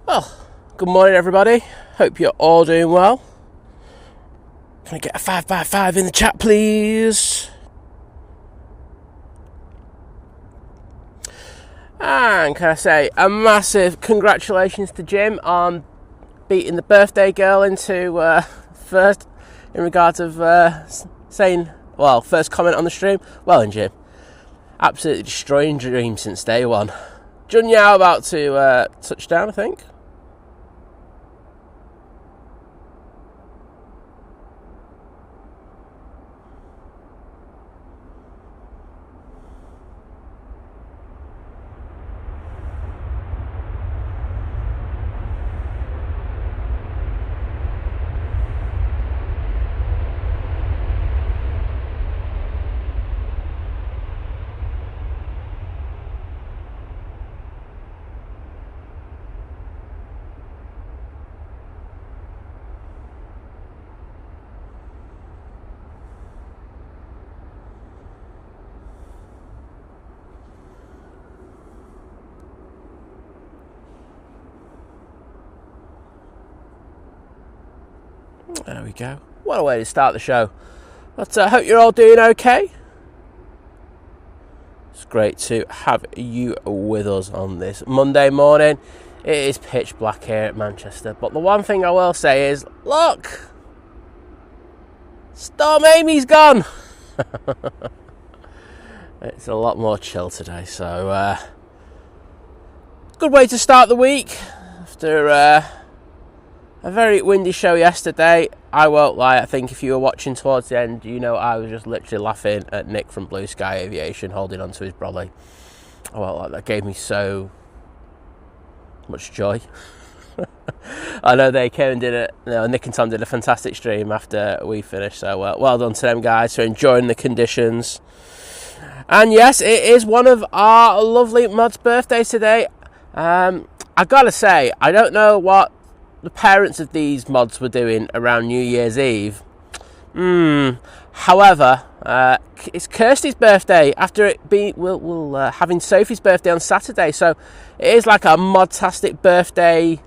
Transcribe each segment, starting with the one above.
Well, good morning everybody. Hope you're all doing well. Can I get a 5x5 in the chat, please? And can I say a massive congratulations to Jim on beating the birthday girl into first in regards of saying, well, first comment on the stream. Well done, Jim. Absolutely destroying Dream since day one. Jun Yao about to touch down, I think. There we go. What a way to start the show. But I hope you're all doing okay. It's great to have you with us on this Monday morning. It is pitch black here at Manchester. But the one thing I will say is, look! Storm Amy's gone! It's a lot more chill today. So, good way to start the week. After a very windy show yesterday. I won't lie, I think if you were watching towards the end, you know I was just literally laughing at Nick from Blue Sky Aviation holding on to his brolly. I won't lie, that gave me so much joy. I know they came and did it. Nick and Tom did a fantastic stream after we finished, so well done to them guys for enjoying the conditions. And yes, it is one of our lovely mods' birthdays today. I gotta say, I don't know what the parents of these mods were doing around New Year's Eve. However, it's Kirsty's birthday after it being having Sophie's birthday on Saturday, so it is like a modtastic birthday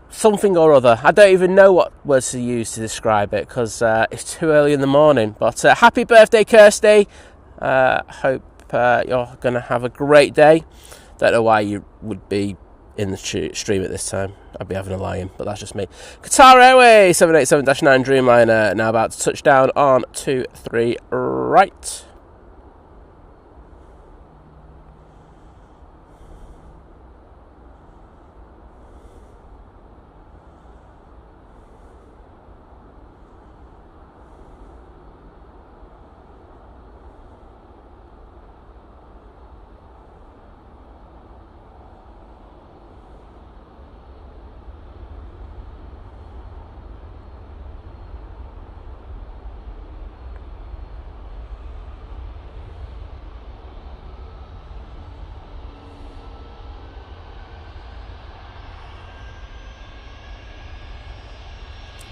something or other. I don't even know what words to use to describe it because it's too early in the morning. But happy birthday, Kirsty. Hope you're going to have a great day. Don't know why you would be in the stream at this time. I'd be having a lie-in, but that's just me. Qatar Airways 787-9 Dreamliner now about to touch down on 23 right.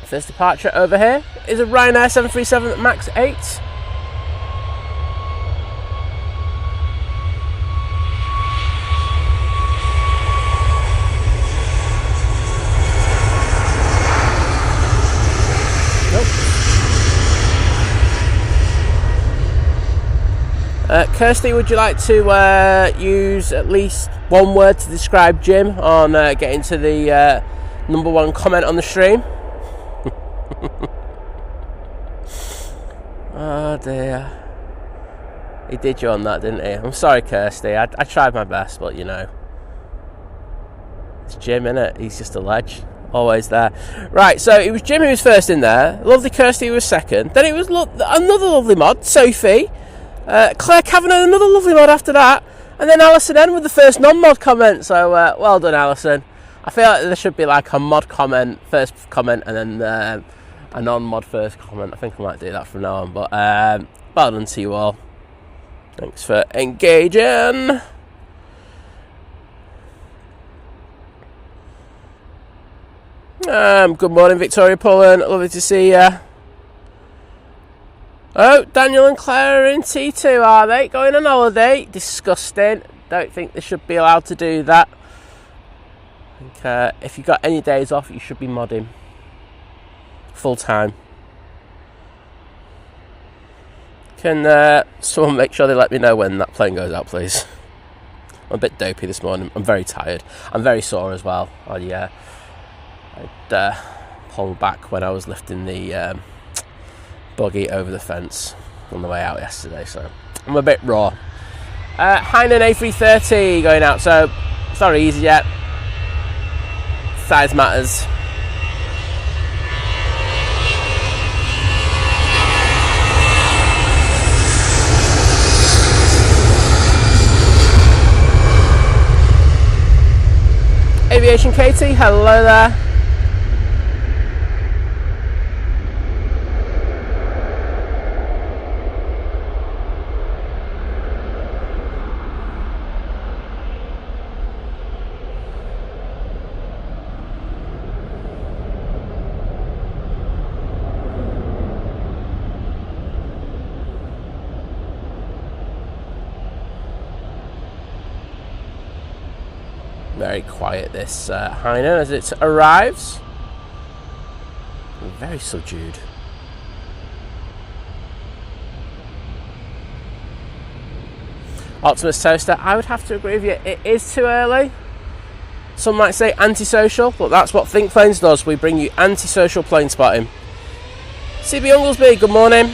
First departure over here is a Ryanair 737 MAX 8. Kirsty, would you like to use at least one word to describe Jim on getting to the number one comment on the stream? Oh dear. He did you on that, didn't he? I'm sorry, Kirsty. I tried my best, but you know. It's Jim, innit? He's just a ledge. Always there. Right, so it was Jim who was first in there. Lovely Kirsty was second. Then it was another lovely mod, Sophie. Claire Kavanagh, another lovely mod after that. And then Alison N with the first non-mod comment. So, well done, Alison. I feel like there should be like a mod comment, first comment, and then a non-mod first comment. I think I might do that from now on. But well done to you all. Thanks for engaging. Good morning, Victoria Pullen. Lovely to see you. Oh, Daniel and Claire are in T2, are they? Going on holiday? Disgusting. Don't think they should be allowed to do that. think if you've got any days off, you should be modding full time. Can someone make sure they let me know when that plane goes out, please? I'm a bit dopey this morning. I'm very tired. I'm very sore as well. I'd pulled back when I was lifting the buggy over the fence on the way out yesterday, so I'm a bit raw. Hainan A330 going out, so it's not easy yet. Size matters. Aviation Katie, hello there. Very quiet this Hainan as it arrives. Very subdued. Optimus Toaster, I would have to agree with you. It is too early. Some might say antisocial, but that's what Think Planes does. We bring you antisocial plane spotting. CB Unglesby, good morning.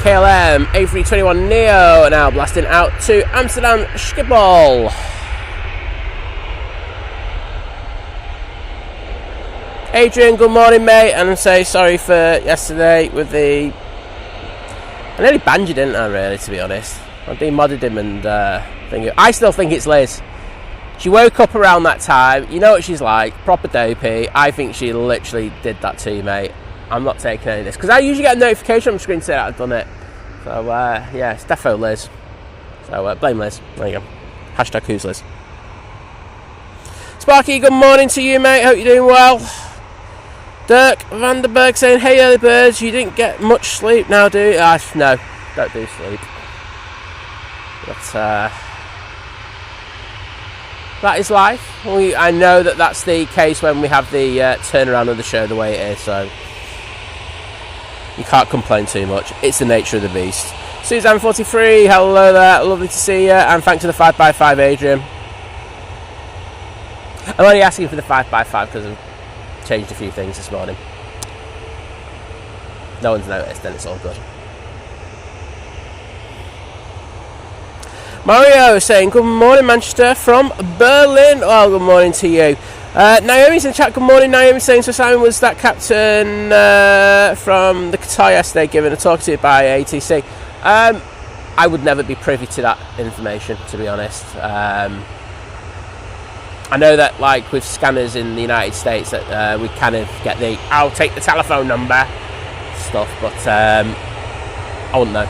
KLM A321 Neo now blasting out to Amsterdam Schiphol. Adrian, good morning, mate, and I say sorry for yesterday with the... I nearly banned you, didn't I, really, to be honest? I demodded him and I still think it's Liz. She woke up around that time. You know what she's like, proper dopey. I think she literally did that to you, mate. I'm not taking any of this because I usually get a notification on the screen to say that I've done it. So yeah, it's defo Liz. So blame Liz. There you go. Hashtag who's Liz. Sparky, good morning to you, mate. Hope you're doing well. Dirk Vanderberg saying, hey early birds, you didn't get much sleep now, do you? No, don't do sleep. But that is life. I know that that's the case when we have the turnaround of the show the way it is, so you can't complain too much. It's the nature of the beast. Suzanne43, hello there. Lovely to see you. And thanks to the 5x5, Adrian. I'm only asking for the 5x5 because I've changed a few things this morning. No one's noticed, then it's all good. Mario saying, good morning, Manchester from Berlin. Oh, good morning to you. Naomi's in the chat. Good morning, Naomi, saying, so Simon was that captain from the Qatar yesterday given a talk to by ATC. I would never be privy to that information, to be honest. I know that, like with scanners in the United States, that we kind of get the I'll take the telephone number stuff, but I wouldn't know.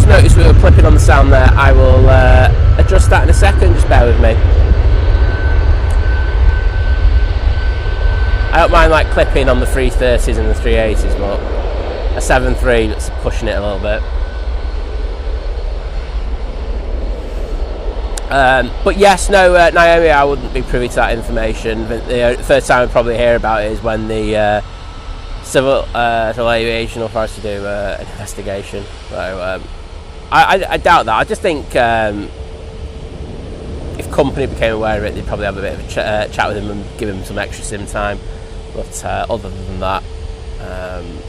Notice we were clipping on the sound there. I will adjust that in a second, just bear with me. I don't mind like clipping on the 330s and the 380s, but a 7.3 that's pushing it a little bit. But yes, no, Naomi, I wouldn't be privy to that information. The first time I'd probably hear about it is when the Civil Aviation Authority do an investigation. So I doubt that. I just think if company became aware of it, they'd probably have a bit of a chat with him and give him some extra sim time. But other than that,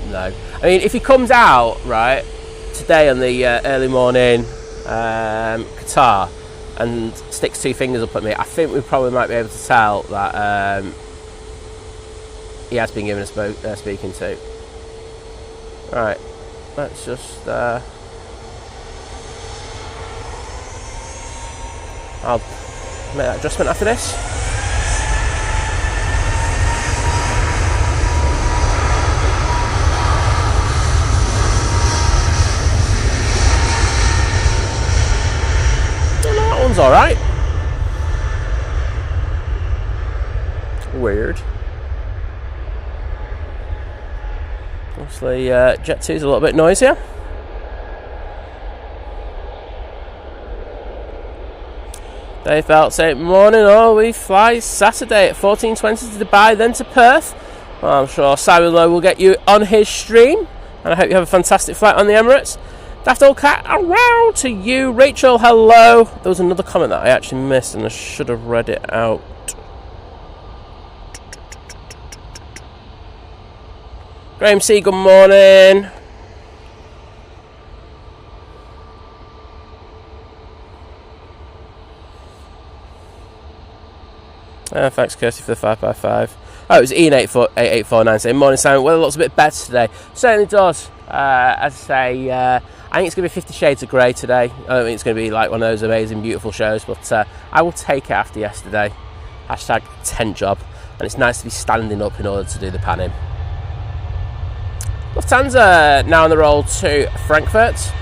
no. I mean, if he comes out right today on the early morning Qatar and sticks two fingers up at me, I think we probably might be able to tell that he has been given a speaking to. Right, let's just I'll make that adjustment after this. That one's alright. Weird. Obviously, Jet 2 is a little bit noisier. Dave Belt saying, morning all, we fly Saturday at 14:20 to Dubai, then to Perth. Well, I'm sure Simon Lowe will get you on his stream, and I hope you have a fantastic flight on the Emirates. Daft Old Cat, around to you. Rachel, hello. There was another comment that I actually missed, and I should have read it out. Graham C, good morning. Thanks, Kirsty, for the 5x5. Oh, it was Ian8849 saying, morning, Simon. Weather looks a bit better today. Certainly does. As I say, I think it's going to be 50 Shades of Grey today. I don't think it's going to be like one of those amazing, beautiful shows, but I will take it after yesterday. Hashtag tent job. And it's nice to be standing up in order to do the panning. Lufthansa now on the roll to Frankfurt.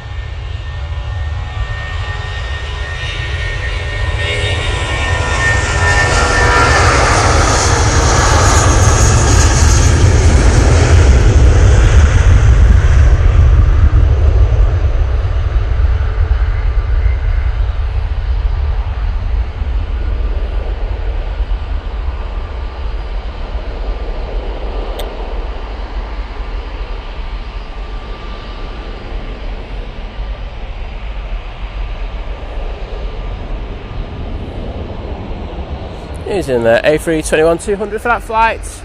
Using the A321-200 for that flight.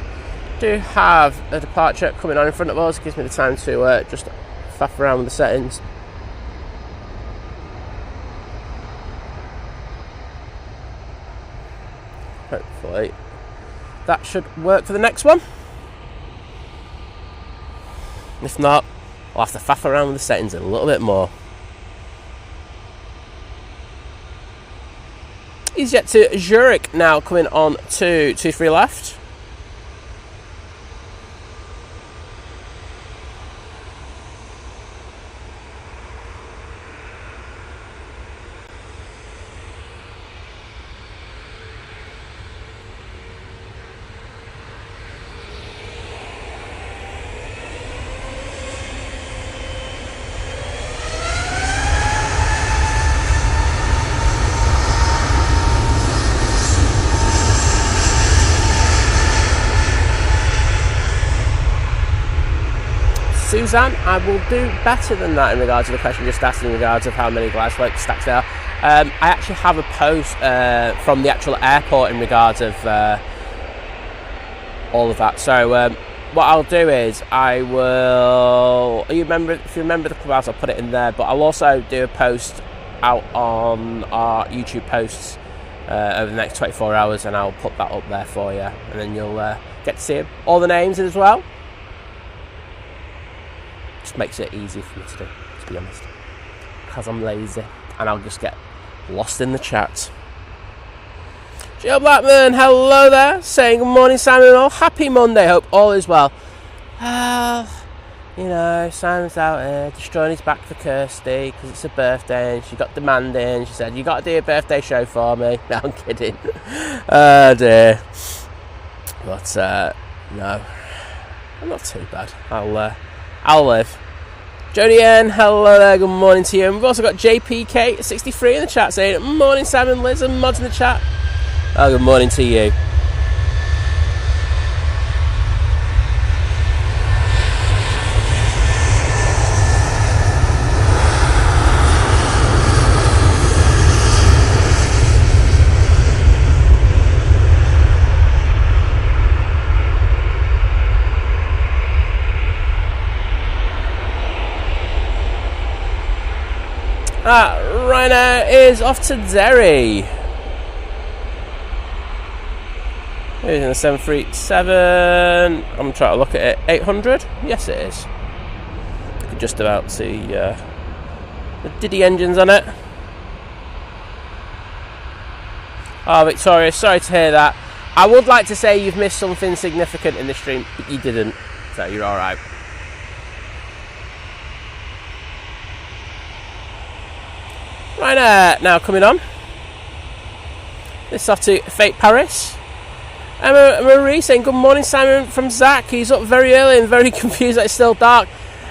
Do have a departure coming on in front of us. Gives me the time to just faff around with the settings. Hopefully that should work for the next one. If not, I'll have to faff around with the settings a little bit more. EasyJet to Zurich now coming on to 23 left. Suzanne, I will do better than that in regards to the question just asked in regards of how many glass work stacks there are. I actually have a post from the actual airport in regards of all of that. So what I'll do is I will, if you remember the clubhouse, I'll put it in there, but I'll also do a post out on our YouTube posts over the next 24 hours, and I'll put that up there for you, and then you'll get to see all the names as well. Just makes it easy for me to do, to be honest, because I'm lazy and I'll just get lost in the chat. Joe Blackman, hello there, saying good morning, Simon and all. Happy Monday, hope all is well. You know, Simon's out here destroying his back for Kirsty because it's her birthday and she got demanding. She said, you got to do a birthday show for me. No, I'm kidding. Oh dear. But no, I'm not too bad. I'll live. Jodie N, hello there, good morning to you. And we've also got JPK63 in the chat saying, morning Simon, Liz and mods in the chat. Oh, good morning to you. Ryanair is off to Derry. Here's in the 737. I'm trying to look at it. 800? Yes, it is. You can just about see the Diddy engines on it. Oh, Victoria, sorry to hear that. I would like to say you've missed something significant in the stream, but you didn't, so you're alright. Right, now coming on. This is off to Fate Paris. Emma Marie saying good morning, Simon, from Zach. He's up very early and very confused that it's still dark.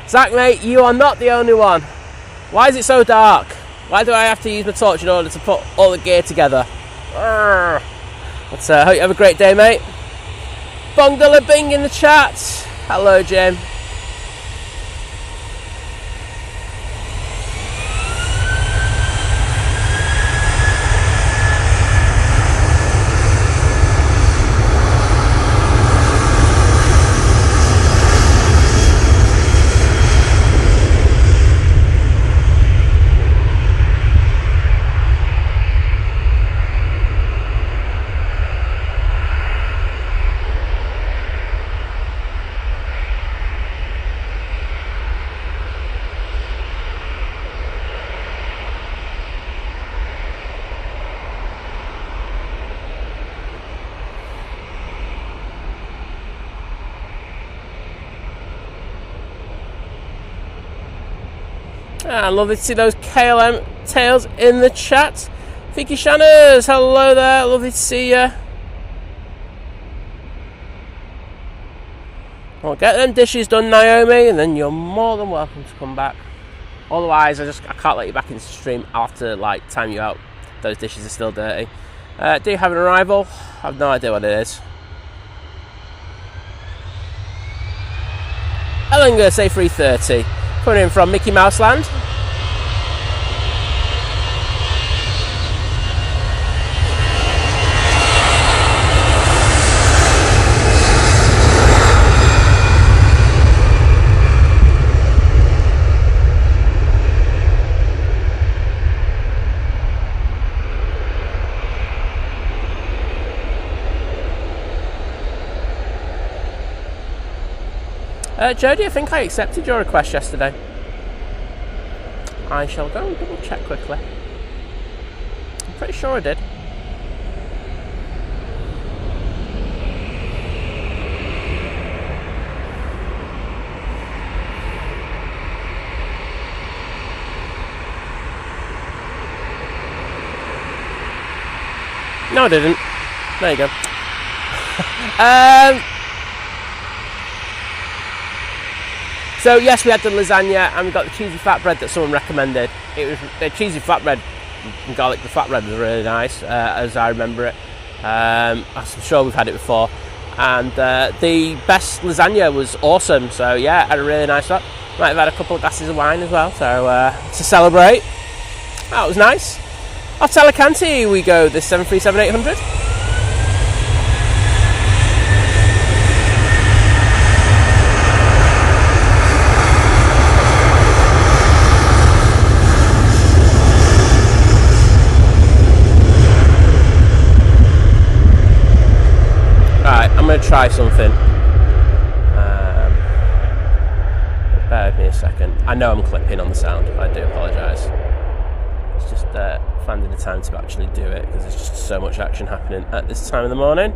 Zach, mate, you are not the only one. Why is it so dark? Why do I have to use my torch in order to put all the gear together? But hope you have a great day, mate. Bongdala Bing in the chat. Hello, Jim. And lovely to see those KLM tails in the chat. Vicky Shanners, hello there, lovely to see you. Well, get them dishes done, Naomi, and then you're more than welcome to come back. Otherwise, I can't let you back into the stream. I'll have to time you out. Those dishes are still dirty. Do you have an arrival? I have no idea what it is. Aer Lingus A330. Coming in from Mickey Mouse Land. Jodie, I think I accepted your request yesterday. I shall go and double check quickly. I'm pretty sure I did. No, I didn't. There you go. So yes, we had the lasagna and we got the cheesy flatbread that someone recommended. It was the cheesy flatbread and garlic. The flatbread was really nice, as I remember it. I'm sure we've had it before. And the best lasagna was awesome. So yeah, had a really nice one. Might have had a couple of glasses of wine as well. So to celebrate, that was nice. Off to Alicante we go. This 737-800. I'm going to try something. Bear with me a second. I know I'm clipping on the sound. I do apologise. It's just finding the time to actually do it because there's just so much action happening at this time of the morning.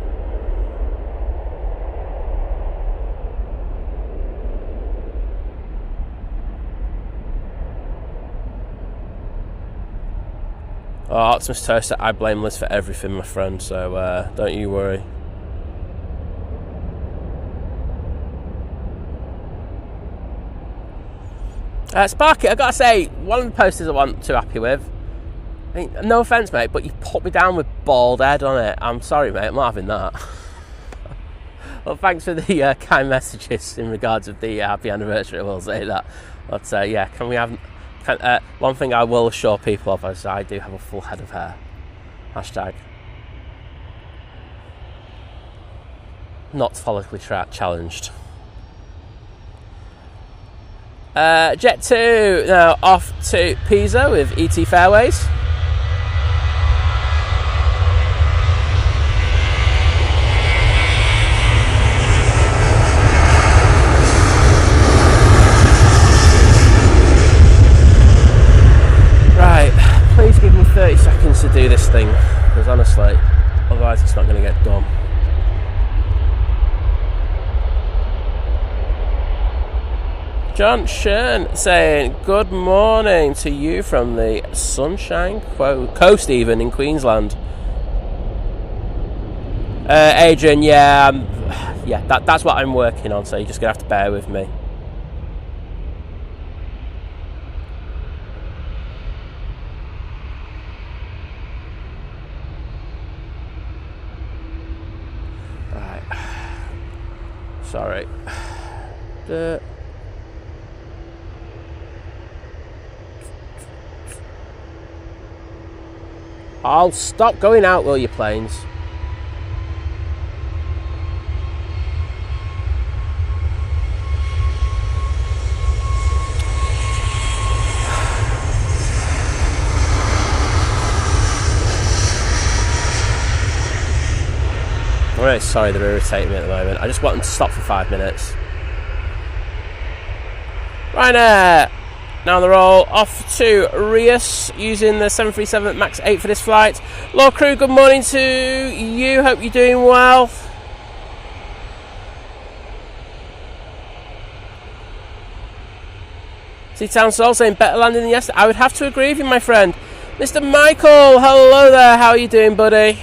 Oh, Optimus Toaster, I blame Liz for everything, my friend, so don't you worry. Sparky, I've got to say, one of the posters I wasn't too happy with. I mean, no offence, mate, but you put me down with bald head on it. I'm sorry, mate, I'm not having that. Well, thanks for the kind messages in regards of the happy anniversary, I will say that. But yeah, can we have... one thing I will assure people of is I do have a full head of hair. Hashtag. Not follically challenged. Jet 2 now off to Pisa with ET Fairways. Right, please give me 30 seconds to do this thing. because honestly, otherwise it's not going to get done. John Shern saying good morning to you from the Sunshine Coast, even in Queensland. Adrian, that's what I'm working on, so you're just gonna have to bear with me. Right. Sorry. I'll stop going out, will you, planes? I'm really sorry they're irritating me at the moment. I just want them to stop for 5 minutes. Ryanair! Now on the roll, off to Rias using the 737 MAX 8 for this flight. Law crew, good morning to you. Hope you're doing well. See Town Soul saying better landing than yesterday. I would have to agree with you, my friend. Mr. Michael, hello there. How are you doing, buddy?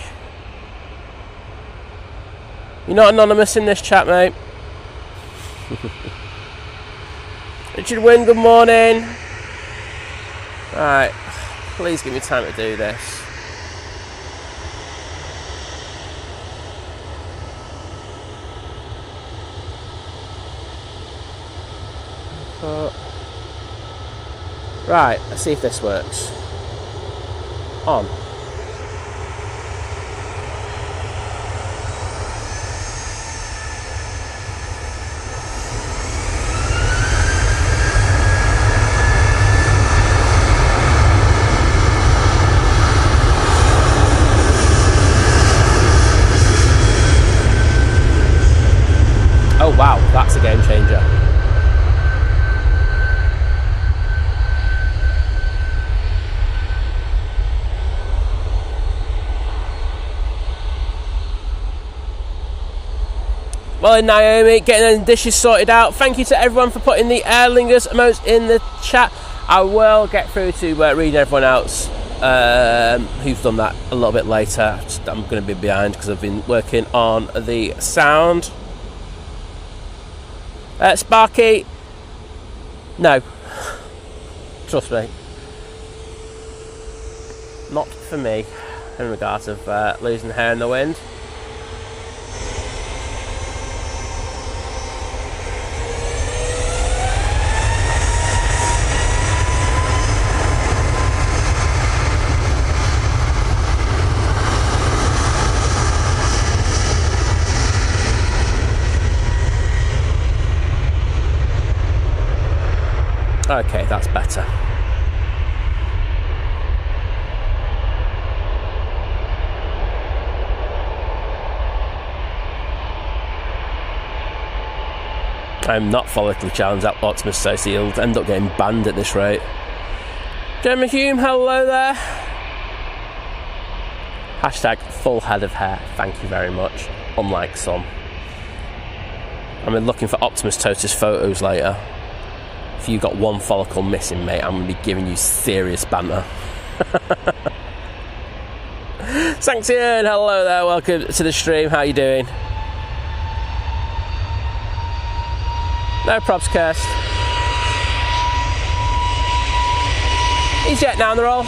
You're not anonymous in this chat, mate. Richard Wynn, good morning. Right, please give me time to do this. Right, let's see if this works. On. Oh wow, that's a game changer. Well, Naomi, getting the dishes sorted out. Thank you to everyone for putting the Aer Lingus emotes in the chat. I will get through to reading everyone else who's done that a little bit later. I'm going to be behind because I've been working on the sound. Sparky, no, trust me, not for me in regards of losing hair in the wind. Okay, that's better. I'm not follically challenged at Optimus, so he'll end up getting banned at this rate. Gemma Hume, hello there. Hashtag full head of hair, thank you very much. Unlike some. I'm looking for Optimus Totus photos later. If you've got one follicle missing, mate, I'm going to be giving you serious banter. Sanction, hello there, welcome to the stream, how you doing? No props, Kirst. He's jet now on the roll.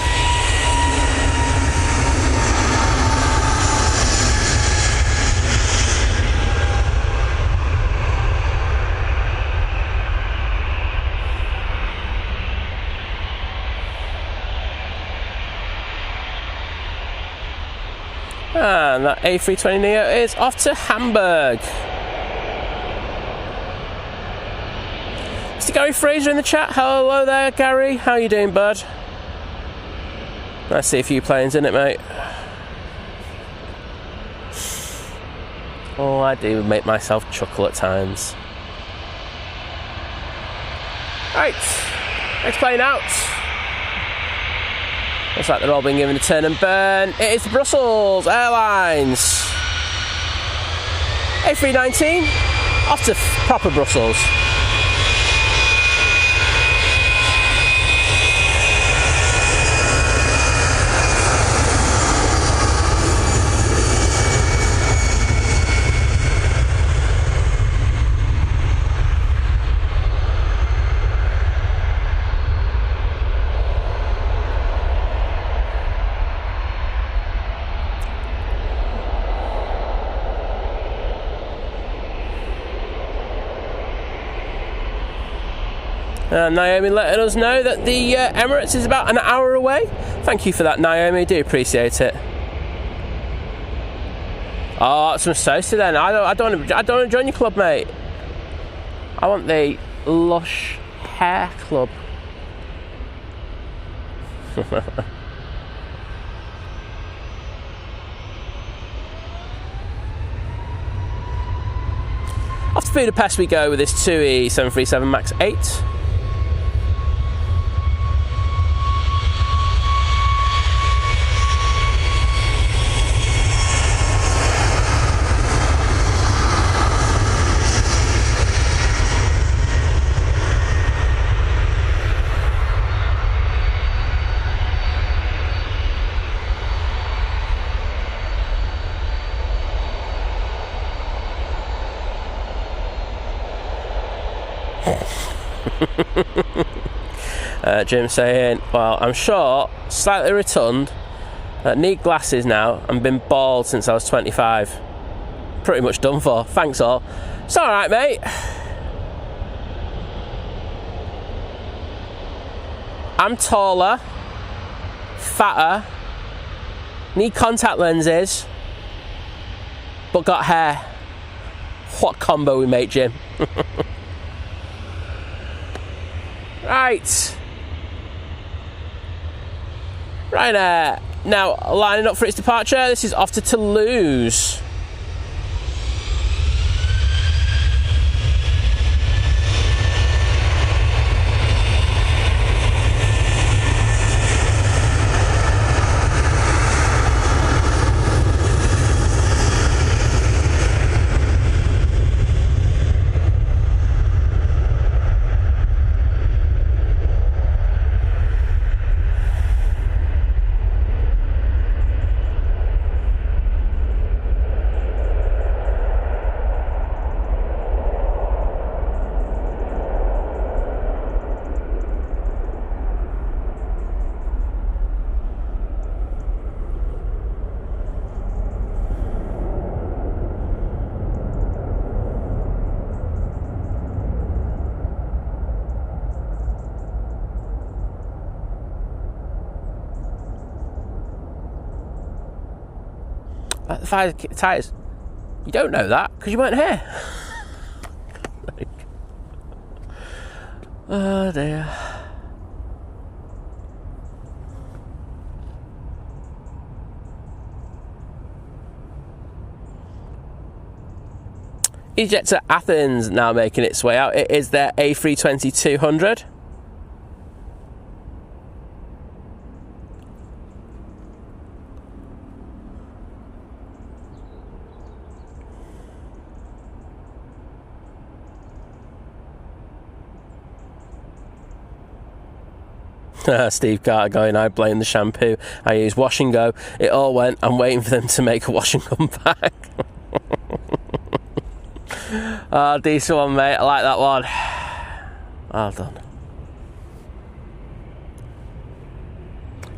And that A320neo is off to Hamburg. Mr. Gary Fraser in the chat. Hello there, Gary. How you doing, bud? I see a few planes in it, mate. All I do is make myself chuckle at times. Right, next plane out. Looks like they're all being given a turn and burn. It is Brussels Airlines. A319 off to proper Brussels. Naomi letting us know that the Emirates is about an hour away. Thank you for that, Naomi. Do appreciate it. Oh, some toasty then. I don't want to join your club, mate. I want the Lush Hair Club. Off to Budapest we go with this TUI 737 MAX 8. Jim saying, well, I'm short, slightly rotund, need glasses now, and been bald since I was 25. Pretty much done for. Thanks all. It's alright, mate. I'm taller, fatter, need contact lenses, but got hair. What combo we make, Jim. Right. Right, now lining up for its departure. This is off to Toulouse. The fire tyres. You don't know that because you weren't here. Oh dear. EasyJet to Athens now making its way out. It is their A320-200. Steve Carter going, I blame the shampoo. I use wash and go. It all went. I'm waiting for them to make a wash and come back. Oh, decent one, mate. I like that one. Well done.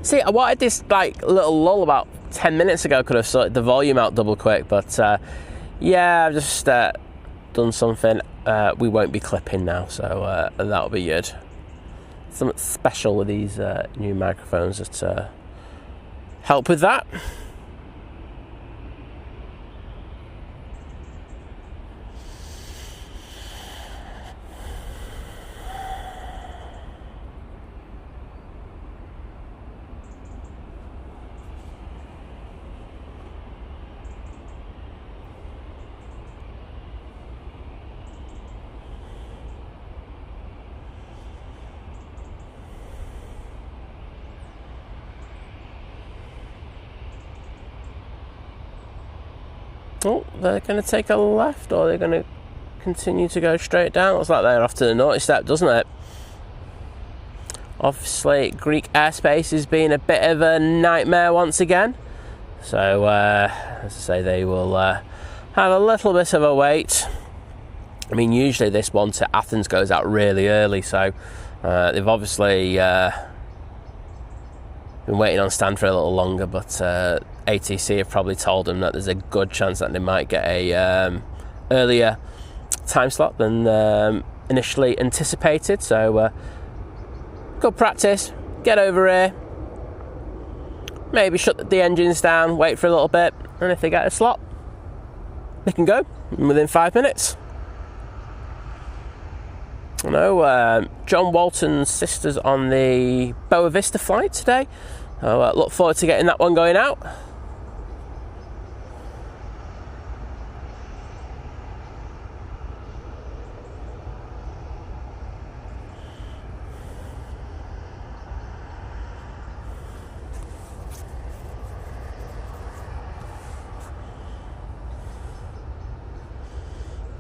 See, I wanted this like little lull about 10 minutes ago. Could have sorted the volume out double quick, but yeah, I've just done something. We won't be clipping now, so that'll be good. Something special with these new microphones that help with that. Oh, they're going to take a left, or they're going to continue to go straight down. Looks like they're off to the naughty step, doesn't it? Obviously, Greek airspace has been a bit of a nightmare once again. So, as I say, they will have a little bit of a wait. I mean, usually this one to Athens goes out really early, so they've obviously been waiting on stand for a little longer, but ATC have probably told them that there's a good chance that they might get a earlier time slot than initially anticipated. So good practice, get over here, maybe shut the engines down, wait for a little bit, and if they get a slot, they can go within 5 minutes. I know John Walton's sister's on the Boa Vista flight today. I look forward to getting that one going out.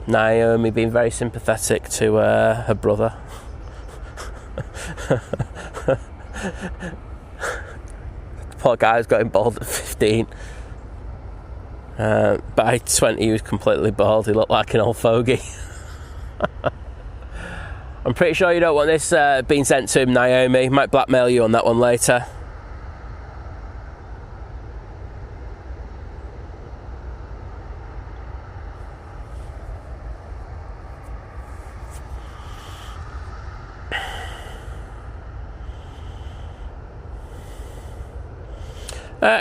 Naomi being very sympathetic to her brother. The poor guy was getting bald at 15. By 20 he was completely bald. He looked like an old fogey. I'm pretty sure you don't want this being sent to him, Naomi. Might blackmail you on that one later.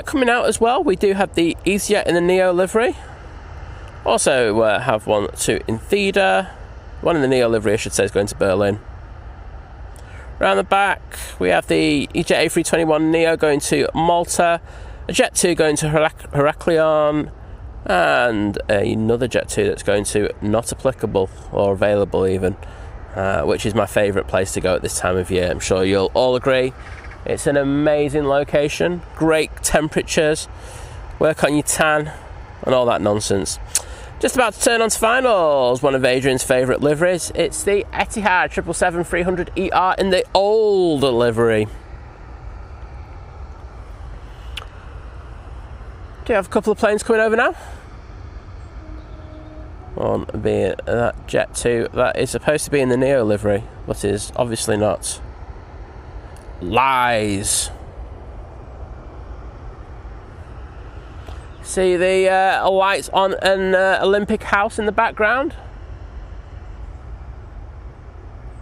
Coming out as well, we do have the Etihad in the Neo livery. Also have one to Etihad. One in the Neo livery, I should say, is going to Berlin. Around the back, we have the EasyJet A321 Neo going to Malta, a Jet 2 going to Heraklion, and another Jet 2 that's going to not applicable or available even, which is my favourite place to go at this time of year. I'm sure you'll all agree. It's an amazing location, great temperatures, work on your tan and all that nonsense. Just about to turn on to finals, one of Adrian's favourite liveries. It's the Etihad 777-300ER in the old livery. Do you have a couple of planes coming over now? One being that Jet 2 that is supposed to be in the Neo livery, but is obviously not. Lies. See the lights on an Olympic house in the background.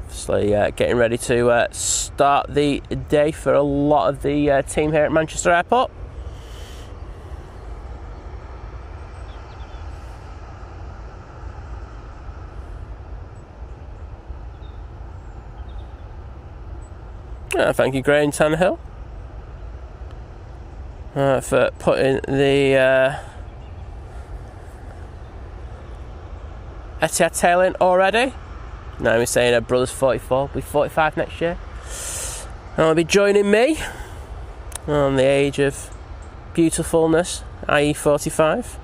Obviously getting ready to start the day for a lot of the team here at Manchester Airport. Thank you, Gray and Tannehill, for putting the Etihad tail in already. Now he's saying her brother's 44, will be 45 next year. And will be joining me on the age of beautifulness, i.e. 45.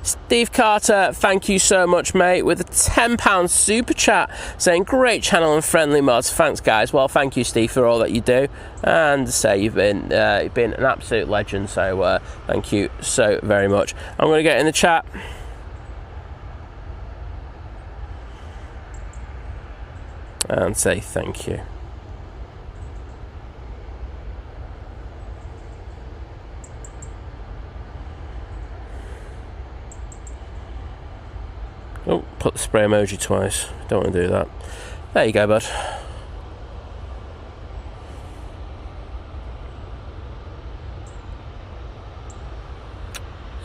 Steve Carter, thank you so much, mate, with a £10 super chat saying great channel and friendly mods. Thanks, guys. Well, thank you, Steve, for all that you do, and to say you've been an absolute legend. So thank you so very much. I'm going to get in the chat. And say thank you. Oh, put the spray emoji twice. Don't want to do that. There you go, bud.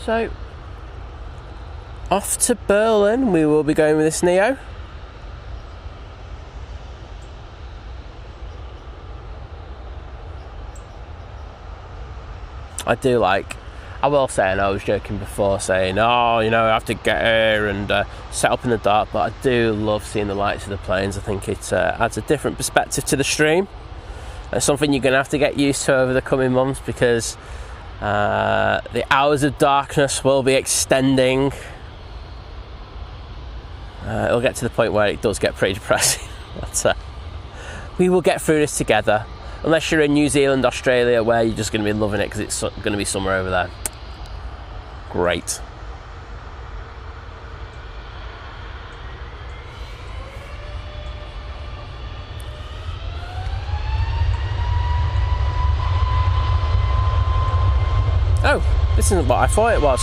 So, off to Berlin we will be going with this Neo. I will say, and I was joking before saying, oh, you know, I have to get here and set up in the dark, but I do love seeing the lights of the planes. I think it adds a different perspective to the stream. It's something you're going to have to get used to over the coming months, because The hours of darkness will be extending. It'll get to the point where it does get pretty depressing. But we will get through this together. Unless you're in New Zealand, Australia, where you're just going to be loving it because it's going to be summer over there. Great. Oh, this isn't what I thought it was.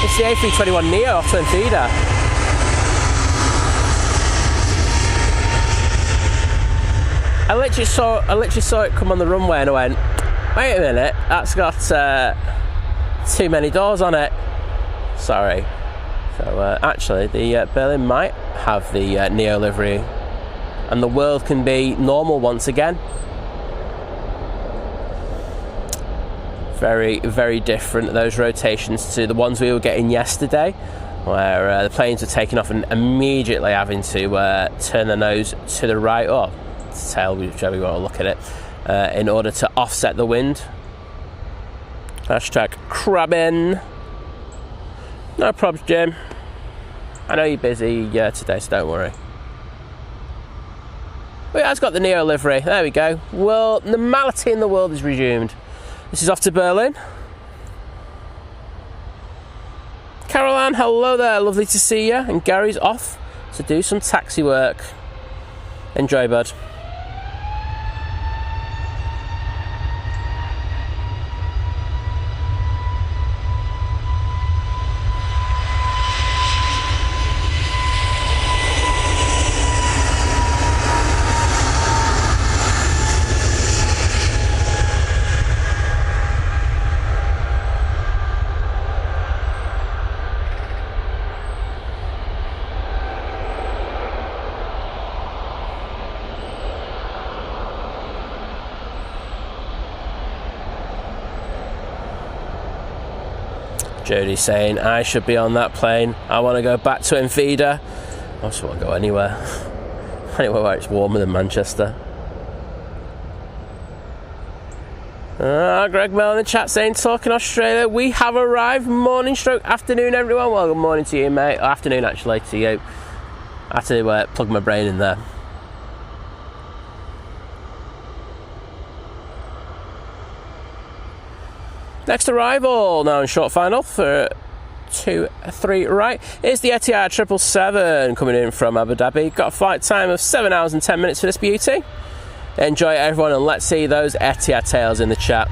It's the A321neo off to Etihad. I literally saw it come on the runway and I went, wait a minute, that's got too many doors on it. Sorry. So actually, the Berlin might have the neo livery, and the world can be normal once again. Very, very different, those rotations, to the ones we were getting yesterday, where the planes were taking off and immediately having to turn the nose to the right, or to tail, whichever you want to look at it, in order to offset the wind. Hashtag crabbing. No probs, Jim. I know you're busy today, so don't worry. But yeah, it's got the neo livery. There we go. Well, normality in the world is resumed. This is off to Berlin. Caroline, hello there, lovely to see you. And Gary's off to do some taxi work. Enjoy, bud. Jodie saying, I should be on that plane. I want to go back to Etihad. I just want to go anywhere. Anywhere where it's warmer than Manchester. Greg Mel in the chat saying, talking Australia, we have arrived. Morning stroke afternoon, everyone. Well, good morning to you, mate. Afternoon, actually, to you. I had to plug my brain in there. Next arrival, now in short final for 2-3 right, is the Etihad 777 coming in from Abu Dhabi. Got a flight time of 7 hours and 10 minutes for this beauty. Enjoy it, everyone, and let's see those Etihad tails in the chat.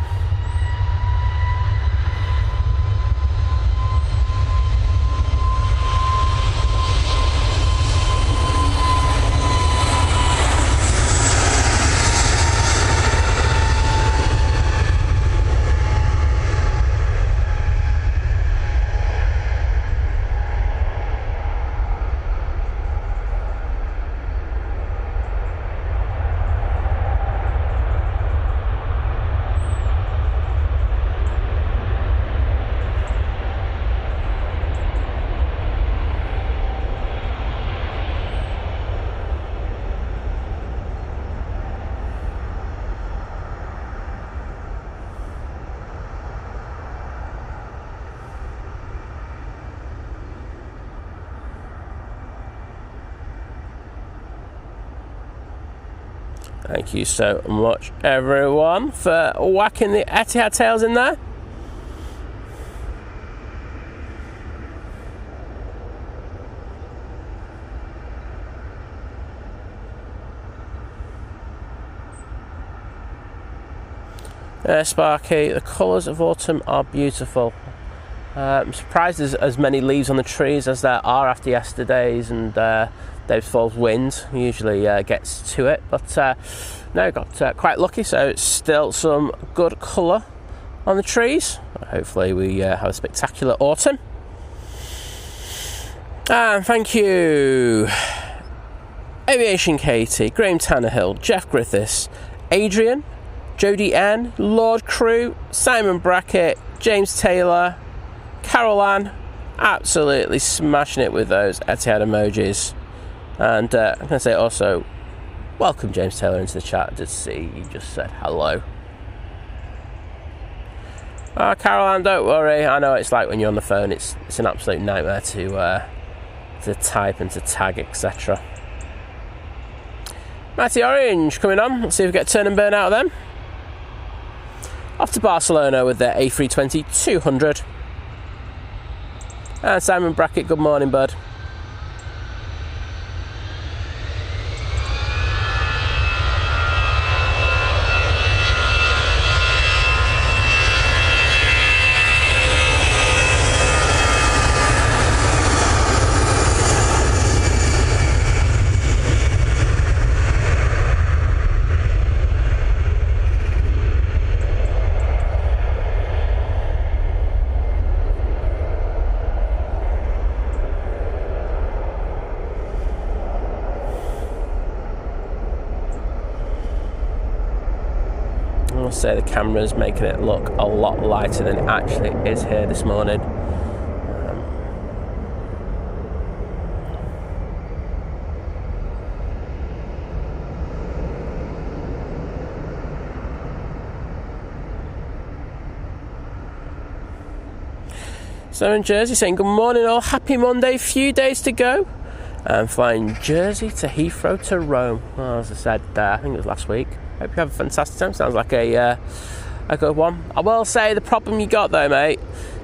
Thank you so much, everyone, for whacking the Etihad tails in there. Sparky, the colours of autumn are beautiful. I'm surprised there's as many leaves on the trees as there are after yesterday's and Dave's Falls wind usually gets to it, but no, got quite lucky, so it's still some good colour on the trees. Hopefully we have a spectacular autumn. And thank you Aviation Katie, Graham Tannehill, Jeff Griffiths, Adrian, Jodie N, Lord Crew, Simon Brackett, James Taylor, Carol Ann, absolutely smashing it with those Etihad emojis. And I'm going to say also, welcome James Taylor into the chat. I did see you just said hello. Oh, Caroline, don't worry. I know it's like when you're on the phone. It's an absolute nightmare to type and to tag, etc. Matty Orange coming on. Let's see if we get turn and burn out of them. Off to Barcelona with their A320-200. And Simon Brackett, good morning, bud. Say the camera's making it look a lot lighter than it actually is here this morning. So in Jersey saying good morning all, happy Monday, few days to go. I'm flying Jersey to Heathrow to Rome. Well, as I said, I think it was last week. Hope you have a fantastic time. Sounds like a good one. I will say the problem you got though, mate,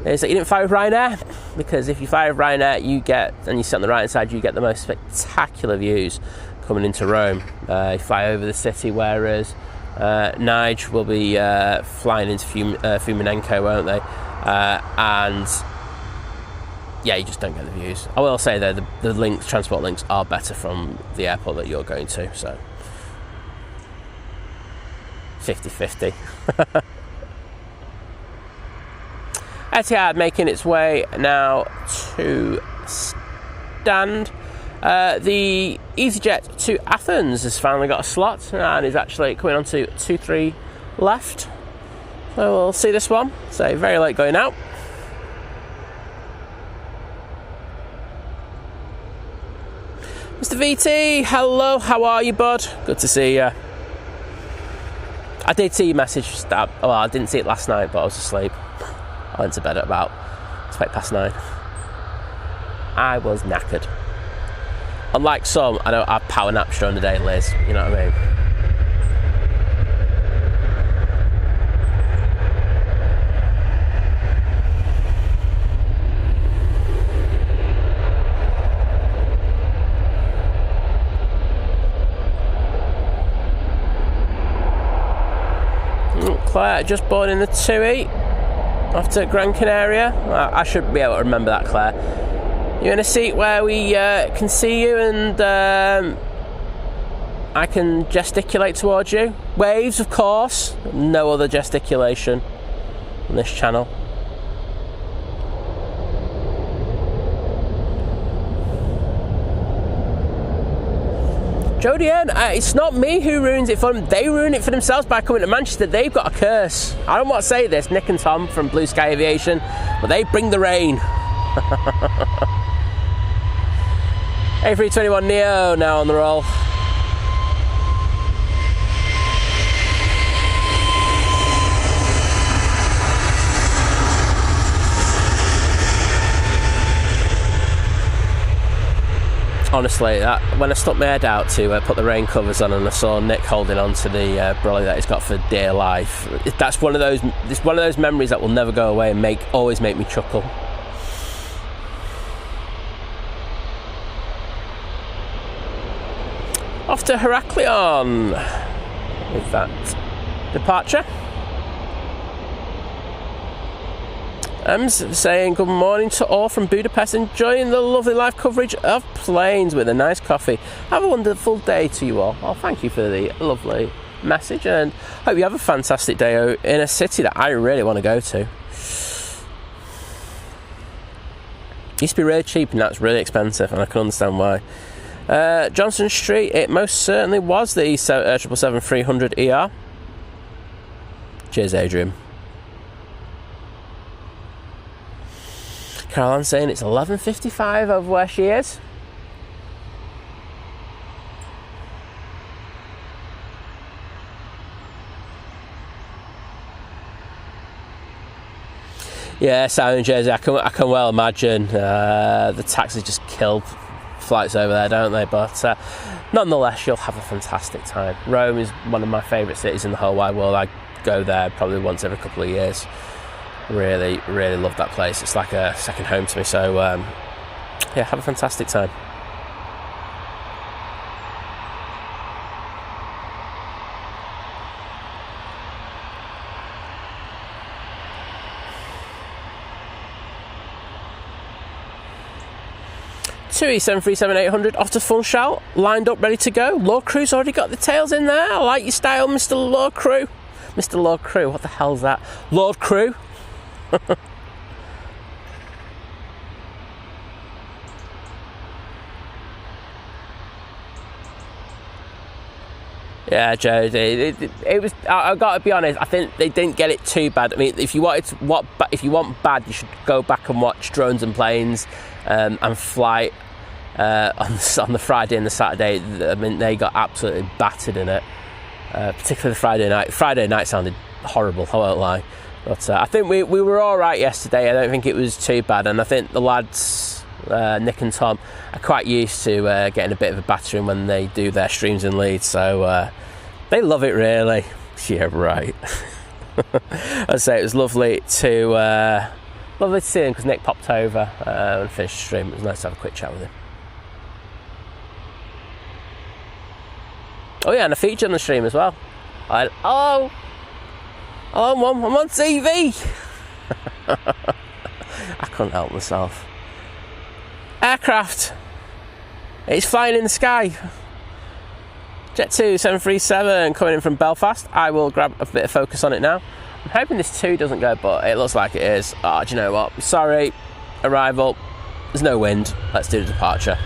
is that you didn't fly with Ryanair, because if you fly with Ryanair, you get, and you sit on the right hand side, you get the most spectacular views coming into Rome. You fly over the city, whereas Nige will be flying into Fuminenko, won't they? And yeah, you just don't get the views. I will say though, the links, transport links, are better from the airport that you're going to, so 50-50. Etihad making its way now to stand. The EasyJet to Athens has finally got a slot and is actually coming on to 2-3 left. So we'll see this one. So very late going out. Mr. VT, hello, how are you, bud? Good to see you. I did see your message. Well, I didn't see it last night, but I was asleep. I went to bed at about 9:20. I was knackered. Unlike some, I don't have power naps during the day, Liz. You know what I mean? Claire just boarding the 2E off to Gran Canaria. I should be able to remember that, Claire. You're in a seat where we can see you and I can gesticulate towards you. Waves, of course. No other gesticulation on this channel. Jodie N, it's not me who ruins it for them. They ruin it for themselves by coming to Manchester. They've got a curse. I don't want to say this, Nick and Tom from Blue Sky Aviation, but they bring the rain. A321neo now on the roll. Honestly, when I stuck my head out to put the rain covers on and I saw Nick holding on to the brolly that he's got for dear life, that's one of those. It's one of those memories that will never go away and always make me chuckle. Off to Heraklion with that departure. Saying good morning to all from Budapest, enjoying the lovely live coverage of planes with a nice coffee. Have a wonderful day to you all. Oh, thank you for the lovely message and hope you have a fantastic day in a city that I really want to go to. It used to be really cheap and now it's really expensive, and I can understand why. Johnson Street, it most certainly was the 777-300ER. Cheers, Adrian. Caroline saying it's 11:55 over where she is. Yeah, Southern Jersey, I can well imagine. The taxis just kill flights over there, don't they? But nonetheless, you'll have a fantastic time. Rome is one of my favourite cities in the whole wide world. I go there probably once every couple of years. Really, really love that place. It's like a second home to me. So, yeah, have a fantastic time. Two E737-800 off to full shout, lined up, ready to go. Lord Crew's already got the tails in there. I like your style, Mr. Lord Crew. Mr. Lord Crew, what the hell's that? Lord Crew? Yeah, Joe. It was. I got to be honest. I think they didn't get it too bad. I mean, if you want bad, you should go back and watch Drones and Planes and Flight on the Friday and the Saturday. I mean, they got absolutely battered in it. Particularly the Friday night. Friday night sounded horrible. I won't lie. But I think we were all right yesterday. I don't think it was too bad, and I think the lads, Nick and Tom, are quite used to getting a bit of a battering when they do their streams in Leeds, so they love it really. Yeah, right. I'd say it was lovely to see him because Nick popped over and finished the stream. It was nice to have a quick chat with him. Oh yeah, and a feature on the stream as well. I'm on TV. I couldn't help myself. Aircraft. It's flying in the sky. Jet 2 737 coming in from Belfast. I will grab a bit of focus on it now. I'm hoping this 2 doesn't go, but it looks like it is. Oh, do you know what? Sorry. Arrival. There's no wind. Let's do the departure.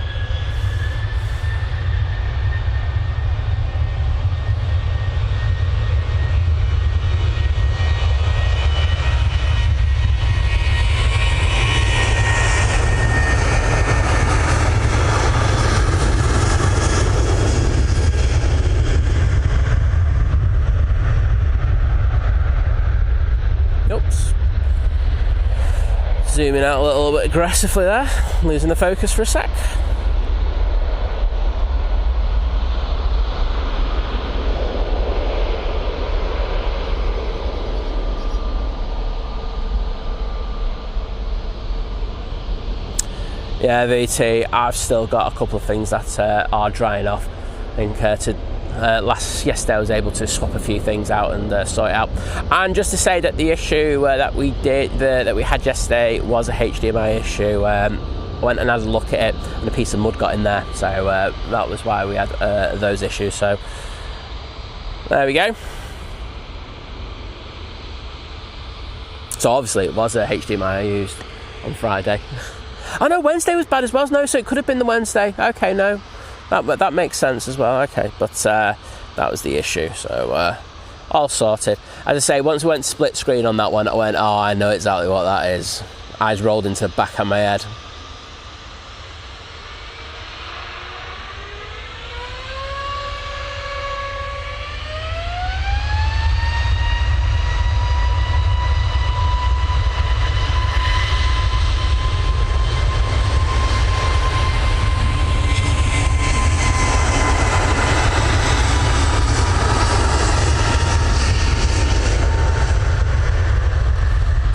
Zooming out a little bit aggressively there, losing the focus for a sec. Yeah, VT, I've still got a couple of things that are drying off. I think yesterday I was able to swap a few things out and sort it out. And just to say that the issue that we had yesterday was a HDMI issue. I went and had a look at it, and a piece of mud got in there, so that was why we had those issues. So there we go. So obviously it was a HDMI I used on Friday. Oh no, Wednesday was bad as well. No, so it could have been the Wednesday. Okay, no. That makes sense as well. Okay, but that was the issue. So all sorted. As I say, once we went split screen on that one, I went, oh, I know exactly what that is. Eyes rolled into the back of my head.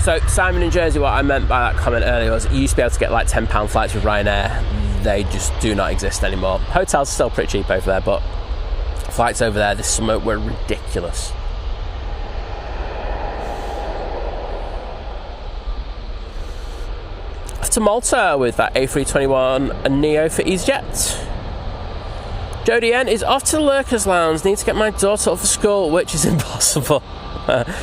So Simon in Jersey, what I meant by that comment earlier was you used to be able to get like £10 flights with Ryanair. They just do not exist anymore. Hotels are still pretty cheap over there, but flights over there this summer were ridiculous. Off to Malta with that A321 Neo for EasyJet. Jodie N is off to the Lurkers Lounge. Need to get my daughter up for school, which is impossible.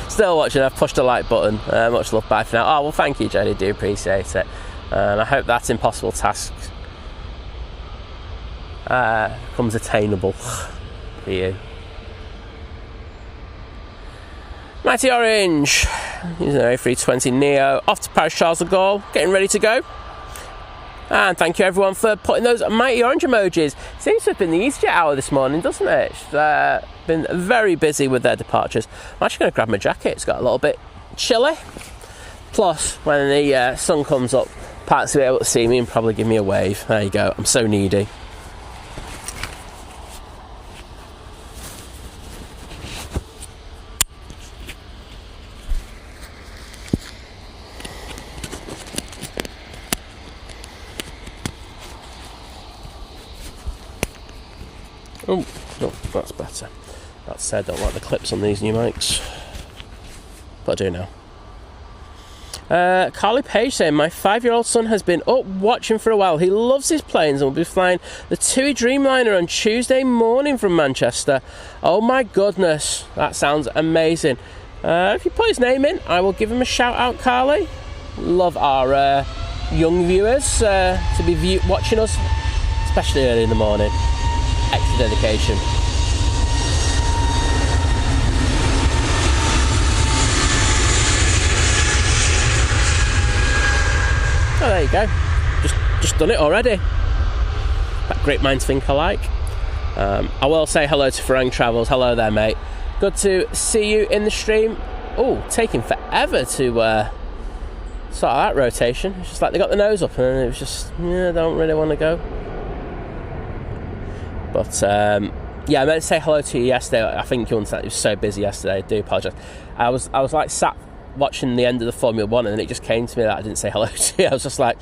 Still watching. I've pushed the like button. Much love. Bye for now. Oh well, thank you, Jodie. Do appreciate it. And I hope that impossible task becomes attainable for you. Mighty Orange using an A320 Neo off to Paris Charles de Gaulle, getting ready to go. And thank you everyone for putting those Mighty Orange emojis. Seems to have been the EasyJet hour this morning, doesn't it? It's been very busy with their departures. I'm actually going to grab my jacket. It's got a little bit chilly. Plus, when the sun comes up, Pats will be able to see me and probably give me a wave. There you go. I'm so needy. Oh, no, that's better. That said, I don't like the clips on these new mics, but I do now. Carly Page saying, my 5-year-old son has been up watching for a while. He loves his planes and will be flying the TUI Dreamliner on Tuesday morning from Manchester. Oh my goodness, that sounds amazing. If you put his name in, I will give him a shout out, Carly. Love our young viewers to be watching us, especially early in the morning. Extra dedication. Oh, there you go. Just done it already. That great minds think alike. I will say hello to Farang Travels. Hello there, mate. Good to see you in the stream. Oh, taking forever to sort of that rotation. It's just like they got the nose up and it was just, yeah, I don't really want to go. But yeah, I meant to say hello to you yesterday. I think you understand, it was so busy yesterday. I do apologise. I was like sat watching the end of the Formula 1 and then it just came to me that I didn't say hello to you. I was just like,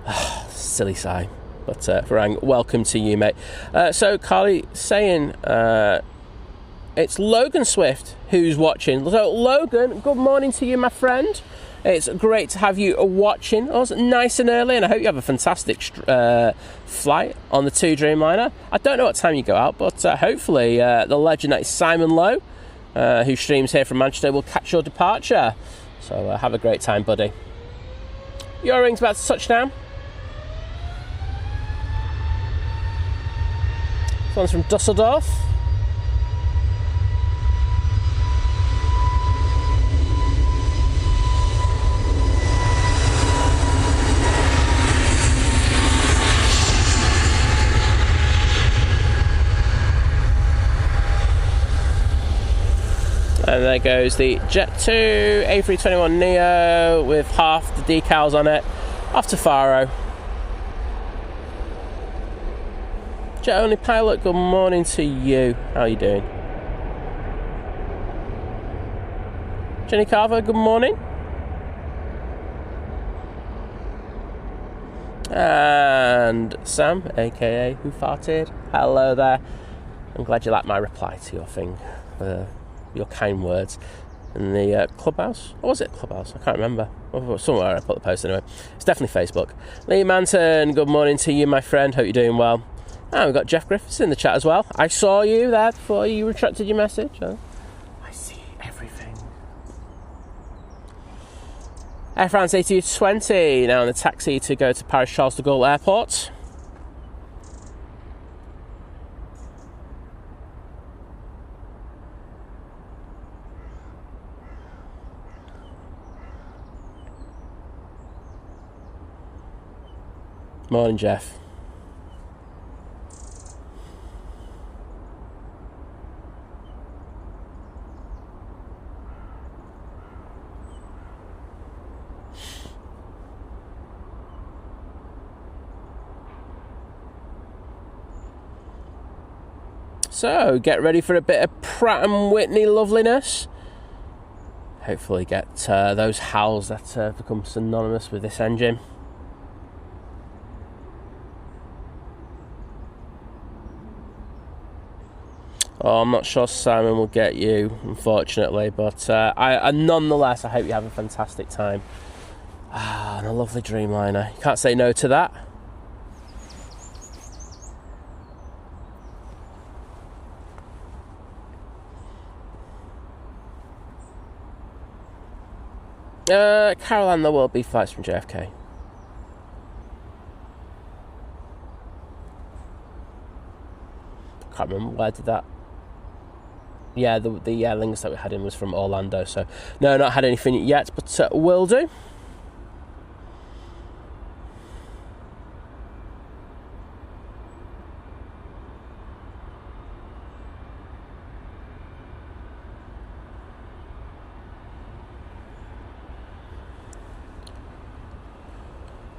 oh, silly sigh. But Farang, welcome to you, mate. So Carly saying it's Logan Swift who's watching. So Logan, good morning to you, my friend. It's great to have you watching us nice and early, and I hope you have a fantastic flight on the TUI Dreamliner. I don't know what time you go out, but hopefully the legend that is Simon Lowe, who streams here from Manchester, will catch your departure. So have a great time, buddy. Your ring's about to touch down. This one's from Dusseldorf. And there goes the Jet 2 A321neo with half the decals on it, off to Faro. Jet only pilot, good morning to you. How are you doing? Jenny Carver, good morning. And Sam, aka Who Farted, hello there. I'm glad you like my reply to your thing. Your kind words in the clubhouse. Or was it clubhouse? I can't remember. Somewhere I put the post anyway. It's definitely Facebook. Lee Manton, good morning to you, my friend. Hope you're doing well. And we've got Jeff Griffiths in the chat as well. I saw you there before you retracted your message. I see everything. Air France A220 now in the taxi to go to Paris Charles de Gaulle Airport. Morning, Jeff. So, get ready for a bit of Pratt & Whitney loveliness. Hopefully get those howls that become synonymous with this engine. Oh, I'm not sure Simon will get you, unfortunately, but I nonetheless, I hope you have a fantastic time. And a lovely Dreamliner. You can't say no to that. Caroline, there will be flights from JFK. Can't remember where did that. Yeah, the Aer Lingus that we had in was from Orlando, so no, not had anything yet, but will do.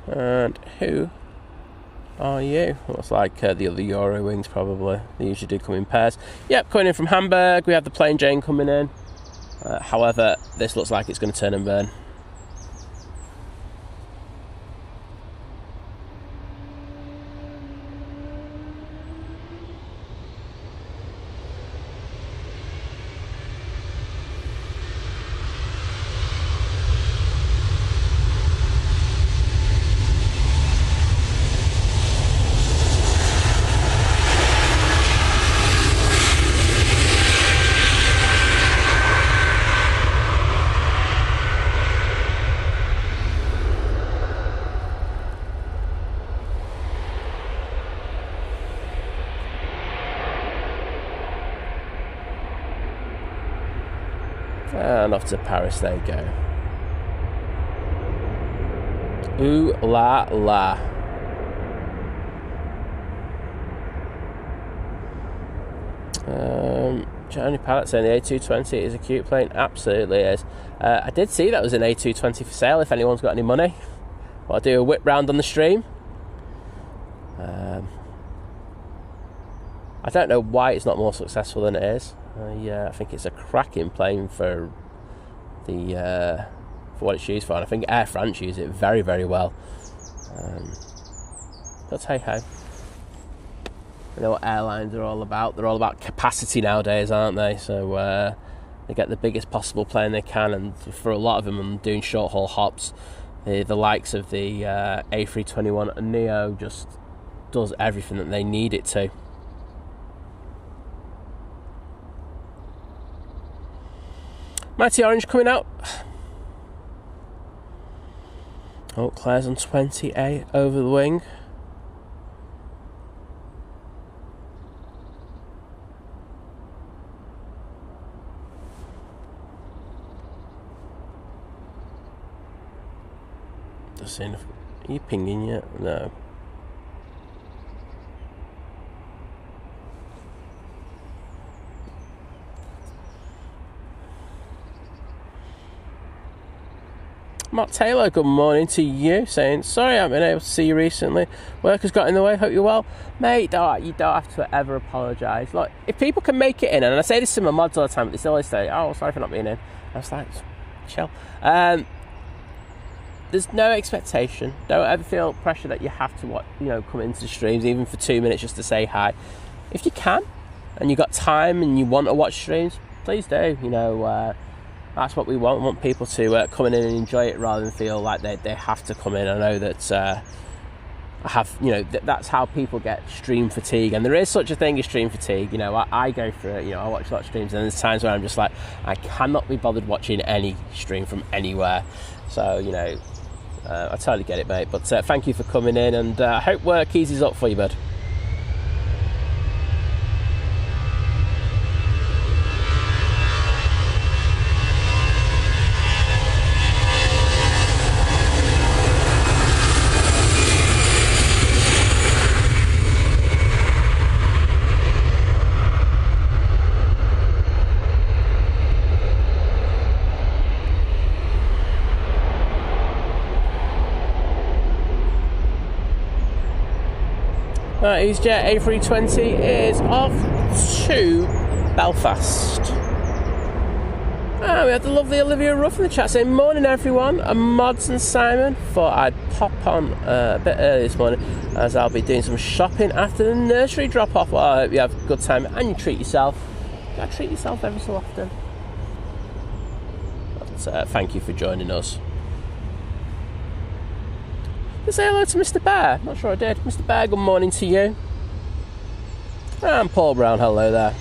And who are you? Looks like the other Euro wings probably. They usually do come in pairs. Yep, coming in from Hamburg. We have the plain Jane coming in. However, this looks like it's going to turn and burn. And off to Paris they go. Ooh la la. Johnny Pallet saying the A220 is a cute plane. Absolutely is. I did see that was an A220 for sale if anyone's got any money. I'll do a whip round on the stream. I don't know why it's not more successful than it is. I think it's a cracking plane for the for what it's used for, and I think Air France use it very, very well. But hey ho, you know what airlines are all about. They're all about capacity nowadays, aren't they? So they get the biggest possible plane they can, and for a lot of them, and doing short haul hops, the likes of the A321 Neo just does everything that they need it to. Mighty Orange coming out. Oh, Claire's on 20A over the wing. Just seeing if... Are you pinging yet? No. Mark Taylor, good morning to you, saying, sorry I haven't been able to see you recently. Work has got in the way, hope you're well. Mate, you don't have to ever apologise. Look, if people can make it in, and I say this to my mods all the time, but they still always say, oh, sorry for not being in. I was like, chill. There's no expectation. Don't ever feel pressure that you have to watch, come into the streams, even for 2 minutes just to say hi. If you can, and you've got time and you want to watch streams, please do, That's what we want. We want people to come in and enjoy it rather than feel like they have to come in. I know that that's how people get stream fatigue, and there is such a thing as stream fatigue. I go through it. I watch a lot of streams, and there's times where I'm just like, I cannot be bothered watching any stream from anywhere. So I totally get it, mate. But thank you for coming in, and I hope work eases up for you, bud. EasyJet A320 is off to Belfast. We had the lovely Olivia Ruff in the chat saying, morning everyone, I'm Mods and Simon. Thought I'd pop on a bit early this morning as I'll be doing some shopping after the nursery drop off. Well, I hope you have a good time and you treat yourself. You gotta treat yourself every so often. But thank you for joining us. Say hello to Mr. Bear. Not sure I did. Mr. Bear, good morning to you. And Paul Brown, hello there.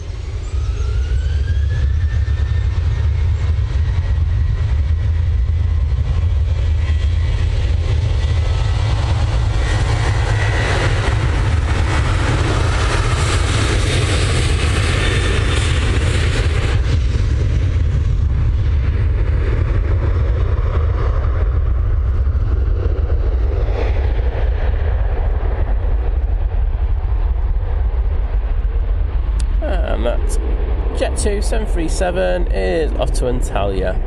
Jet 2 737 is off to Antalya.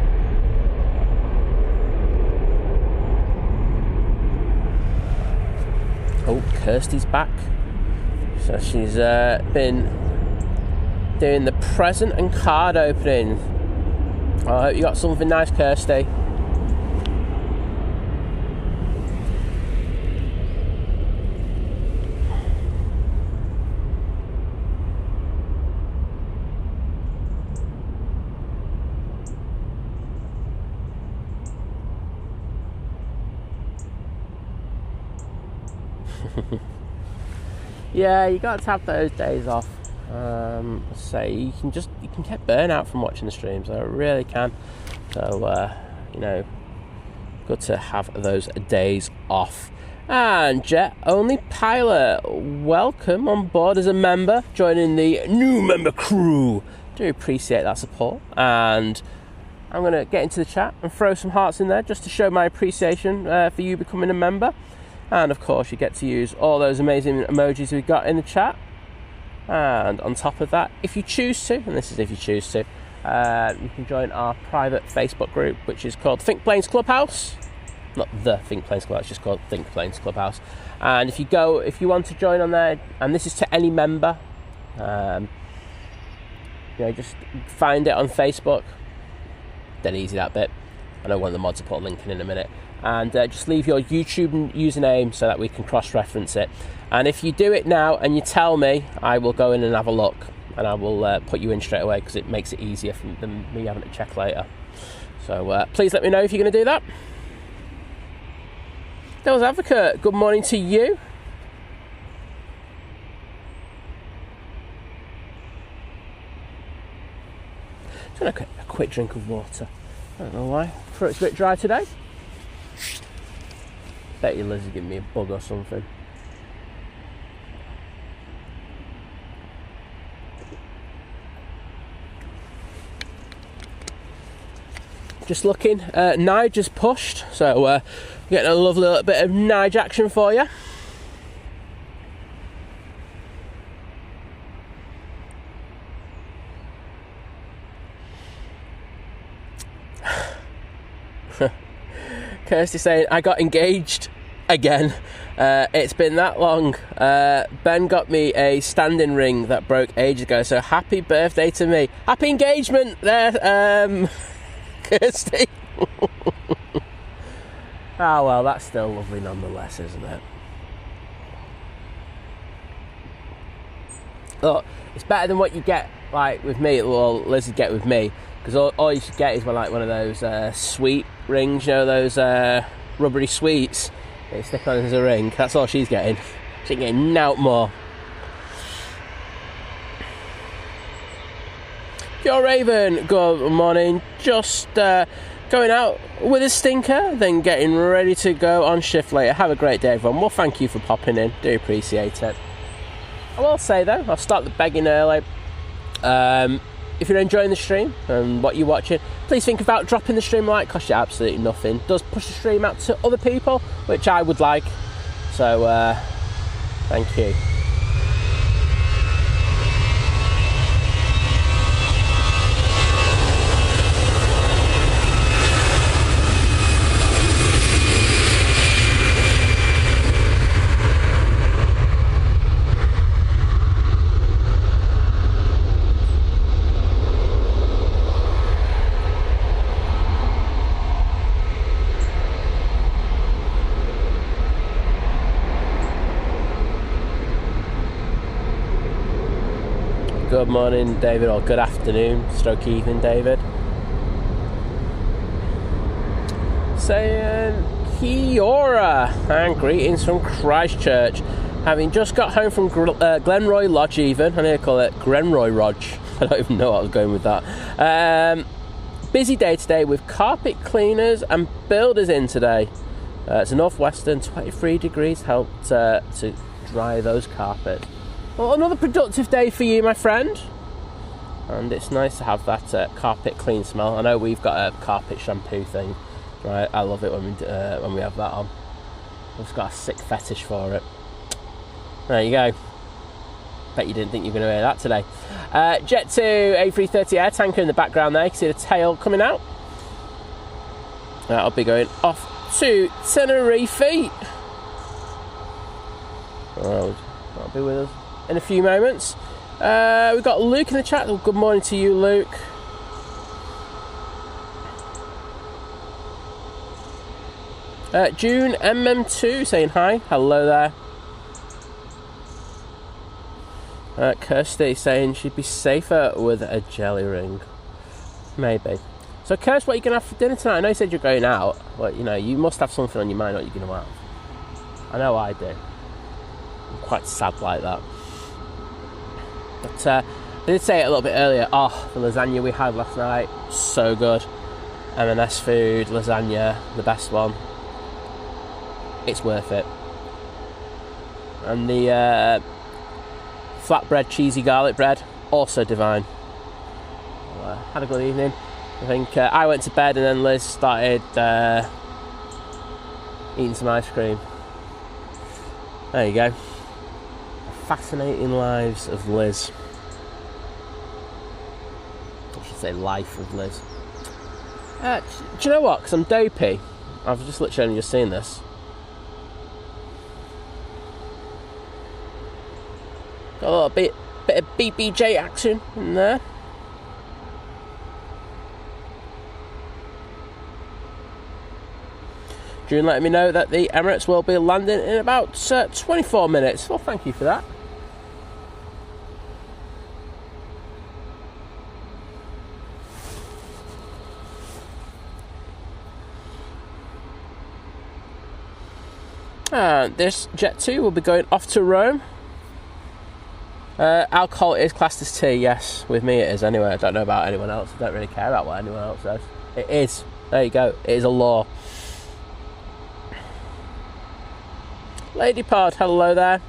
Oh, Kirsty's back. So she's been doing the present and card opening. I hope you got something nice, Kirsty. Yeah, you got to have those days off. You can get burnout from watching the streams. I really can. So good to have those days off. And Jet Only Pilot, welcome on board as a member, joining the new member crew. Do appreciate that support. And I'm going to get into the chat and throw some hearts in there just to show my appreciation for you becoming a member. And of course you get to use all those amazing emojis we've got in the chat. And on top of that, if you choose to, and this is if you choose to, you can join our private Facebook group, which is called Think Planes Clubhouse. Not the Think Planes Clubhouse, it's just called Think Planes Clubhouse. And if you want to join on there, and this is to any member, just find it on Facebook. Dead easy, that bit. I know one of the mods will put a link in a minute. And just leave your YouTube username so that we can cross-reference it. And if you do it now and you tell me, I will go in and have a look, and I will put you in straight away, because it makes it easier than me having to check later. So please let me know if you're going to do that. Devil's Advocate, good morning to you. Just going to a quick drink of water. I don't know why. Throat's a bit dry today. Bet you Liz is giving me a bug or something. Just looking, Nigel's pushed, so getting a lovely little bit of Nige action for you. Kirsty saying, I got engaged again. It's been that long. Ben got me a standing ring that broke ages ago, so happy birthday to me. Happy engagement there, Kirsty. Oh well, that's still lovely nonetheless, isn't it? Look, it's better than what you get like with me, or Liz would get with me, because all you should get is one of those sweet rings, those rubbery sweets that you stick on as a ring. That's all she's getting. She ain't getting nought more. Pure Raven, good morning. Just going out with a stinker, then getting ready to go on shift later. Have a great day, everyone. Well, thank you for popping in. Do appreciate it. I will say, though, I'll start the begging early. If you're enjoying the stream and what you're watching, please think about dropping the stream a like. Costs you absolutely nothing. It does push the stream out to other people, which I would like. So, thank you. Good morning, David, or good afternoon, stroke evening, David. Saying Kiora and greetings from Christchurch. Having just got home from Glenroy Lodge, even. I need to call it Glenroy Lodge. I don't even know what I was going with that. Busy day today with carpet cleaners and builders in today. It's a northwestern, 23 degrees, helped to dry those carpets. Well, another productive day for you, my friend. And it's nice to have that carpet clean smell. I know we've got a carpet shampoo thing, right? I love it when we have that on. I've just got a sick fetish for it. There you go. Bet you didn't think you were going to hear that today. Jet 2 A330 air tanker in the background there. You can see the tail coming out. I'll be going off to Tenerife. That'll be with us in a few moments. We've got Luke in the chat. Good morning to you, Luke. June MM2 saying hi. Hello there. Kirsty saying she'd be safer with a jelly ring. Maybe. So, Kirst, what are you going to have for dinner tonight? I know you said you're going out, but, you know, you must have something on your mind what you're going to have. I know I do. I'm quite sad like that. But I did say it a little bit earlier. Oh, the lasagna we had last night, so good. M&S food, lasagna, the best one. It's worth it. And the flatbread, cheesy garlic bread, also divine. Well, had a good evening. I think I went to bed and then Liz started eating some ice cream. There you go. Fascinating lives of Liz. I should say life of Liz. Do you know what? Because I'm dopey. I've just literally just seen this. Got a little bit of BBJ action in there. June letting me know that the Emirates will be landing in about 24 minutes. Well, thank you for that. And this Jet 2 will be going off to Rome. Alcohol is classed as tea, yes. With me it is anyway. I don't know about anyone else. I don't really care about what anyone else says. It is. There you go. It is a law. Lady Pod, hello there.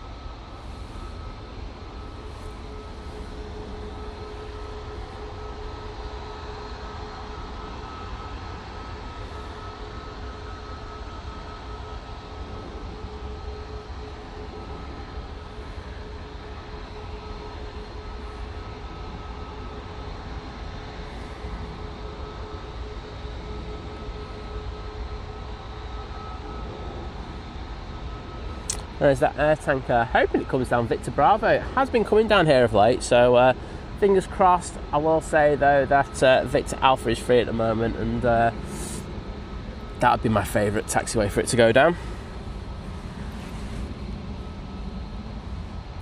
There's that air tanker. Hoping it comes down Victor Bravo. It has been coming down here of late, so fingers crossed. I will say though that Victor Alpha is free at the moment, and that would be my favourite taxiway for it to go down.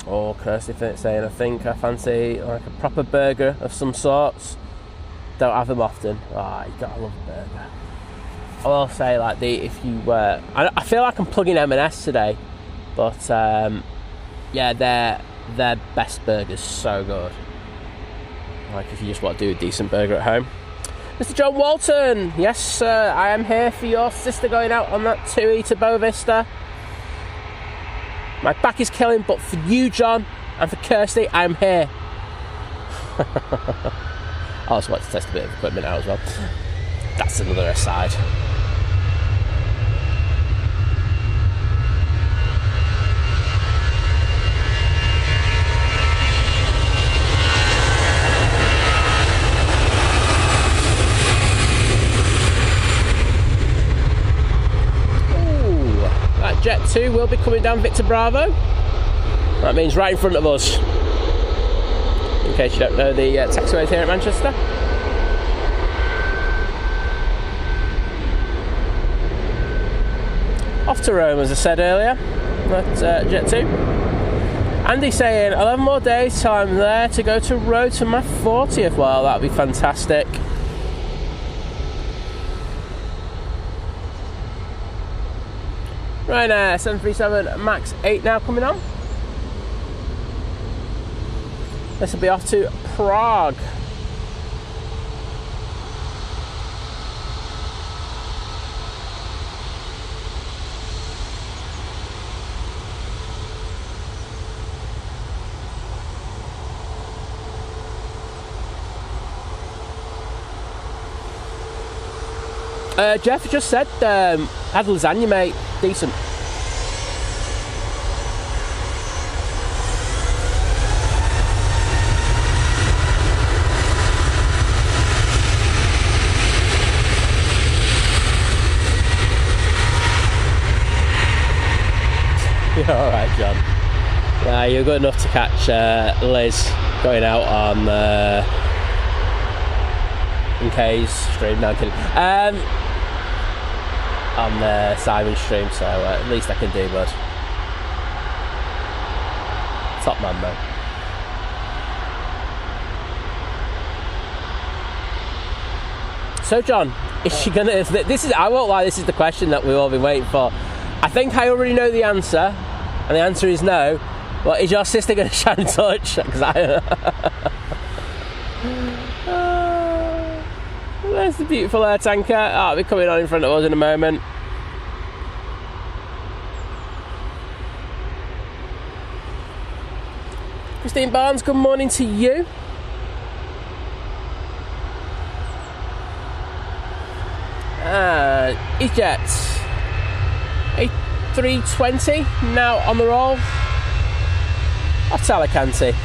Or Kirsty saying, I think I fancy like a proper burger of some sorts. Don't have them often. You gotta love a burger. I will say like if you I feel like I'm plugging M&S today. But, yeah, their best burger's so good. Like, if you just want to do a decent burger at home. Mr. John Walton, yes, sir, I am here for your sister going out on that 2E to Boa Vista. My back is killing, but for you, John, and for Kirsty, I'm here. I also want to test a bit of equipment out as well. That's another aside. Jet 2 will be coming down Victor Bravo. That means right in front of us. In case you don't know the taxiways here at Manchester. Off to Rome, as I said earlier. That's Jet 2. Andy saying 11 more days till I'm there to go to Rome to my 40th. Well, that'd be fantastic. Ryanair 737 MAX 8 now coming on. This will be off to Prague. Jeff just said, had lasagna, mate. Decent. You're alright, John. You're good enough to catch Liz going out on K's stream. No, I'm kidding. On Simon's stream, so at least I can do bud. Top man, though. So, John, is she gonna? This is. I won't lie. This is the question that we've all been waiting for. I think I already know the answer, and the answer is no. But is your sister going to shine touch? Because there's the beautiful air tanker. I'll be coming on in front of us in a moment. Christine Barnes, good morning to you. EasyJet A320 now on the roll. Off Alicante.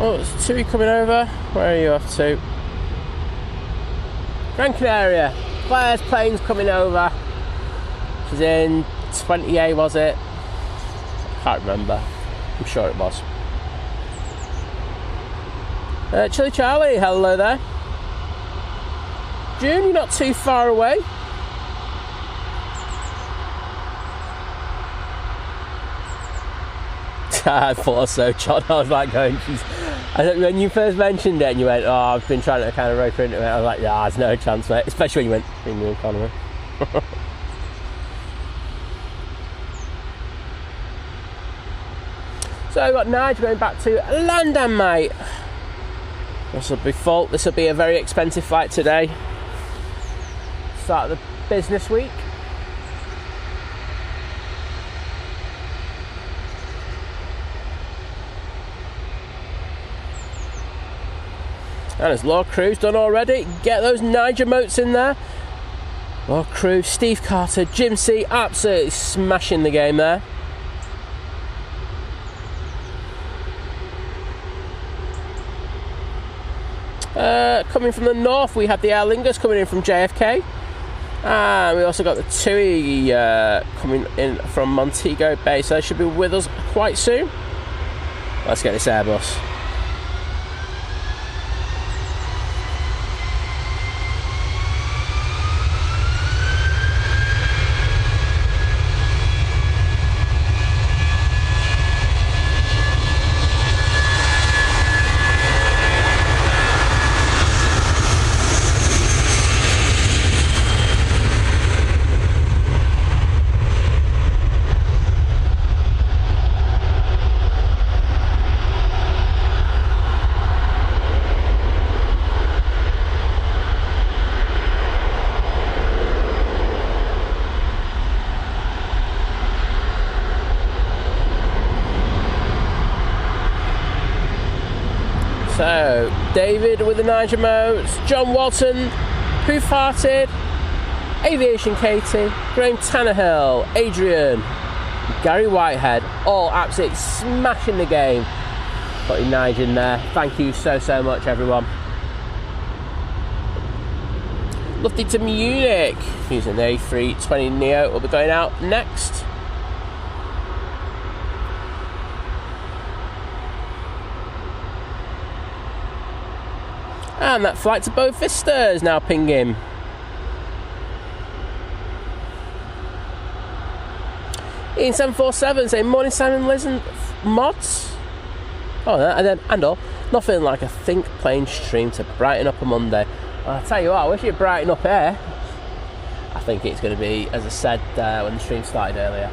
Oh, it's Tui coming over. Where are you off to? Gran Canaria. Claire's plane's coming over. She's in 20A, was it? Can't remember. I'm sure it was. Chili Charlie, hello there. June, you're not too far away. I thought so, John. I was like going, when you first mentioned it and you went, oh, I've been trying to kind of rope into it, I was like, yeah, there's no chance, mate. Especially when you went, premium economy. So I've got Nigel going back to London, mate. This will be full. This will be a very expensive flight today. Start of the business week. And there's Law Crew's done already. Get those Niger motes in there. Law Crew, Steve Carter, Jim C, absolutely smashing the game there. Coming from the north, we have the Aer Lingus coming in from JFK. And we also got the TUI coming in from Montego Bay, so they should be with us quite soon. Let's get this Airbus. So, David with the Niger modes, John Walton, Poof Hearted, Aviation Katie, Graham Tannehill, Adrian, Gary Whitehead, all absolutely smashing the game. Putting Niger in there. Thank you so much, everyone. Lofty to Munich, using the A320 Neo, will be going out next. And that flight to Bow Vista is now pinging. Ian 747 saying morning Simon, Liz and mods. Oh, and all. Nothing like a think plane stream to brighten up a Monday. Well, I'll tell you what, I wish you'd brighten up here. I think it's going to be, as I said when the stream started earlier,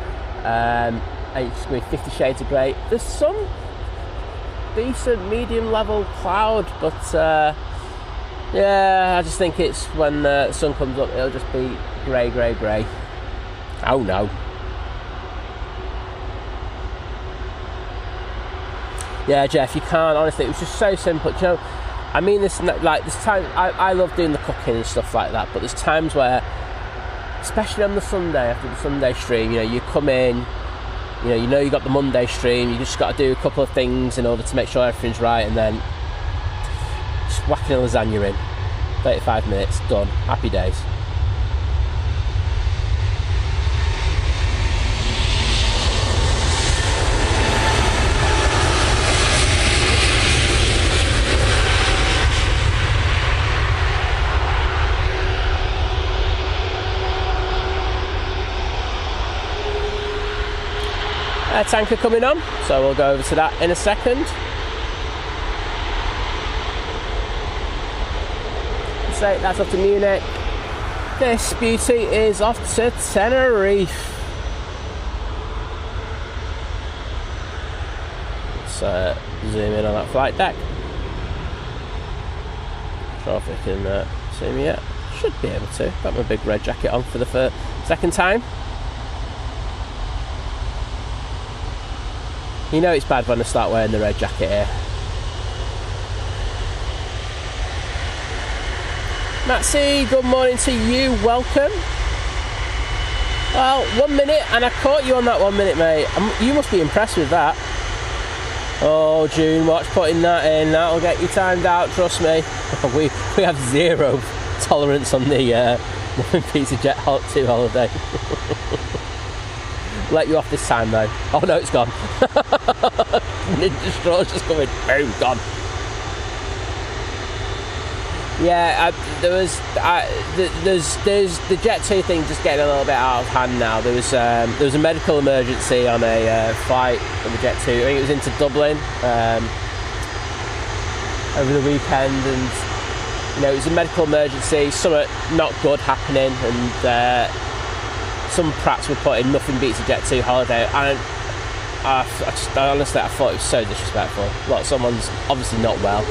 it's going to be 50 shades of grey. There's some decent medium level cloud, but Yeah, I just think it's when the sun comes up, it'll just be grey, grey, grey. Oh no. Yeah, Jeff, you can't, honestly, it was just so simple. Do you know, I mean, there's time, I love doing the cooking and stuff like that, but there's times where, especially on the Sunday, after the Sunday stream, you know, you come in, you know you got the Monday stream, you just got to do a couple of things in order to make sure everything's right, and then just whacking a lasagna in. 35 minutes, done, happy days. Tanker coming on, so we'll go over to that in a second. So that's off to Munich. This beauty is off to Tenerife. Let's zoom in on that flight deck. Not sure if we can see me yet. Should be able to. Got my big red jacket on for the second time. You know it's bad when I start wearing the red jacket here. Matsy, good morning to you, welcome. Well, 1 minute, and I caught you on that 1 minute, mate. You must be impressed with that. Oh, June, watch putting that in. That'll get you timed out, trust me. We have zero tolerance on the Pizza Jet Hot 2 holiday. Let you off this time though. Oh no, it's gone. Ninja Straw's just coming. Boom, gone. Yeah, there's the Jet 2 thing just getting a little bit out of hand now. There was a medical emergency on a flight on the Jet 2. I think it was into Dublin over the weekend, and you know it was a medical emergency. Something not good happening, and some prats were putting nothing beats a Jet 2 holiday, and honestly I thought it was so disrespectful. Like, someone's obviously not well.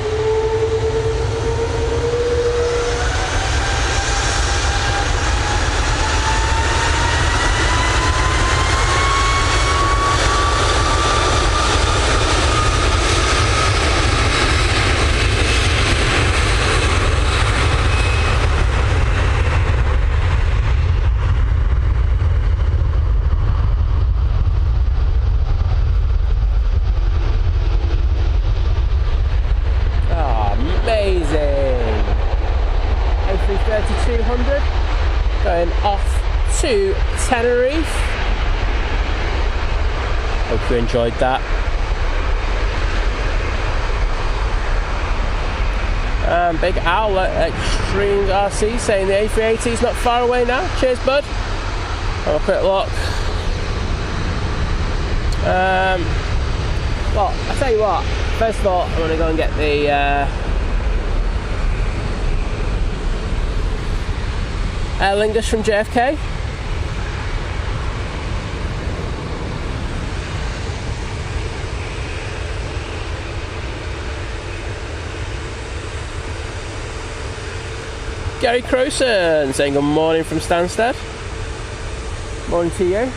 Going off to Tenerife. Hope you enjoyed that. Big Owl at Extreme RC saying the A380 is not far away now. Cheers, bud. Have a quick look. Well, I'll tell you what. First of all, I'm going to go and get the Aer Lingus from JFK. Gary Crowson saying good morning from Stansted. Morning to you.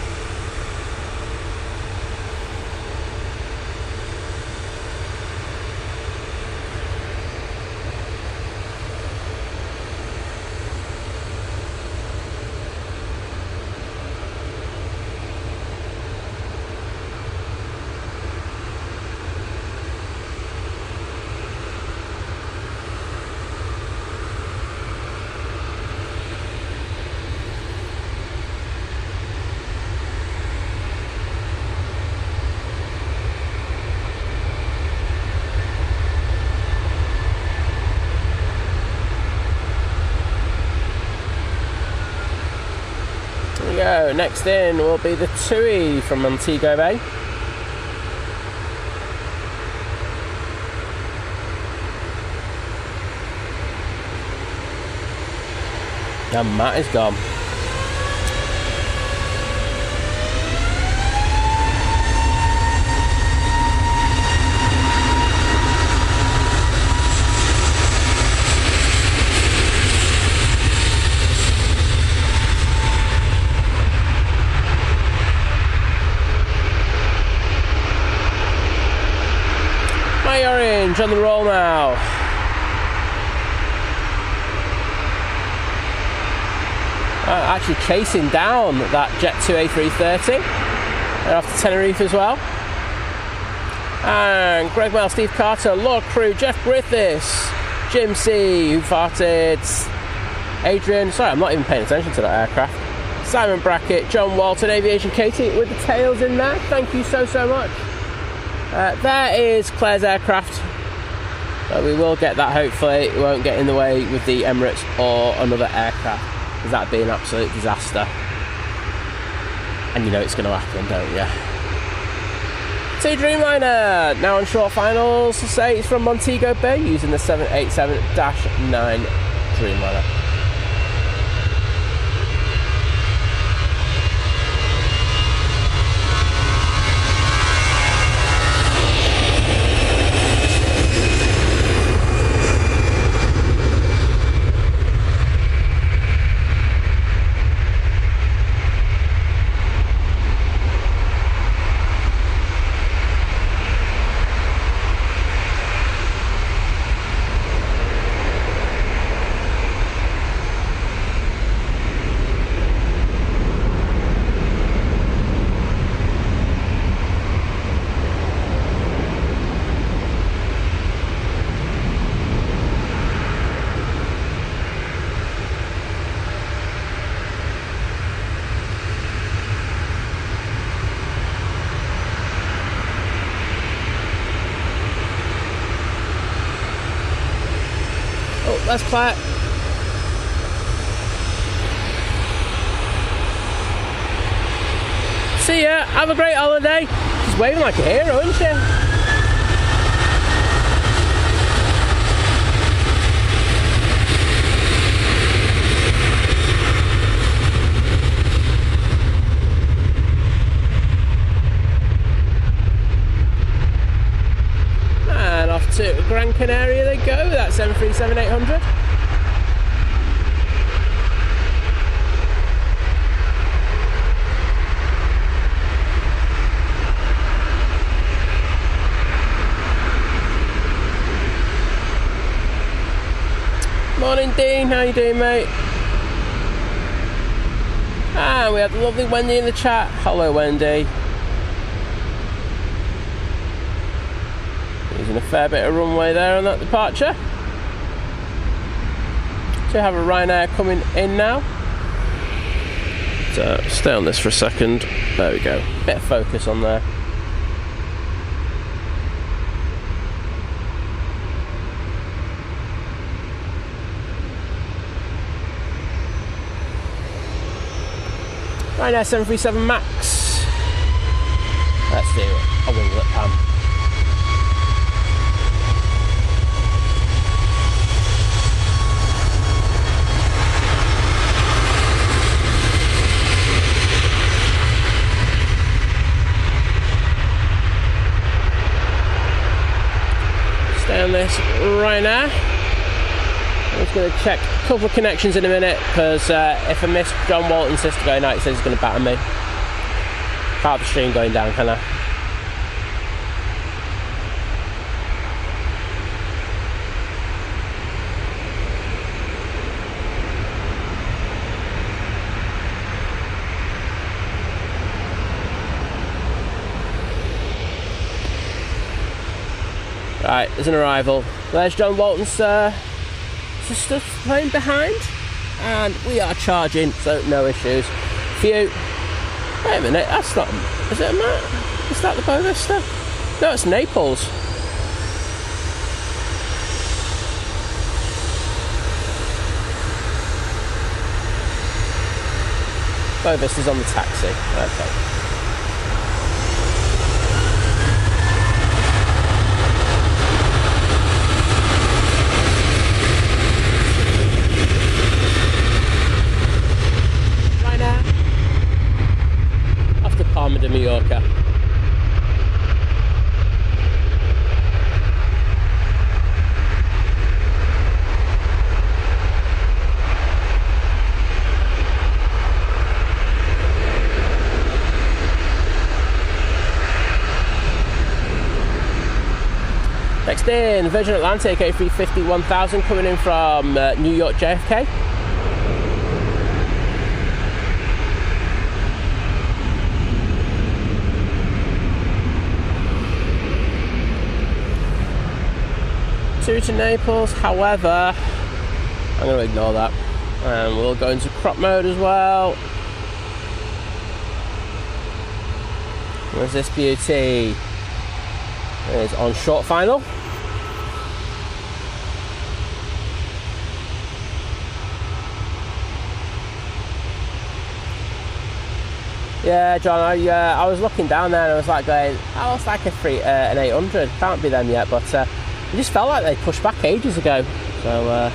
Next in will be the TUI from Montego Bay. And Matt is gone. My orange on the roll now. Actually chasing down that Jet 2 A330. They're off to Tenerife as well. And Greg Mel, Steve Carter, Lord Crew, Jeff Griffiths, Jim C, who farted, Adrian, sorry, I'm not even paying attention to that aircraft. Simon Brackett, John Walton, Aviation Katie with the tails in there. Thank you so much. There is Claire's aircraft. But we will get that hopefully. It won't get in the way with the Emirates or another aircraft, because that'd be an absolute disaster. And you know it's going to happen, don't you? Two Dreamliner, now on short finals. Say it's from Montego Bay using the 787-9 Dreamliner. That's quiet. See ya, have a great holiday. She's waving like a hero, isn't she? And off to Gran Canaria they go, that's 737-800. Morning Dean, how you doing mate? And we have the lovely Wendy in the chat. Hello Wendy. Using a fair bit of runway there on that departure. So have a Ryanair coming in now. So stay on this for a second. There we go. Bit of focus on there. Ryanair 737 Max. Let's do a winglet pan. Stay on this Ryanair. I'm just going to check a couple of connections in a minute, because if I miss John Walton's sister going out, he says he's going to batter me. Can't have the stream going down, can I? Right, there's an arrival. There's John Walton's sister playing behind, and we are charging, so no issues. Wait a minute, that's not, is it a Matt? Is that the Bow Vista? No, it's Naples. Bow Vista's on the taxi, okay. De Mallorca. Next in, Virgin Atlantic A350 1000 coming in from New York JFK. To Naples, however, I'm going to ignore that, and we'll go into crop mode as well. Where's this beauty? It's on short final. Yeah, John, I was looking down there and I was like going, that looks like an 800, can't be them yet, but it just felt like they pushed back ages ago. So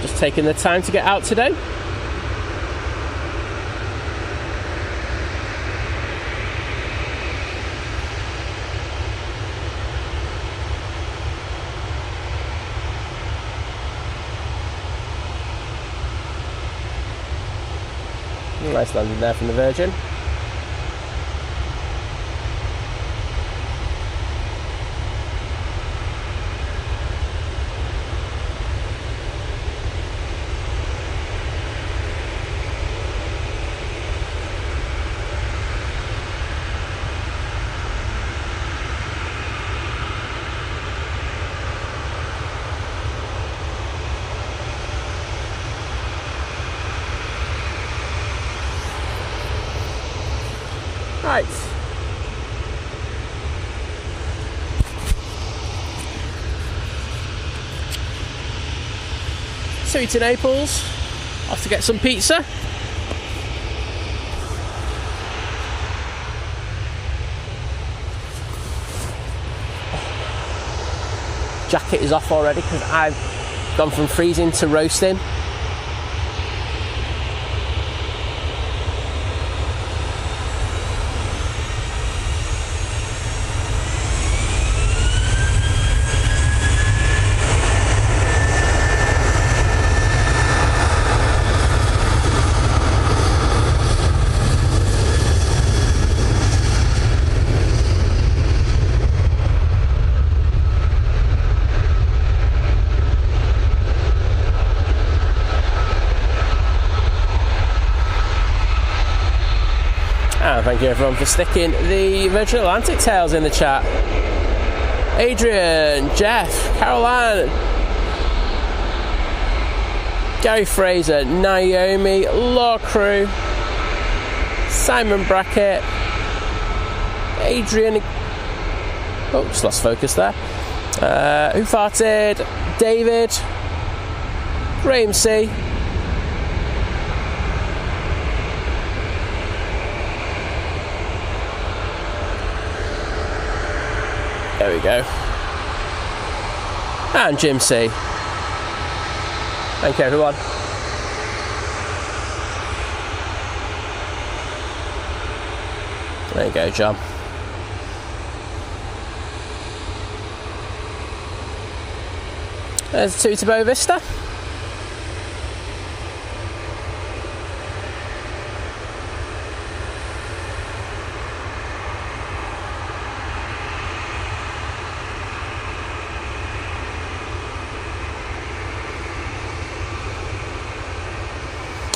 just taking the time to get out today. Nice landing there from the Virgin. Right. So to Naples, off to get some pizza. Jacket is off already because I've gone from freezing to roasting. Thank you everyone for sticking the Virgin Atlantic tails in the chat. Adrian, Jeff, Caroline, Gary Fraser, Naomi, Law Crew, Simon Brackett, Adrian, oh, just lost focus there. Who farted? David, Graham C. There we go. And Jim C. Thank you everyone. There you go, John. There's two to Boa Vista.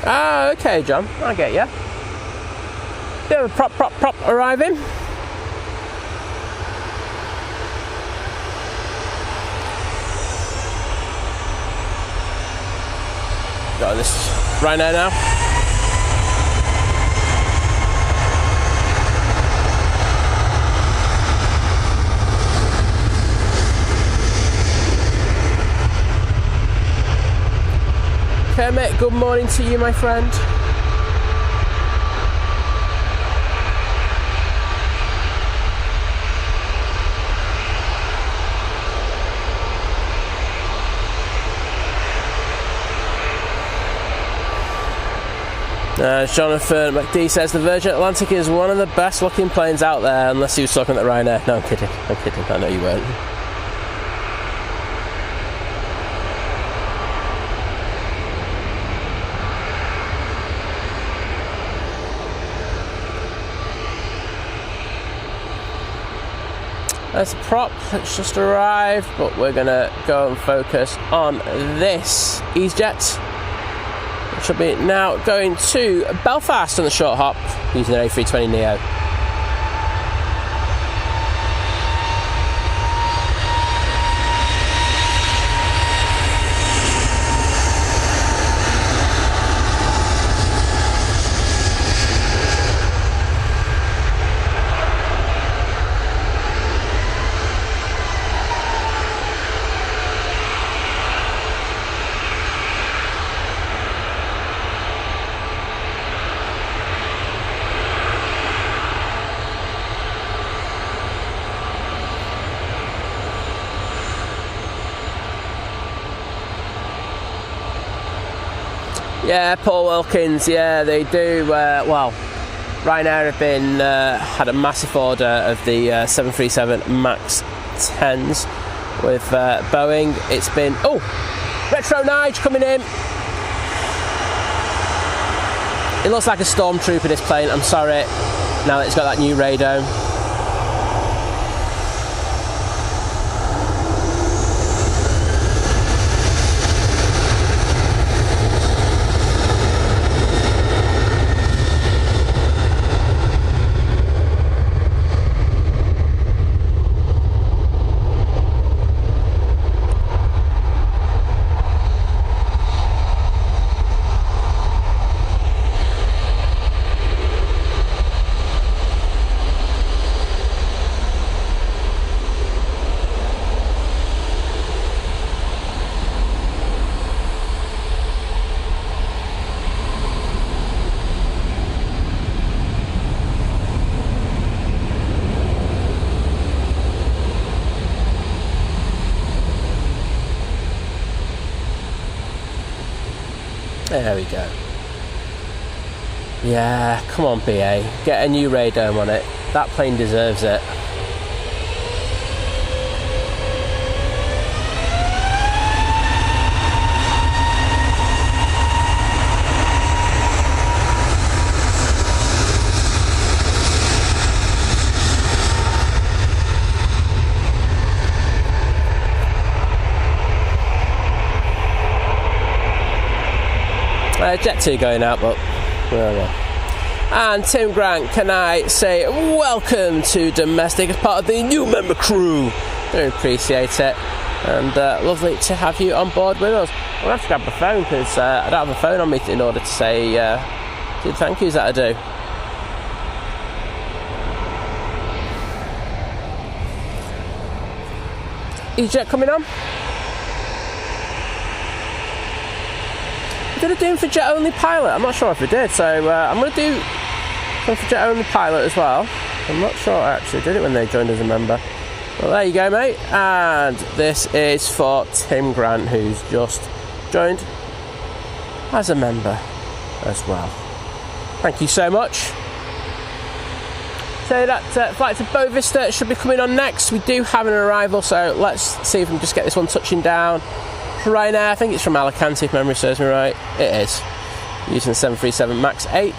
Ah, okay, John, I get you. Bit of a prop arriving. Got this Rhino now. Kermit, good morning to you, my friend. Jonathan McD says the Virgin Atlantic is one of the best looking planes out there, unless he was talking about Ryanair. No, I'm kidding. I know you weren't. There's a prop that's just arrived, but we're going to go and focus on this EasyJet, which will be now going to Belfast on the short hop using an A320neo. Yeah, Paul Wilkins, yeah, they do. Well, Ryanair have been had a massive order of the 737 MAX 10s with Boeing. It's been, oh, Retro Nige coming in. It looks like a stormtrooper, this plane, I'm sorry, now that it's got that new radome. There we go. Yeah, come on BA, get a new radome on it. That plane deserves it. Jet 2 going out, but and Tim Grant, can I say welcome to Domestic as part of the new member crew. Very appreciate it, and lovely to have you on board with us. I'm gonna have to grab the phone because I don't have a phone on me in order to say the thank yous that I do. EasyJet coming on. Did I do him for jet only pilot? I'm not sure if I did, so I'm going to do him for jet only pilot as well. I'm not sure I actually did it when they joined as a member. Well, there you go, mate. And this is for Tim Grant, who's just joined as a member as well. Thank you so much. So that flight to Boa Vista should be coming on next. We do have an arrival, so let's see if we can just get this one touching down. Ryanair, I think it's from Alicante if memory serves me right. It is. Using the 737 MAX 8.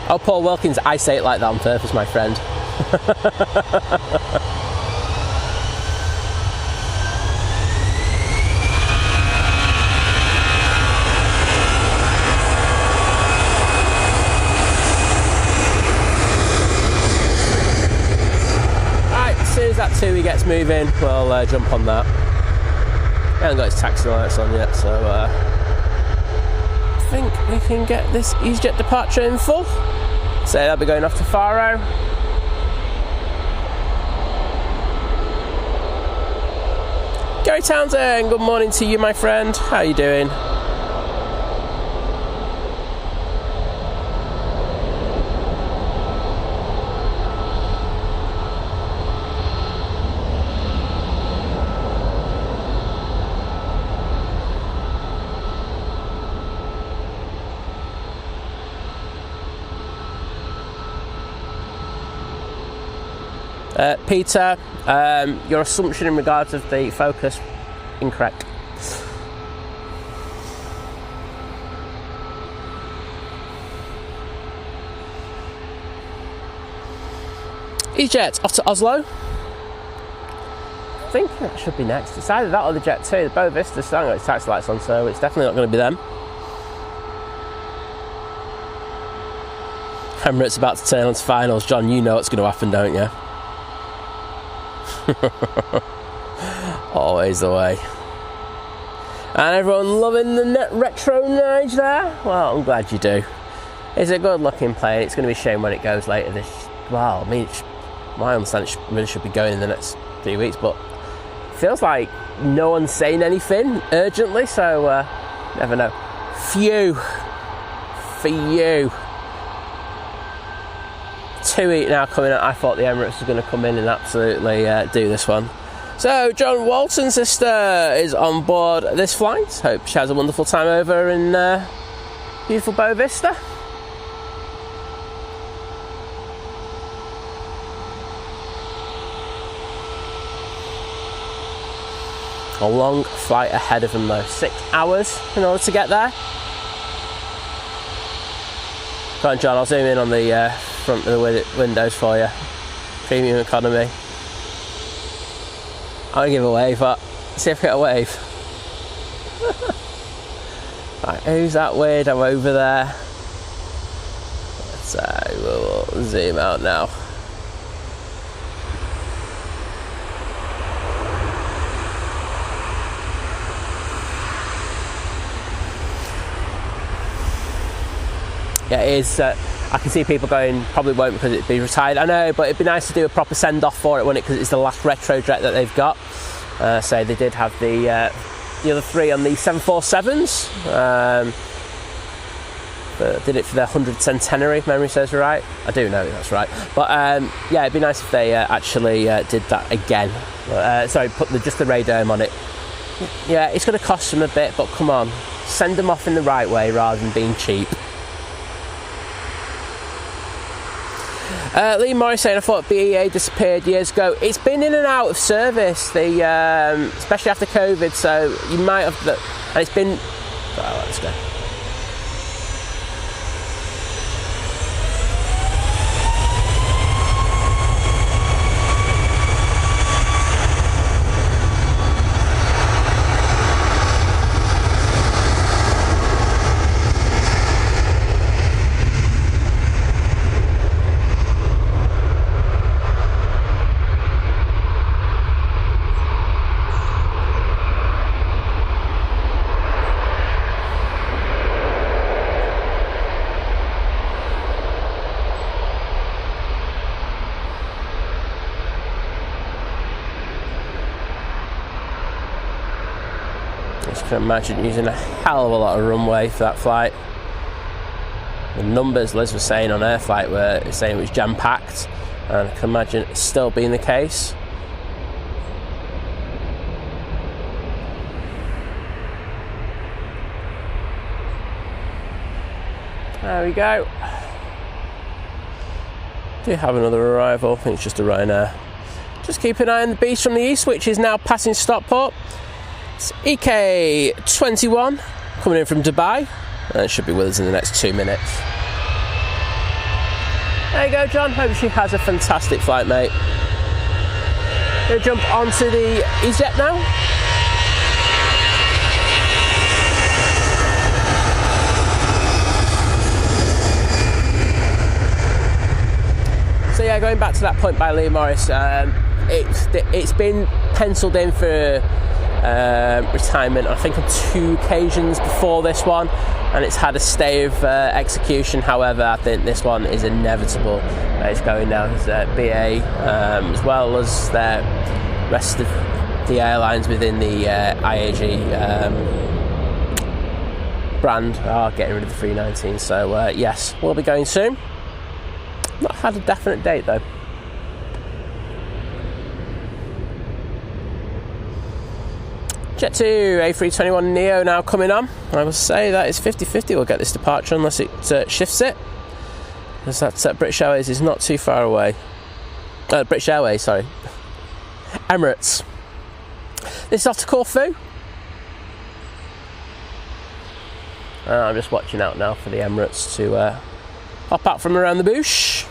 Oh, Paul Wilkins, I say it like that on purpose, my friend. That 2 he gets moving, we'll jump on that. He hasn't got his taxi lights on yet, so I think we can get this EasyJet departure in full. So they'll be going off to Faro. Gary Townsend, good morning to you, my friend. How are you doing? Peter, your assumption in regards of the focus, incorrect. EasyJet off to Oslo. I think that should be next. It's either that or the Jet 2. The Boa Vista still got its taxi lights on, so it's definitely not going to be them. Emirates about to turn on to finals. John, you know what's going to happen, don't you? Always the way. And everyone loving the net retro Nige there? Well, I'm glad you do. It's a good looking plane. It's going to be a shame when it goes later this... Well, I mean, my understanding really should be going in the next 3 weeks, but it feels like no one's saying anything urgently, so never know. Phew. For you. 2 now coming out. I thought the Emirates was going to come in and absolutely do this one. So John Walton's sister is on board this flight. Hope she has a wonderful time over in beautiful Boa Vista. A long flight ahead of them though, 6 hours in order to get there. Go on John, I'll zoom in on the front of the windows for you. Premium economy. I'll give a wave, but see if I get a wave. Right, who's that weirdo over there? So we'll zoom out now. Yeah, it is. I can see people going, probably won't because it'd be retired. I know, but it'd be nice to do a proper send-off for it, wouldn't it? Because it's the last retro jet that they've got. So they did have the other three on the 747s. But did it for their 100th centenary, if memory serves right. I do know that's right. But yeah, it'd be nice if they actually did that again. Sorry, put just the radome on it. Yeah, it's going to cost them a bit, but come on. Send them off in the right way rather than being cheap. Lee Morris saying, I thought BEA disappeared years ago. It's been in and out of service, especially after COVID, so you might have... And it's been... Oh, let's go. I can imagine using a hell of a lot of runway for that flight. The numbers Liz was saying on her flight were saying it was jam-packed, and I can imagine it still being the case. There we go. Do have another arrival. I think it's just a Ryanair. Just keep an eye on the beast from the east, which is now passing Stockport. It's EK21 coming in from Dubai, and it should be with us in the next 2 minutes. There you go, John. Hope she has a fantastic flight, mate. Gonna jump onto the EasyJet now. So yeah, going back to that point by Lee Morris, it's been penciled in for retirement, I think on 2 occasions before this one, and it's had a stay of execution. However, I think this one is inevitable. It's going now. It's BA, as well as the rest of the airlines within the IAG brand are getting rid of the 319. So yes, we'll be going soon. Not had a definite date though. Jet 2 A321neo now coming on. I will say that it's 50-50 we'll get this departure unless it shifts it. Because that British Airways is not too far away. British Airways, sorry. Emirates. This is off to Corfu. I'm just watching out now for the Emirates to hop out from around the bush.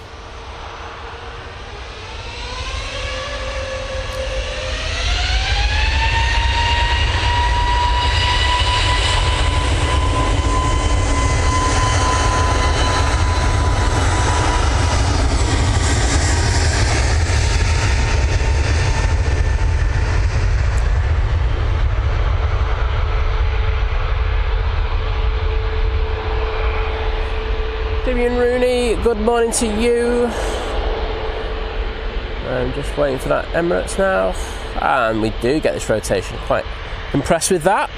Damien Rooney, good morning to you. I'm just waiting for that Emirates now. And we do get this rotation. Quite impressed with that.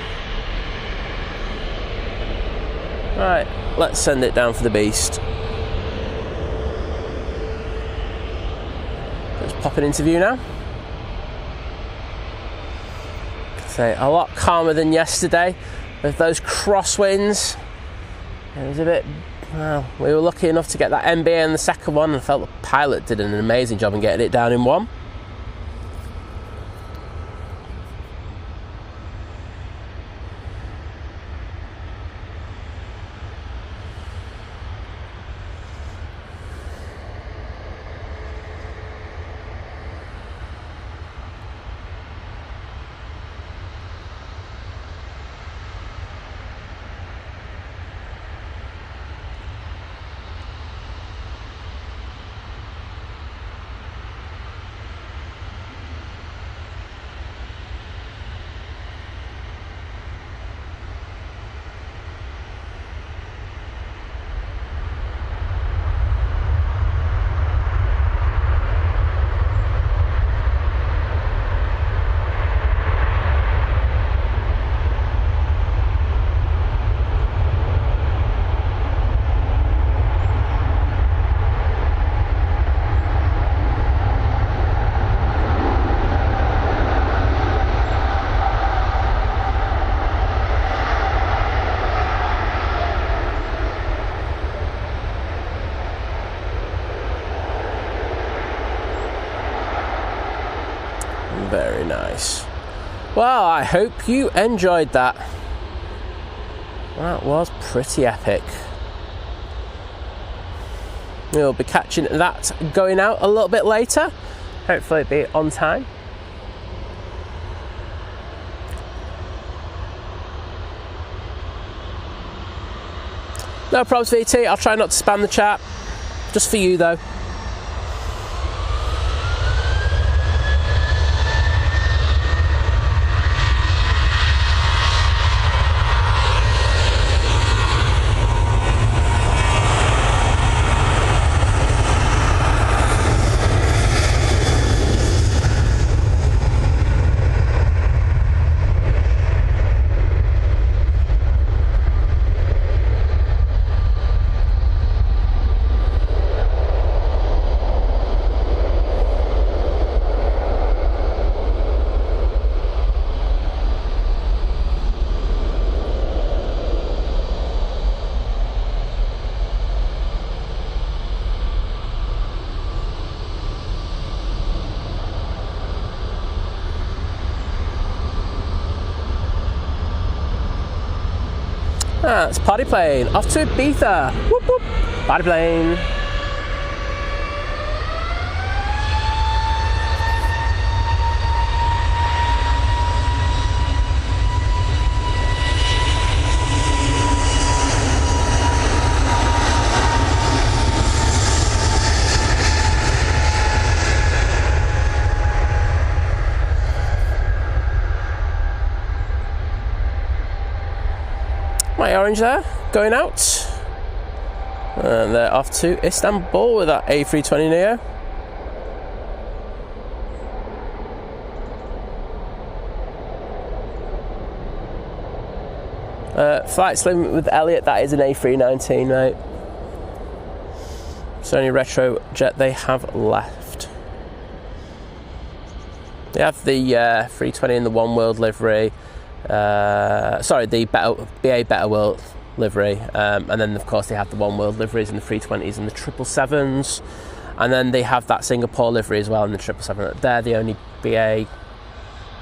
Right, let's send it down for the beast. Let's pop an interview now. Say a lot calmer than yesterday with those crosswinds. It was a bit. Well, we were lucky enough to get that MBA in the second one, and I felt the pilot did an amazing job in getting it down in one. Very nice. Well, I hope you enjoyed that. That was pretty epic. We'll be catching that going out a little bit later. Hopefully it'll be on time. No problems, VT. I'll try not to spam the chat. Just for you, though. It's party plane off to Ibiza. Whoop whoop. Party plane. My orange there, going out. And they're off to Istanbul with that A320neo. Flight sim with Elliot, that is an A319, mate. It's the only retro jet they have left. They have the 320 in the One World livery. The BA Better World livery, and then of course they have the One World liveries and the 320s and the 777s, and then they have that Singapore livery as well and the 777. They're the only BA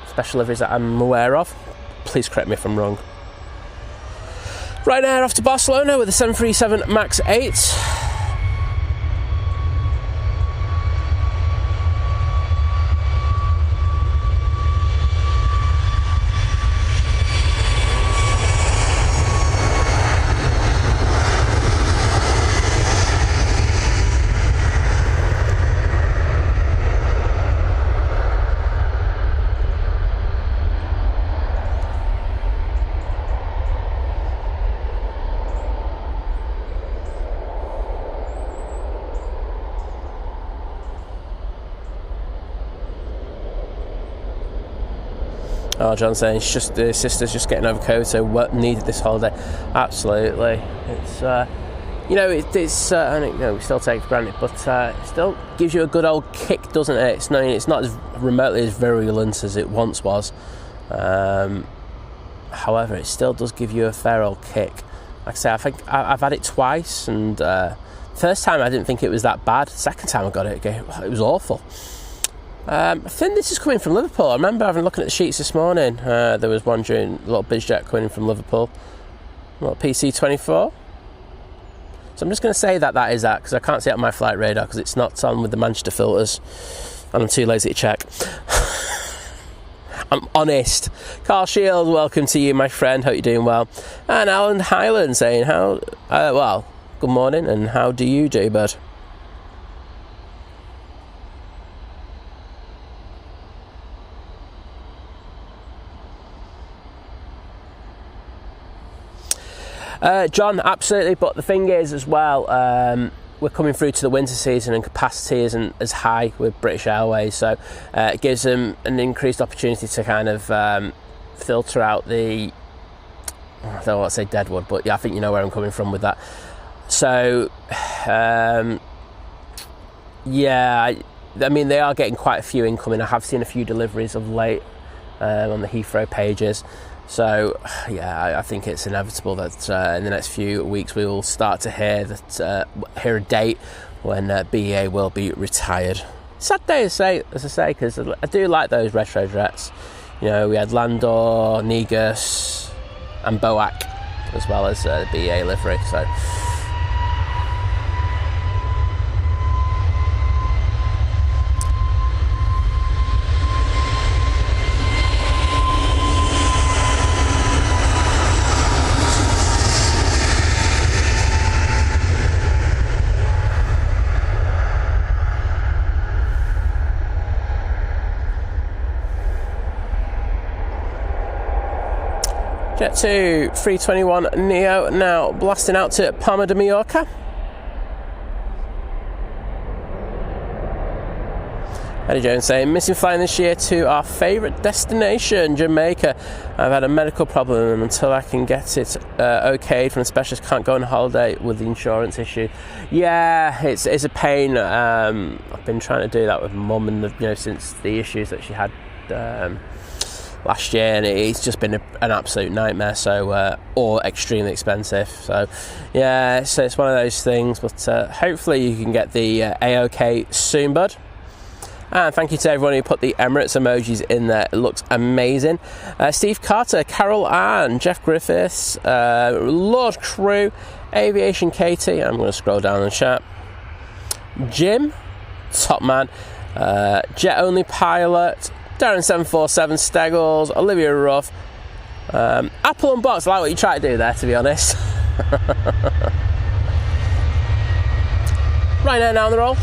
special liveries that I'm aware of. Please correct me if I'm wrong. Right now off to Barcelona with the 737 MAX 8. Oh, John saying it's just the sister's just getting over COVID, so needed this holiday. Absolutely, it's it's I think we still take it for granted, but it still gives you a good old kick, doesn't it? It's not as remotely as virulent as it once was. However, it still does give you a fair old kick. Like I say, I think I've had it twice, and first time I didn't think it was that bad. Second time I got it was awful. I think this is coming from Liverpool. I remember having a look at the sheets this morning. There was one during a little bizjet coming in from Liverpool, a little PC24. So I'm just going to say that is that, because I can't see it on my flight radar because it's not on with the Manchester filters and I'm too lazy to check. I'm honest. Carl Shield, welcome to you, my friend. Hope you're doing well. And Alan Highland saying, good morning, and how do you do, bud? John, absolutely, but the thing is as well, we're coming through to the winter season and capacity isn't as high with British Airways, so it gives them an increased opportunity to kind of filter out I don't want to say deadwood, but yeah, I think you know where I'm coming from with that. So, I mean, they are getting quite a few incoming. I have seen a few deliveries of late on the Heathrow pages. So, I think it's inevitable that in the next few weeks we will start to hear a date when BEA will be retired. Sad day, as I say, because I do like those retro jets. You know, we had Landor, Negus, and Boac, as well as the BEA livery. So. Jet 2 321 Neo now blasting out to Palma de Mallorca. Eddie Jones saying, missing flying this year to our favourite destination, Jamaica. I've had a medical problem and until I can get it okayed from a specialist, can't go on holiday with the insurance issue. Yeah, it's a pain. I've been trying to do that with Mum, and since the issues that she had last year, and it's just been an absolute nightmare. So, or extremely expensive. So, yeah, so it's one of those things. But hopefully, you can get the A-OK soon, bud. And thank you to everyone who put the Emirates emojis in there. It looks amazing. Steve Carter, Carol Ann, Jeff Griffiths, Lord Crew, Aviation Katie. I'm going to scroll down the chat. Jim, top man. Jet Only Pilot, Darren 747 Steggles, Olivia Ruff, Apple Unboxed. I like what you try to do there, to be honest. Right now on the roll.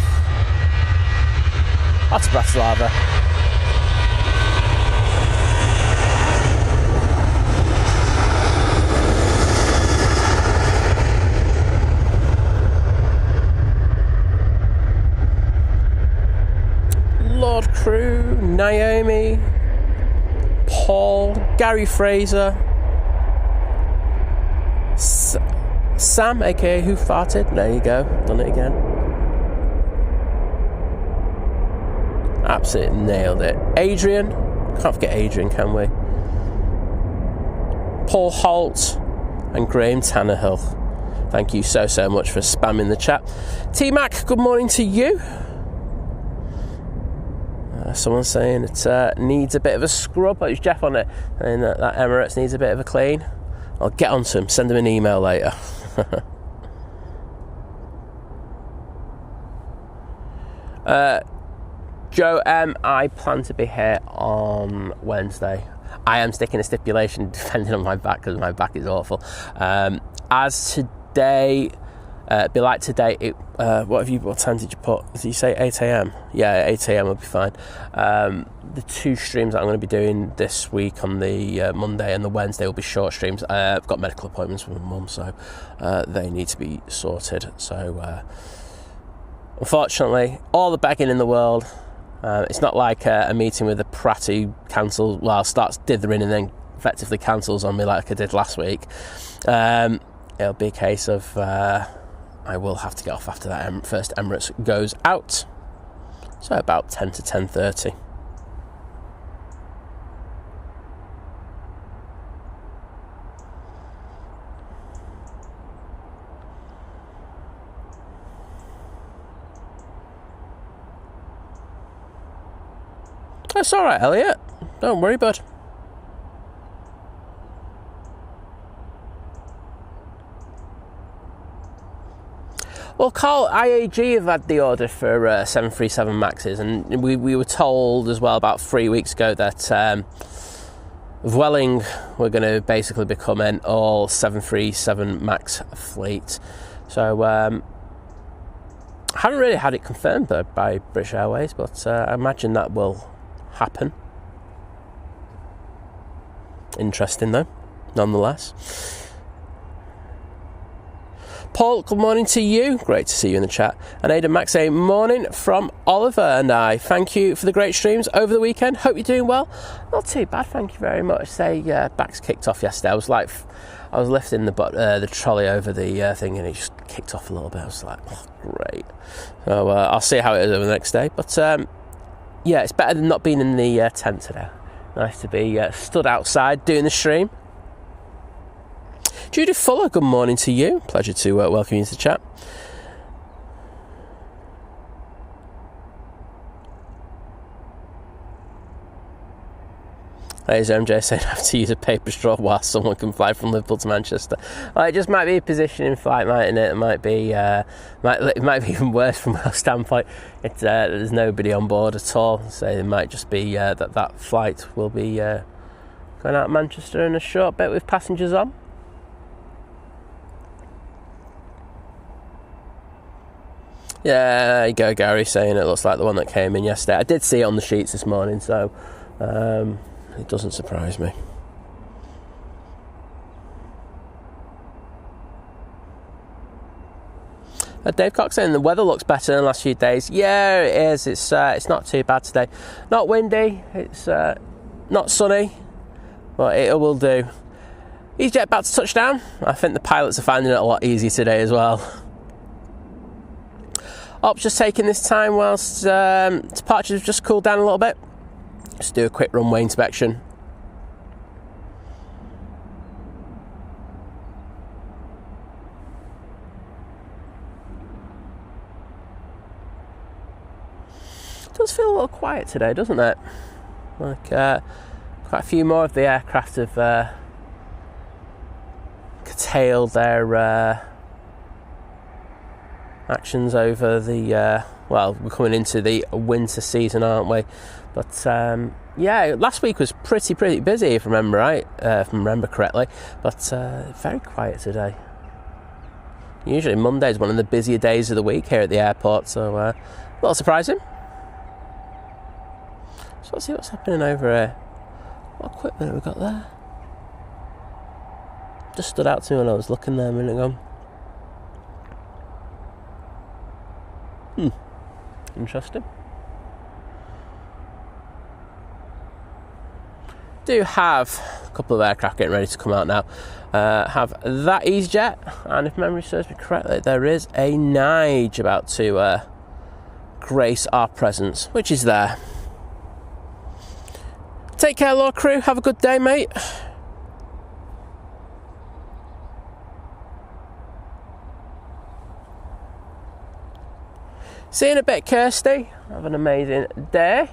That's Bratislava. Lord Crew, Naomi, Paul, Gary Fraser, Sam, aka Who Farted. There you go, done it again. Absolutely nailed it. Adrian, can't forget Adrian, can we? Paul Holt and Graham Tannehill. Thank you so much for spamming the chat. T-Mac, good morning to you. Someone's saying it needs a bit of a scrub. It's Jeff on it, and that Emirates needs a bit of a clean. I'll get on to him, send him an email later. Joe M, I plan to be here on Wednesday. I am sticking a stipulation depending on my back, because my back is awful. As today, be like today, what time did you put? Did you say 8 a.m? Yeah, 8 a.m. will be fine. The two streams that I'm going to be doing this week on the Monday and the Wednesday will be short streams. I've got medical appointments with my mum, so they need to be sorted. So unfortunately, all the begging in the world, It's not like a meeting with a prat who cancels, well, starts dithering and then effectively cancels on me like I did last week. It'll be a case of I will have to get off after that first Emirates goes out. So about 10 to 10:30. That's all right, Elliot. Don't worry, bud. Well, Carl, IAG have had the order for 737 Maxes, and we were told as well about 3 weeks ago that Vueling were going to basically become an all 737 Max fleet. So I haven't really had it confirmed though by British Airways, but I imagine that will happen. Interesting though, nonetheless. Paul, good morning to you. Great to see you in the chat. And Ada Max, a morning from Oliver and I. Thank you for the great streams over the weekend. Hope you're doing well. Not too bad, thank you very much. Say, backs kicked off yesterday. I was lifting the trolley over the thing, and it just kicked off a little bit. I was like, oh, great. So I'll see how it is over the next day. But yeah, it's better than not being in the tent today. Nice to be stood outside doing the stream. Judy Fuller, good morning to you. Pleasure to welcome you to the chat. There's MJ saying I have to use a paper straw while someone can fly from Liverpool to Manchester. Well, it just might be a positioning flight, mightn't it? It might be even worse from our standpoint. There's nobody on board at all, so it might just be that flight will be going out of Manchester in a short bit with passengers on. Yeah, there you go, Gary, saying it looks like the one that came in yesterday. I did see it on the sheets this morning, so it doesn't surprise me. Dave Cox saying the weather looks better than the last few days. Yeah, it is. It's not too bad today. Not windy. It's not sunny, but it will do. EasyJet about to touch down. I think the pilots are finding it a lot easier today as well. Ops just taking this time whilst departures have just cooled down a little bit. Just do a quick runway inspection. It does feel a little quiet today, doesn't it? Like quite a few more of the aircraft have curtailed their actions over the well, we're coming into the winter season, aren't we? But yeah, last week was pretty busy, if I remember right, if I remember correctly, but very quiet today. Usually Monday is one of the busier days of the week here at the airport, so a little surprising. So let's see what's happening over here. What equipment have we got there? Just stood out to me when I was looking there a minute ago. Interesting. Do have a couple of aircraft getting ready to come out now. Have that EasyJet, and if memory serves me correctly, there is a Nige about to grace our presence, which is there. Take care, Law Crew. Have a good day, mate. See you in a bit, Kirsty. Have an amazing day.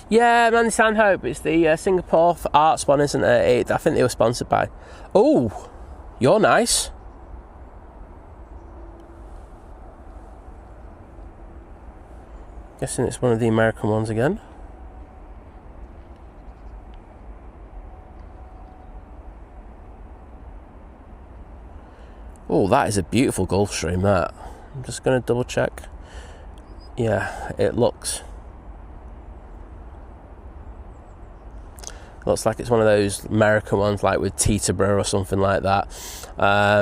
Yeah, Mandy Stanhope. It's the Singapore Arts one, isn't it? I think they were sponsored by. Oh, you're nice. Guessing it's one of the American ones again. Oh, that is a beautiful Gulfstream, that. I'm just going to double check. yeah, it looks like it's one of those American ones, like with Teterboro or something like that.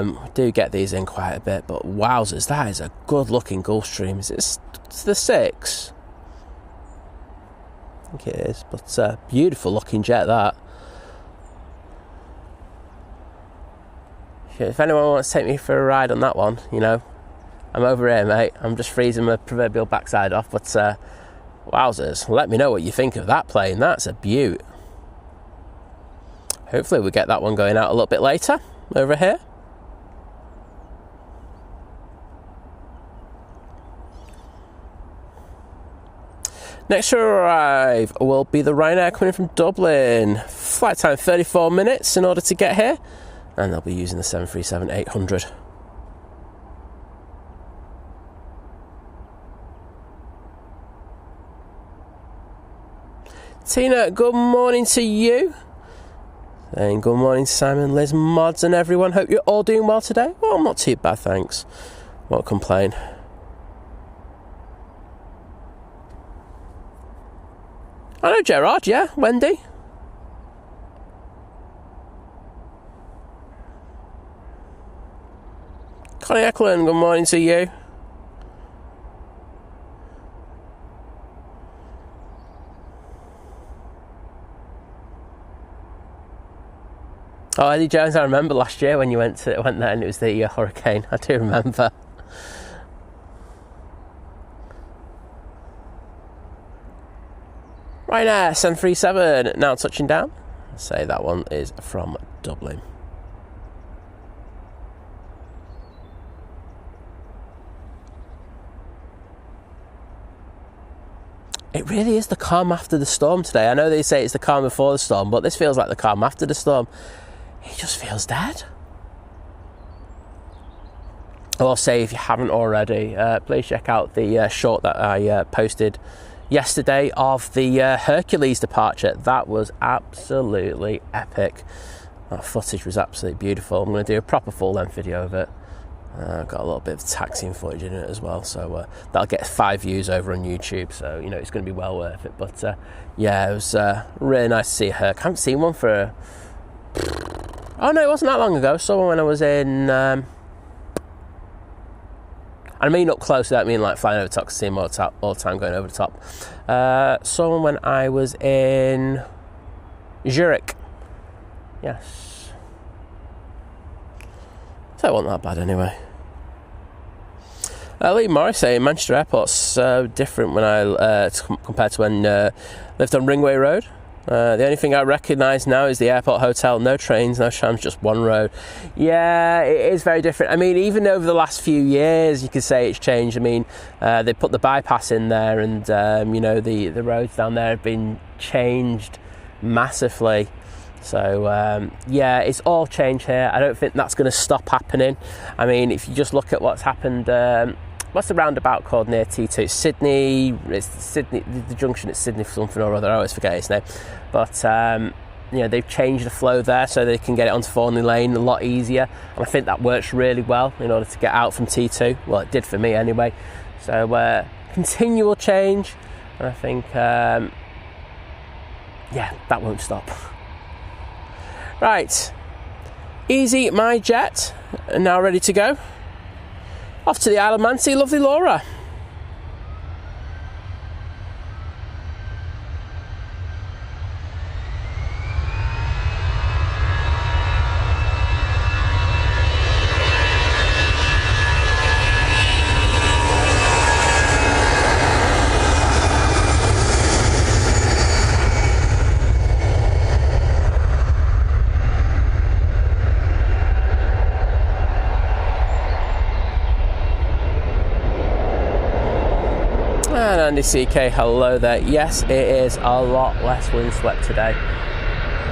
We do get these in quite a bit, but wowzers, that is a good looking Gulfstream. It's the 6? I think it is, but beautiful looking jet, that. If anyone wants to take me for a ride on that one, you know, I'm over here, mate. I'm just freezing my proverbial backside off, but wowzers, let me know what you think of that plane. That's a beaut. Hopefully we'll get that one going out a little bit later over here. Next to arrive will be the Ryanair coming in from Dublin. Flight time 34 minutes in order to get here, and they'll be using the 737-800. Tina, good morning to you. And good morning to Simon, Liz, Mods and everyone. Hope you're all doing well today. Well, not too bad, thanks. Won't complain. I know Gerard, yeah. Wendy. Connie Eklund, good morning to you. Oh, Eddie Jones, I remember last year when you went there and it was the hurricane. I do remember. Ryanair 737 now touching down. I'll say that one is from Dublin. It really is the calm after the storm today. I know they say it's the calm before the storm, but this feels like the calm after the storm. It just feels dead. I'll say, if you haven't already, please check out the short that I posted yesterday of the Hercules departure. That was absolutely epic. That footage was absolutely beautiful. I'm going to do a proper full-length video of it. I've got a little bit of taxiing footage in it as well, so that'll get 5 views over on YouTube, so you know it's going to be well worth it. But yeah, it was really nice to see Herc. I haven't seen one for oh no, it wasn't that long ago. I saw one when I was in I mean up close, I don't mean like flying over the top, because I see them all the time going over the top. Saw one when I was in Zurich. Yes. So it wasn't that bad anyway. Lee Morris saying Manchester Airport's so different when I compared to when lived on Ringway Road. The only thing I recognise now is the airport hotel. No trains, no trams, just one road. Yeah, it is very different. I mean, even over the last few years, you could say it's changed. I mean, they put the bypass in there, and you know, the roads down there have been changed massively. So yeah, it's all changed here. I don't think that's going to stop happening. I mean, if you just look at what's happened, what's the roundabout called near T2? It's Sydney, the junction at Sydney for something or other. I always forget its name. But you know, they've changed the flow there so they can get it onto Thornley Lane a lot easier. And I think that works really well in order to get out from T2. Well, it did for me anyway. So continual change. And I think, yeah, that won't stop. Right, Easy My Jet, now ready to go. Off to the Isle of Man, see lovely Laura. Andy CK, hello there. Yes, it is a lot less windswept today.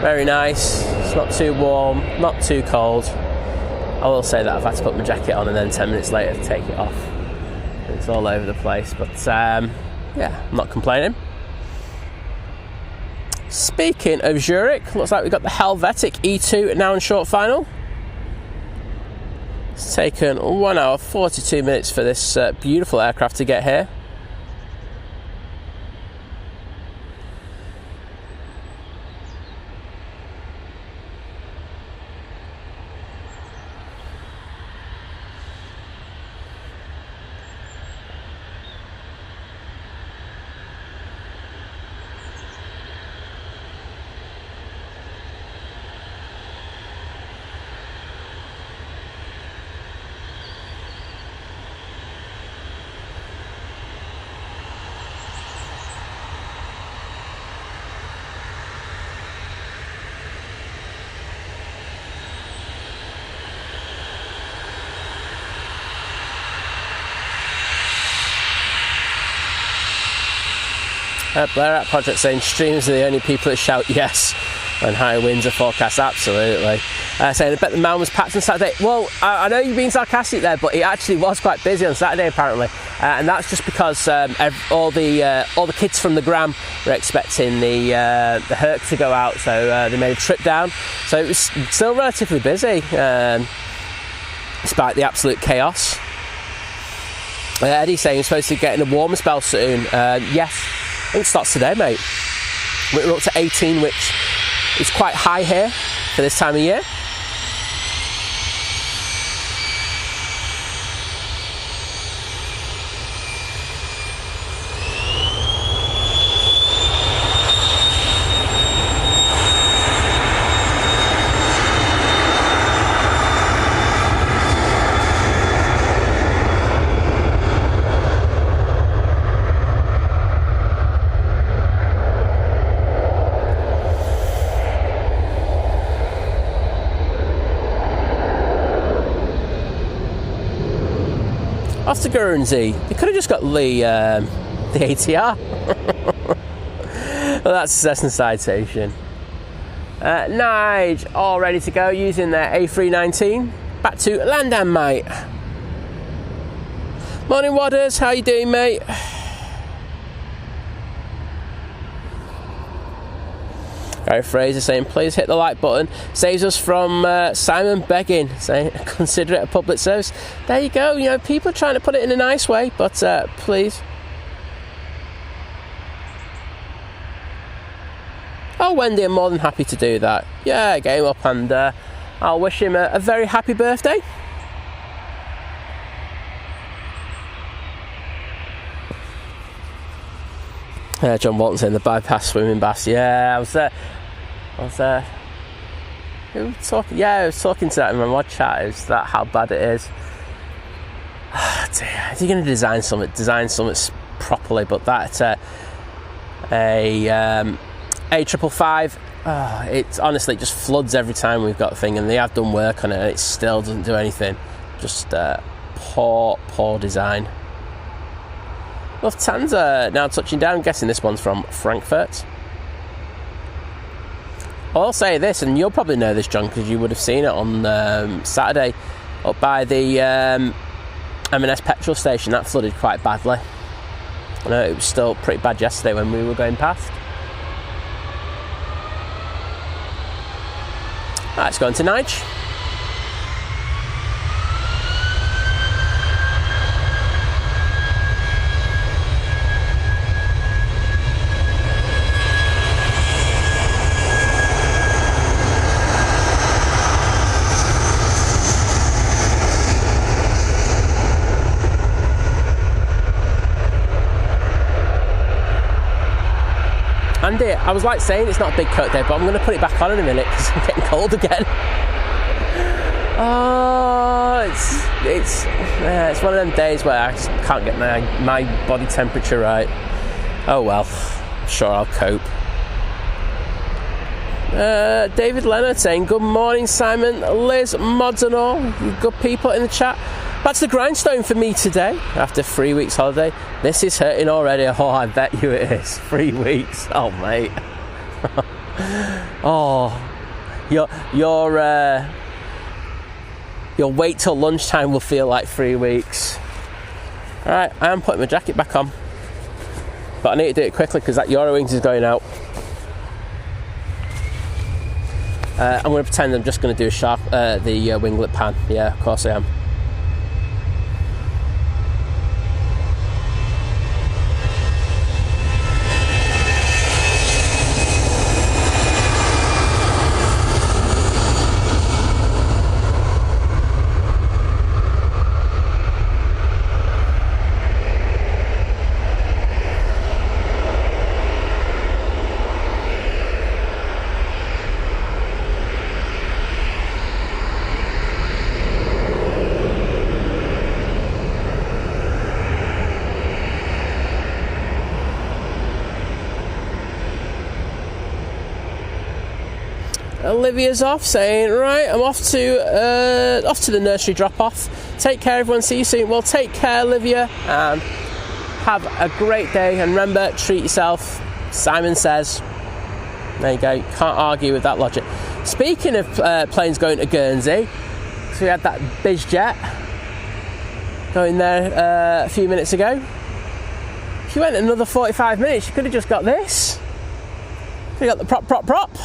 Very nice. It's not too warm, not too cold. I will say that I've had to put my jacket on and then 10 minutes later to take it off. It's all over the place, but yeah, I'm not complaining. Speaking of Zurich, looks like we've got the Helvetic E2 now in short final. It's taken 1 hour 42 minutes for this beautiful aircraft to get here. Blair at Project saying streamers are the only people that shout yes when high winds are forecast. Absolutely. Saying I bet the man was packed on Saturday. Well, I know you're being sarcastic there, but it actually was quite busy on Saturday apparently, and that's just because all the kids from the Gram were expecting the Herc to go out, so they made a trip down. So it was still relatively busy, despite the absolute chaos. Eddie's saying we're supposed to be getting a warmer spell soon. Yes, I think it starts today, mate. We're up to 18, which is quite high here for this time of year. Off to Guernsey. They could have just got the ATR. Well, that's a Cessna citation. Nige, all ready to go using their A319. Back to London, mate. Morning, Wadders. How you doing, mate? Gary Fraser saying, please hit the like button. Saves us from Simon begging, saying, consider it a public service. There you go. You know, people are trying to put it in a nice way, but please. Oh, Wendy, I'm more than happy to do that. Yeah, get him up, and I'll wish him a very happy birthday. John Walton saying the bypass swimming baths. Yeah, I was who was talking? Yeah, I was talking to that in my mod chat. Is that how bad it is? If you're going to design something properly. But that A555, it honestly just floods every time we've got a thing, and they have done work on it, and it still doesn't do anything. Just poor design. Lufthansa now touching down. I'm guessing this one's from Frankfurt. I'll say this, and you'll probably know this, John, because you would have seen it on Saturday up by the M&S petrol station. That flooded quite badly. I know it was still pretty bad yesterday when we were going past. Right, let's go on to Nige. Andy, I was like saying it's not a big coat day, but I'm going to put it back on in a minute because I'm getting cold again. Oh, it's one of them days where I just can't get my body temperature right. Oh well, I'm sure I'll cope. David Leonard saying, good morning, Simon, Liz, mods and all, you good people in the chat. That's the grindstone for me today after 3 weeks holiday. This is hurting already. Oh, I bet you it is. 3 weeks. Oh, mate. Oh, your wait till lunchtime will feel like 3 weeks. All right, I am putting my jacket back on, but I need to do it quickly because that Aer Lingus is going out. I'm going to pretend I'm just going to do the winglet pan. Yeah, of course I am. Olivia's off saying, right, I'm off to the nursery drop off. Take care, everyone. See you soon. Well, take care, Olivia, and have a great day, and remember, treat yourself. Simon says. There you go, can't argue with that logic. Speaking of planes going to Guernsey, so we had that biz jet going there a few minutes ago. If you went another 45 minutes, you could have just got this. You got the prop.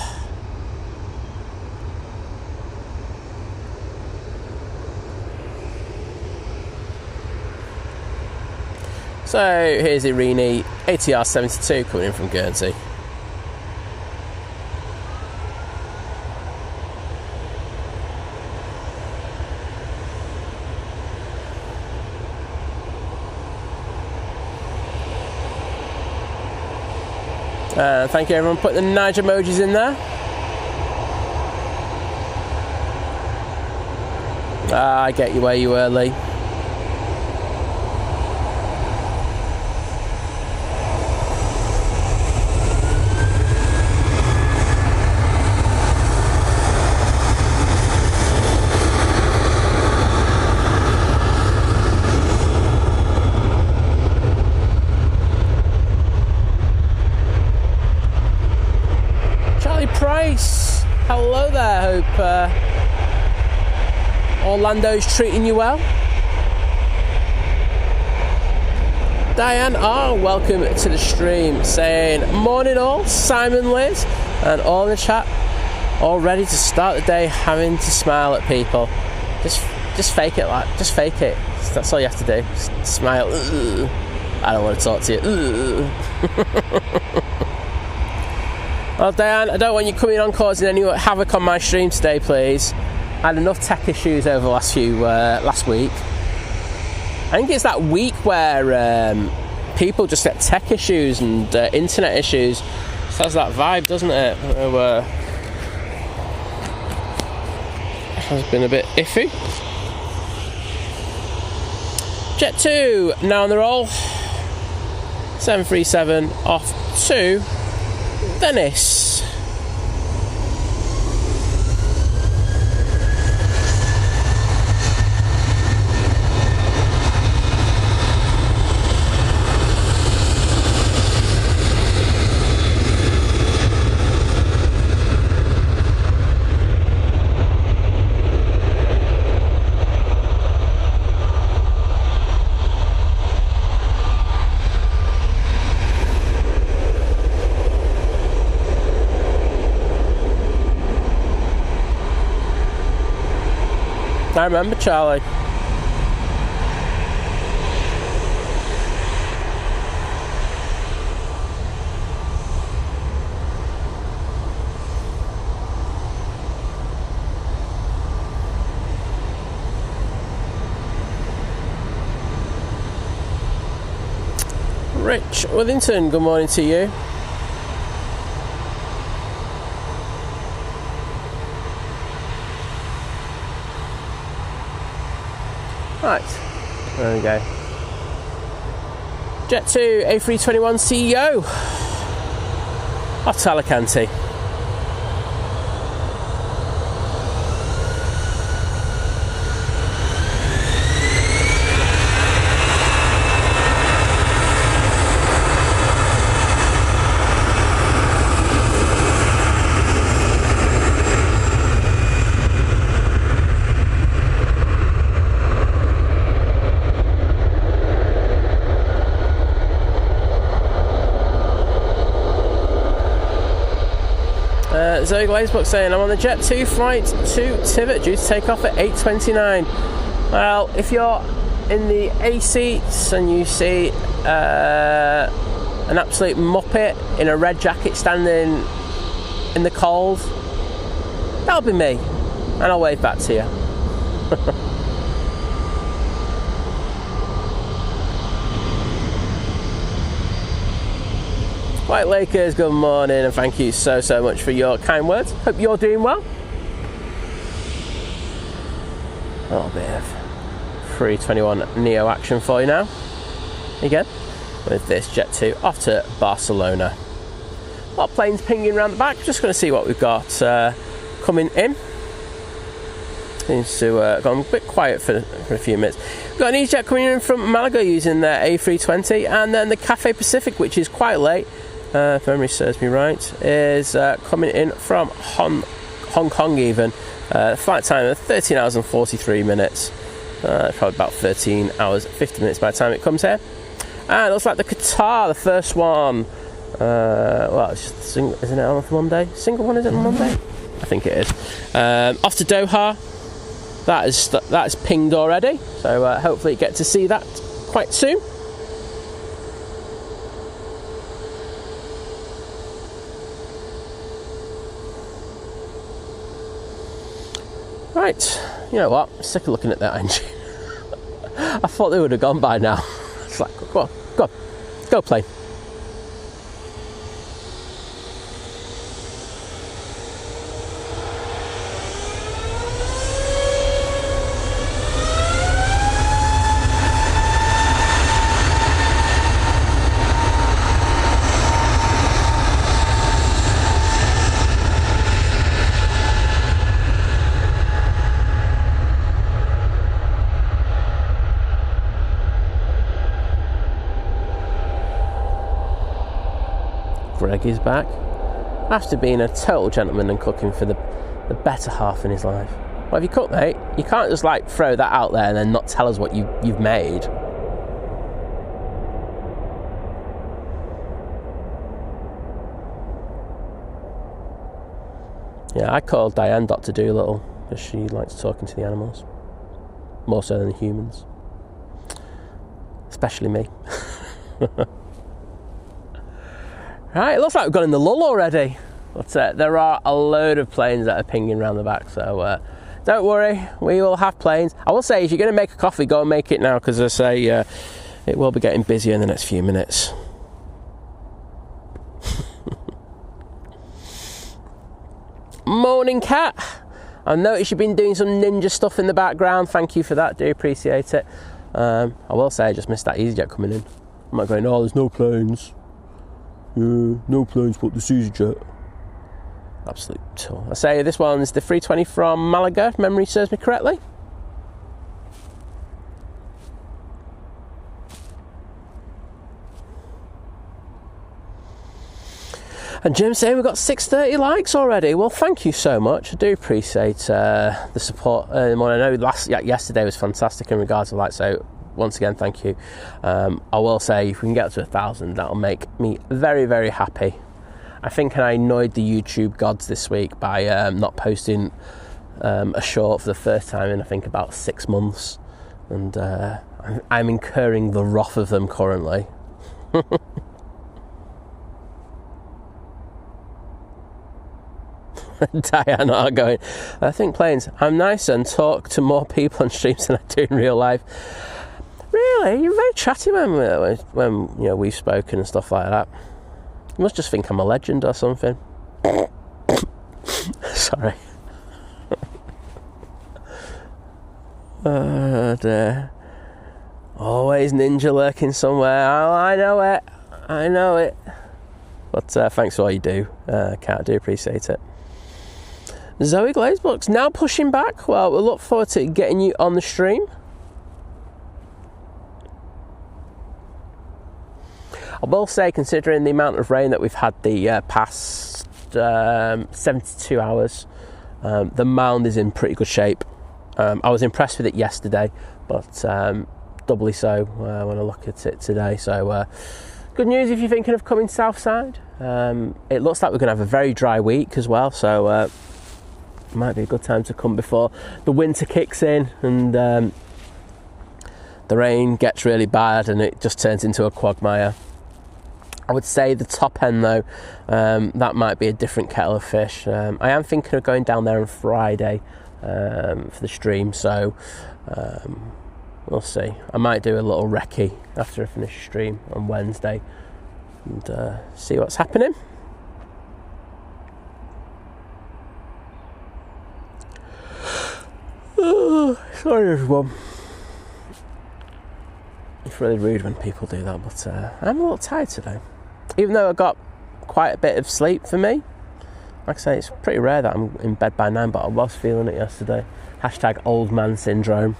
So here's Irini ATR 72 coming in from Guernsey. Thank you everyone for putting the Niger emojis in there. I get you where you were, Lee. Hello there, hope Orlando's treating you well. Diane welcome to the stream, saying morning all, Simon, Liz, and all in the chat, all ready to start the day having to smile at people. Just fake it, just fake it. That's all you have to do. Just smile. Ugh. I don't want to talk to you. Well, Diane, I don't want you coming on causing any havoc on my stream today, please. I had enough tech issues over the last week. I think it's that week where people just get tech issues and internet issues. It has that vibe, doesn't it? Has been a bit iffy. Jet 2 now on the roll. 737 off to Venice. I remember Charlie. Rich Withington, good morning to you. Right, there we go. Jet 2 A321 CEO off to Alicante. Zoe Glazebook saying, I'm on the Jet 2 flight to Tibbet due to take off at 8:29. Well, if you're in the A seats and you see an absolute muppet in a red jacket standing in the cold, that'll be me, and I'll wave back to you. White Lakers, good morning, and thank you so much for your kind words. Hope you're doing well. A little bit of 321 Neo action for you now. Again, with this Jet 2 off to Barcelona. A lot of planes pinging around the back. Just going to see what we've got coming in. Seems to have gone a bit quiet for a few minutes. We've got an EasyJet coming in from Malaga using their A320, and then the Cathay Pacific, which is quite late, if memory serves me right, is coming in from Hong Kong even. Flight time of 13 hours and 43 minutes. Probably about 13 hours 50 minutes by the time it comes here. And it looks like the Qatar, the first one. Well, it's just isn't it on Monday? Single one, is it on Monday? I think it is. Off to Doha. That is pinged already. So hopefully you get to see that quite soon. Right, you know what? I'm sick of looking at that engine. I thought they would have gone by now. It's like, go on, go plane. Greg is back after being a total gentleman and cooking for the better half in his life. What have you cooked, mate? You can't just like throw that out there and then not tell us what you've made. Yeah, I called Diane Dr. Doolittle because she likes talking to the animals more so than the humans, especially me. Right, it looks like we've got in the lull already, but there are a load of planes that are pinging around the back, so don't worry, we will have planes. I will say, if you're going to make a coffee, go and make it now, because I say it will be getting busier in the next few minutes. Morning, Cat. I noticed you've been doing some ninja stuff in the background. Thank you for that, do appreciate it. I will say I just missed that EasyJet coming in. I'm not going, oh, there's no planes. No planes but the EasyJet. Absolute tour. I say this one's the 320 from Malaga, if memory serves me correctly. And Jim's saying we've got 630 likes already. Well, thank you so much. I do appreciate the support. I know yesterday was fantastic in regards to likes, so once again, thank you. I will say, if we can get up to 1,000, that'll make me very, very happy. I think I annoyed the YouTube gods this week by not posting a short for the first time in, I think, about 6 months. And I'm incurring the wrath of them currently. Diana going, I think planes, I'm nice and talk to more people on streams than I do in real life. Really? You're very chatty when you know, we've spoken and stuff like that. You must just think I'm a legend or something. Sorry. Oh dear. Always ninja lurking somewhere. Oh, I know it. But thanks for all you do, Kat. I do appreciate it. Zoe Glazebooks now pushing back. Well, we'll look forward to getting you on the stream. I will say, considering the amount of rain that we've had the past 72 hours, the mound is in pretty good shape. I was impressed with it yesterday, but doubly so when I look at it today. So good news if you're thinking of coming south side. It looks like we're going to have a very dry week as well, so it might be a good time to come before the winter kicks in and the rain gets really bad and it just turns into a quagmire. I would say the top end though, that might be a different kettle of fish. I am thinking of going down there on Friday for the stream, so we'll see. I might do a little recce after I finish the stream on Wednesday and see what's happening. Oh, sorry everyone. It's really rude when people do that, but I'm a little tired today. Even though I got quite a bit of sleep for me, Like I say, it's pretty rare that I'm in bed by 9, but I was feeling it yesterday. Hashtag old man syndrome.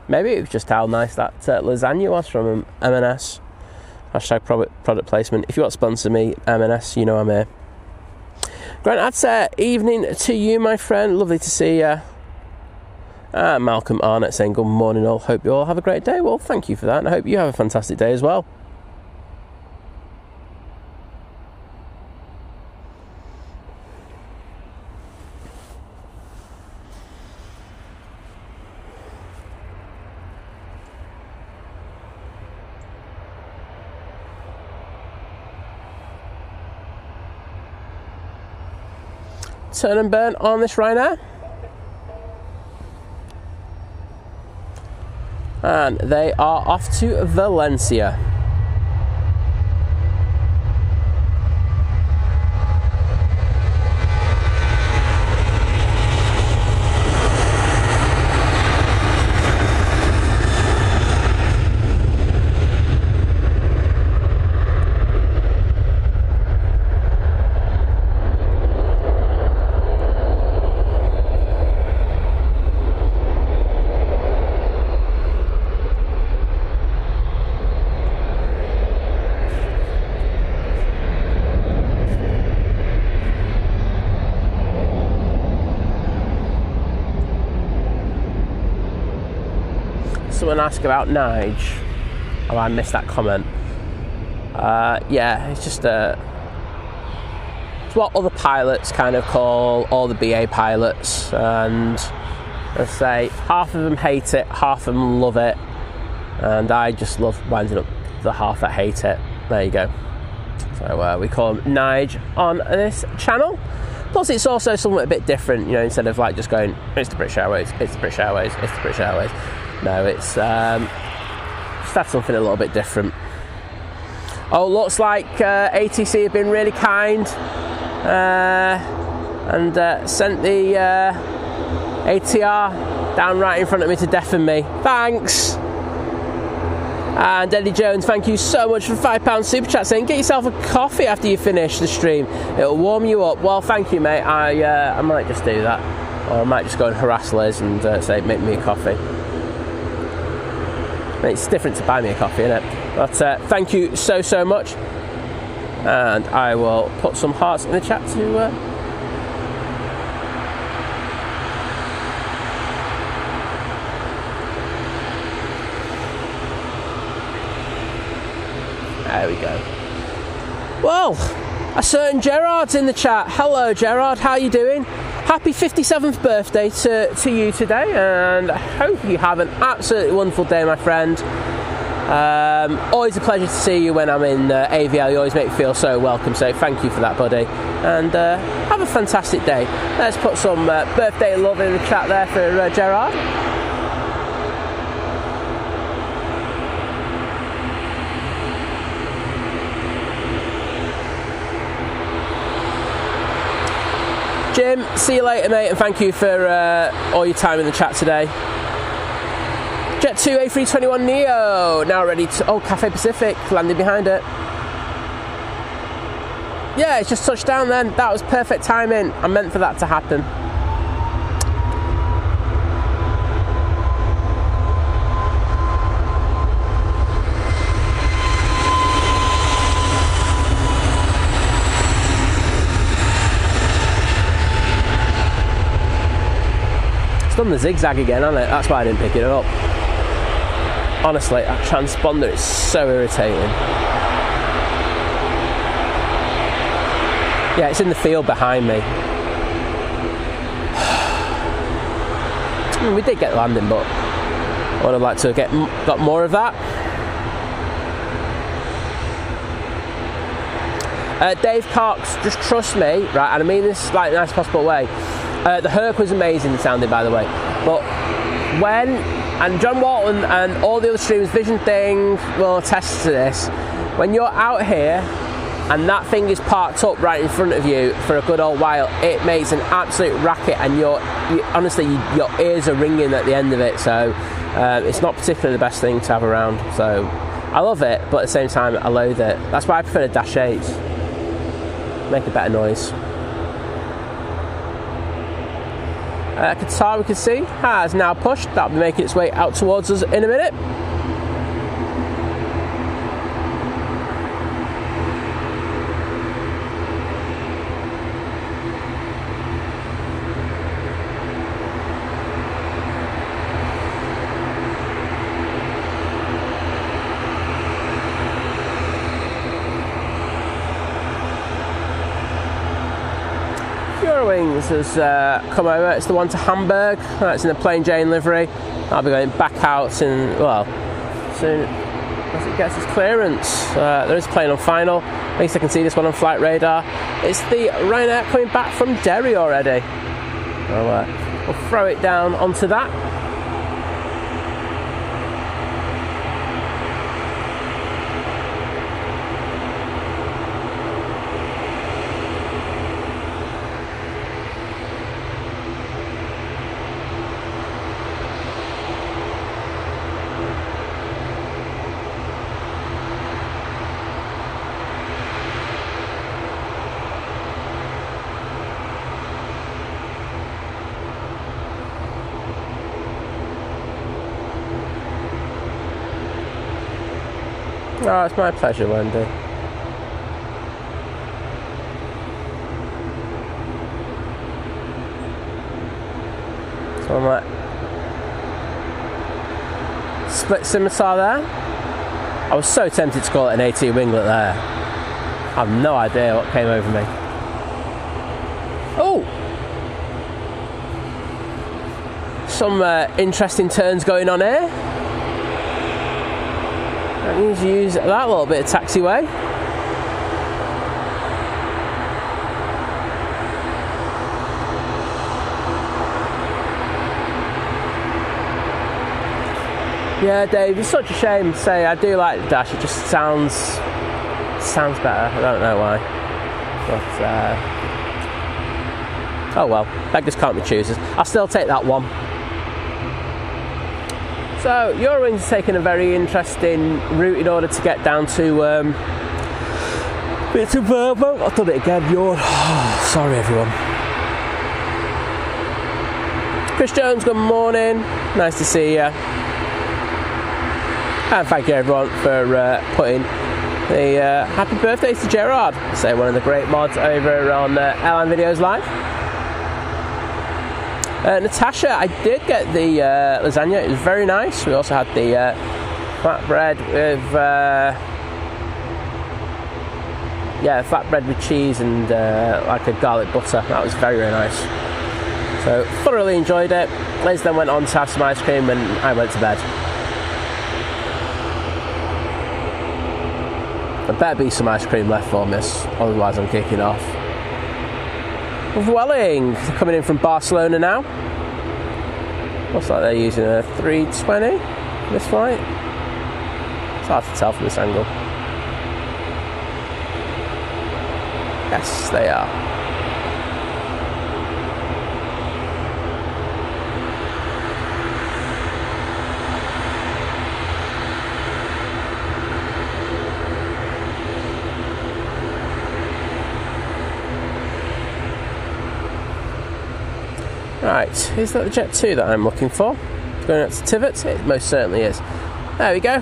Maybe it was just how nice that lasagna was from M&S. Hashtag product placement. If you want to sponsor me, M&S, you know I'm here. Grant, that's evening to you, my friend. Lovely to see you. Malcolm Arnott saying good morning all. Hope you all have a great day. Well, thank you for that, and I hope you have a fantastic day as well. Turn and burn on this Ryanair. And they are off to Valencia. Someone asked about Nige. Oh, I missed that comment. Yeah, it's just it's what other pilots kind of call all the BA pilots, and let's say half of them hate it, half of them love it, and I just love winding up the half that hate it. There you go. So we call them Nige on this channel. Plus, it's also somewhat a bit different, you know, instead of like just going, it's the British Airways, it's the British Airways, it's the British Airways. No, it's just have something a little bit different. Oh, looks like ATC have been really kind and sent the ATR down right in front of me to deafen me. Thanks. And Eddie Jones, thank you so much for £5 super chat saying get yourself a coffee after you finish the stream. It'll warm you up. Well, thank you, mate. I might just do that, or I might just go and harass Liz and say make me a coffee. It's different to buy me a coffee, isn't it? But thank you so much. And I will put some hearts in the chat to... There we go. Well, a certain Gerard's in the chat. Hello, Gerard. How are you doing? Happy 57th birthday to you today, and I hope you have an absolutely wonderful day, my friend. Always a pleasure to see you when I'm in AVL. You always make me feel so welcome, so thank you for that, buddy. And have a fantastic day. Let's put some birthday love in the chat there for Gerard. Jim, see you later, mate, and thank you for all your time in the chat today. Jet 2 A321 Neo, now ready to... Oh, Cathay Pacific, landing behind it. Yeah, it's just touched down then. That was perfect timing. I meant for that to happen. It's done the zigzag again, hasn't it? That's why I didn't pick it up. Honestly, that transponder is so irritating. Yeah, it's in the field behind me. I mean, we did get the landing, but I would have liked to have got more of that. Dave Cox, just trust me, right, and I mean this like in the nicest possible way. The Herc was amazing sounding, by the way, but and John Walton and all the other streamers, Vision Thing will attest to this, when you're out here and that thing is parked up right in front of you for a good old while, it makes an absolute racket, and honestly, your ears are ringing at the end of it, so it's not particularly the best thing to have around. So I love it, but at the same time I loathe it. That's why I prefer the Dash 8s. Make a better noise. Qatar, we can see, has now pushed. That'll be making its way out towards us in a minute. Wings has come over. It's the one to Hamburg. It's in the plain Jane livery. I'll be going back out in, well, soon as it gets its clearance. There is a plane on final. At least I can see this one on flight radar. It's the Ryanair coming back from Derry already. We'll throw it down onto that. Oh, it's my pleasure, Wendy. So I'm like, split scimitar there. I was so tempted to call it an AT winglet there. I have no idea what came over me. Oh! Some interesting turns going on here. I need to use that little bit of taxiway. Yeah, Dave, it's such a shame to say. I do like the dash. It just sounds better. I don't know why, but oh well. Beggars can't be choosers. I'll still take that one. So, Eurowings has taken a very interesting route in order to get down to Verbo. I've done it again, yawn. Oh, sorry everyone. Chris Jones, good morning. Nice to see you. And thank you everyone for putting the happy birthday to Gerard. Say one of the great mods over on Airline Videos Live. Natasha, I did get the lasagna. It was very nice. We also had the flatbread with flatbread with cheese and like a garlic butter. That was very, very nice. So thoroughly enjoyed it. Liz then went on to have some ice cream and I went to bed. There better be some ice cream left for me, otherwise I'm kicking off. Welling coming in from Barcelona now. Looks like they're using a 320 this flight. It's hard to tell from this angle. Yes, they are. Right, is that the Jet 2 that I'm looking for? Going out to Tivot? It most certainly is. There we go.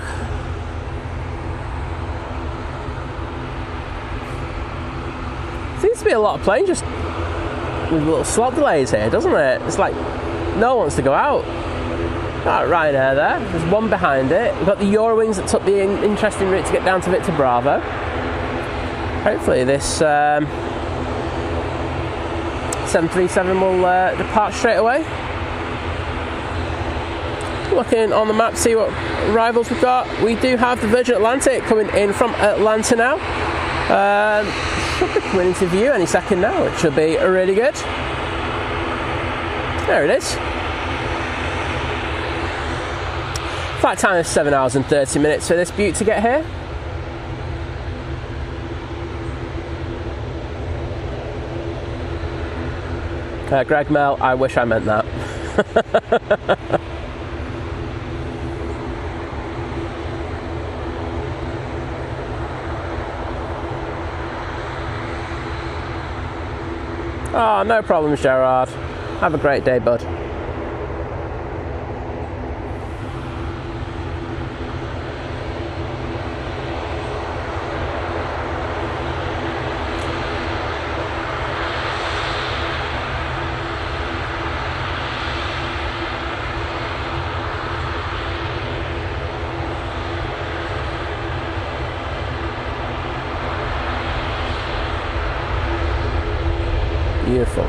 Seems to be a lot of planes just with little slot delays here, doesn't it? It's like no one wants to go out. Got Ryanair there. There's one behind it. We've got the Eurowings that took the interesting route to get down to Victor Bravo. Hopefully this 737 will depart straight away. Looking on the map, see what rivals we've got. We do have the Virgin Atlantic coming in from Atlanta now. Should be coming into view any second now, which should be really good. There it is. Flight time is 7 hours and 30 minutes for this beaut to get here. Greg Mel, I wish I meant that. Oh, no problems, Gerard. Have a great day, bud. Beautiful.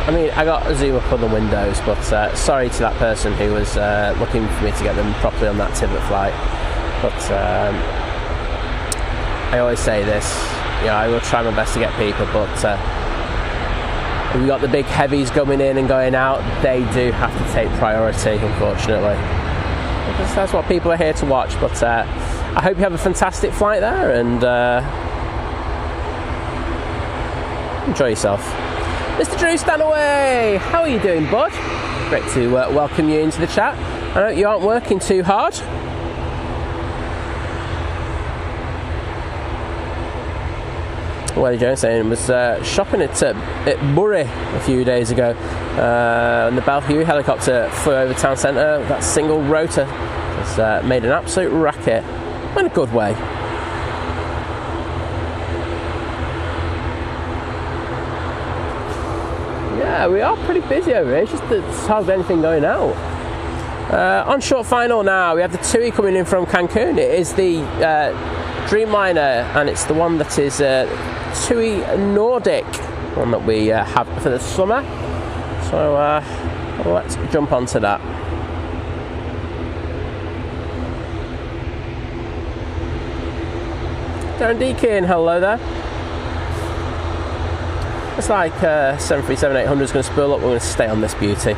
I mean, I got a zoom up on the windows, but sorry to that person who was looking for me to get them properly on that Tibbet flight. But I always say this, you know, I will try my best to get people, but we've got the big heavies coming in and going out. They do have to take priority, unfortunately, because that's what people are here to watch. But I hope you have a fantastic flight there, and enjoy yourself. Mr. Drew Stanaway, how are you doing, bud? Great to welcome you into the chat. I hope you aren't working too hard. Welly Jones saying was shopping at Bury a few days ago. And the Bellevue helicopter flew over town centre. That single rotor has made an absolute racket in a good way. Yeah, we are pretty busy over here. It's just that there's hardly anything going out. On short final now, we have the TUI coming in from Cancun. It is the Dreamliner, and it's the one that is TUI Nordic, one that we have for the summer. So let's jump onto that. Darren Deakin, hello there. It's like 737-800 is going to spool up. We're going to stay on this beauty.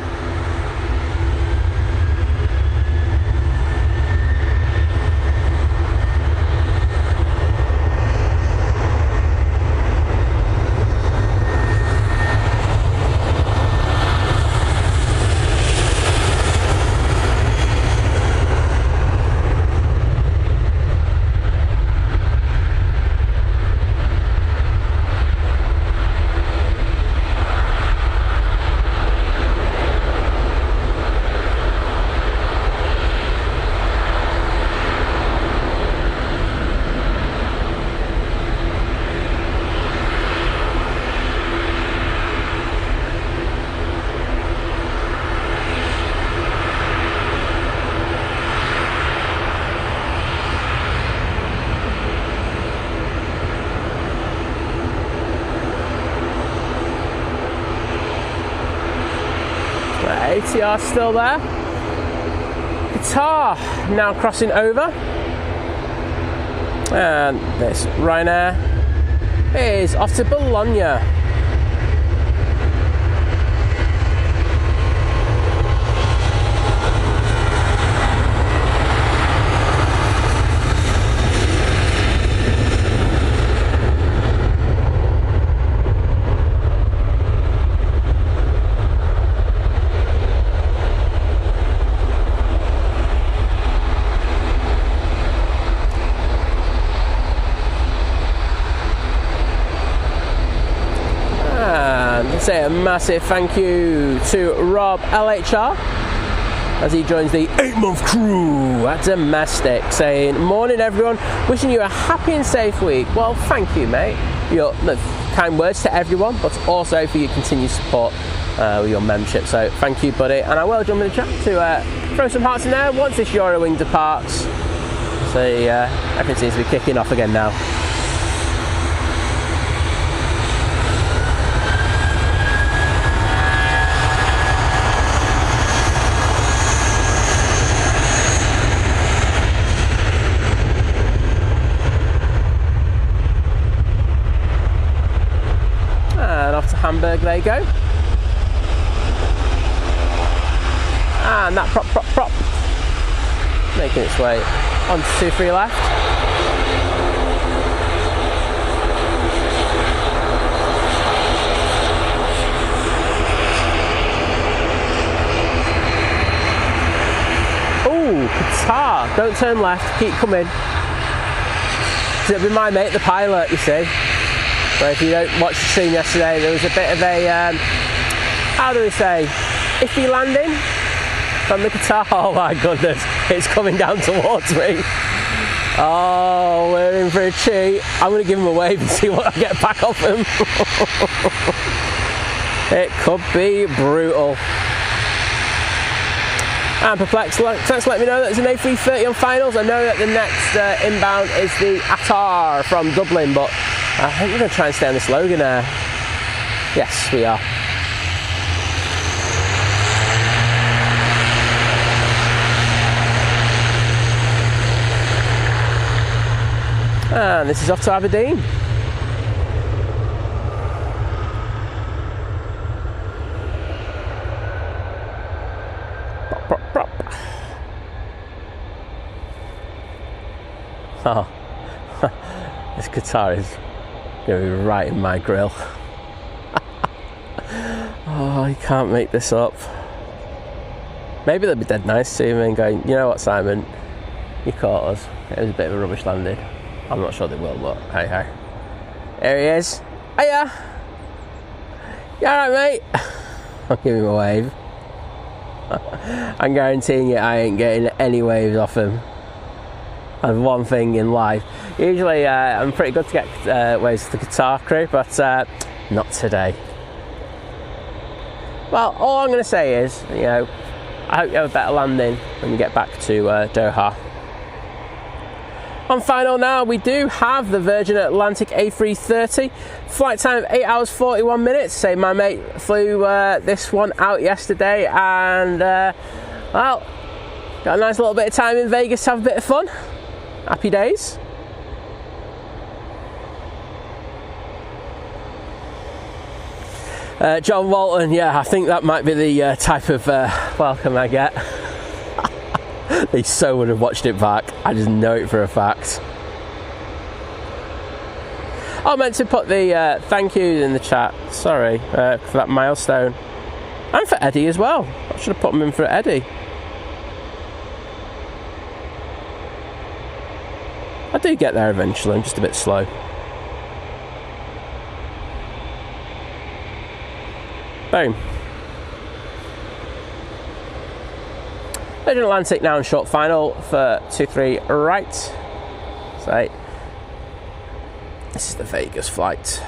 ATR still there. Qatar now crossing over. And this Ryanair is off to Bologna. Say a massive thank you to Rob LHR as he joins the 8-month crew at Domestic, saying, morning everyone, wishing you a happy and safe week. Well, thank you, mate, for your kind words to everyone, but also for your continued support with your membership. So thank you, buddy, and I will jump in the chat to throw some hearts in there once this Eurowing departs. So everything seems to be kicking off again now. Hamburg, there you go. And that prop. Making its way on to 2-3 left. Ooh, Qatar. Don't turn left, keep coming. It'll be my mate, the pilot, you see. But if you don't watch the scene yesterday, there was a bit of a, how do we say, iffy landing from the Qatar. Oh my goodness, it's coming down towards me. Oh, we're in for a cheat. I'm going to give him a wave and see what I get back off him. It could be brutal. And perplexed, thanks to let me know that there's an A330 on finals. I know that the next inbound is the Aer from Dublin, but I think we're going to try and stay on this Logan Air. Yes, we are. And this is off to Aberdeen. Prop. Oh, this Qatar is going to be right in my grill. Oh, you can't make this up. Maybe they'll be dead nice to me and going, you know what, Simon, you caught us. It was a bit of a rubbish landing. I'm not sure they will, but hey. There he is. Hiya! You alright, mate? I'll give him a wave. I'm guaranteeing you I ain't getting any waves off him. That's one thing in life. Usually I'm pretty good to get waves to the Qatar crew, but not today. Well, all I'm going to say is, you know, I hope you have a better landing when you get back to Doha. On final now, we do have the Virgin Atlantic A330. Flight time of 8 hours 41 minutes. So my mate flew this one out yesterday and, well, got a nice little bit of time in Vegas to have a bit of fun. Happy days. John Walton, yeah, I think that might be the type of welcome I get. They so would have watched it back. I just know it for a fact. I meant to put the thank yous in the chat. Sorry for that milestone. And for Eddie as well. I should have put them in for Eddie. I do get there eventually. I'm just a bit slow. Boom. Virgin Atlantic now in short final for 2-3 right. So this is the Vegas flight.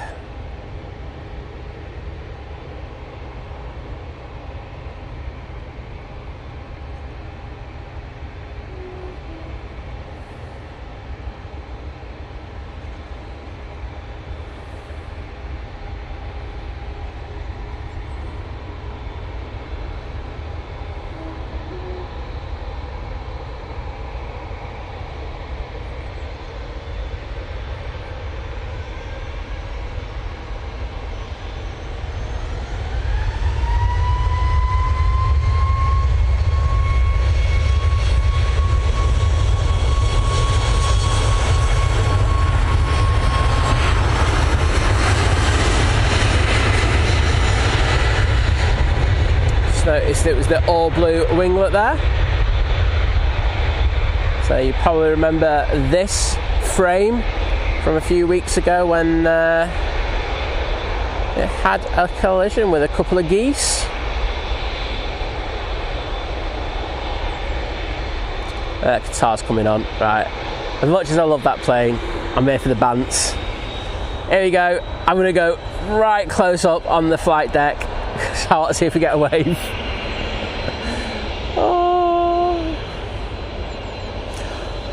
Noticed it was the all blue winglet there, so you probably remember this frame from a few weeks ago when it had a collision with a couple of geese. Qatar's coming on, right. As much as I love that plane, I'm here for the bants. Here we go. I'm going to go right close up on the flight deck. So let's see if we get a wave. Oh.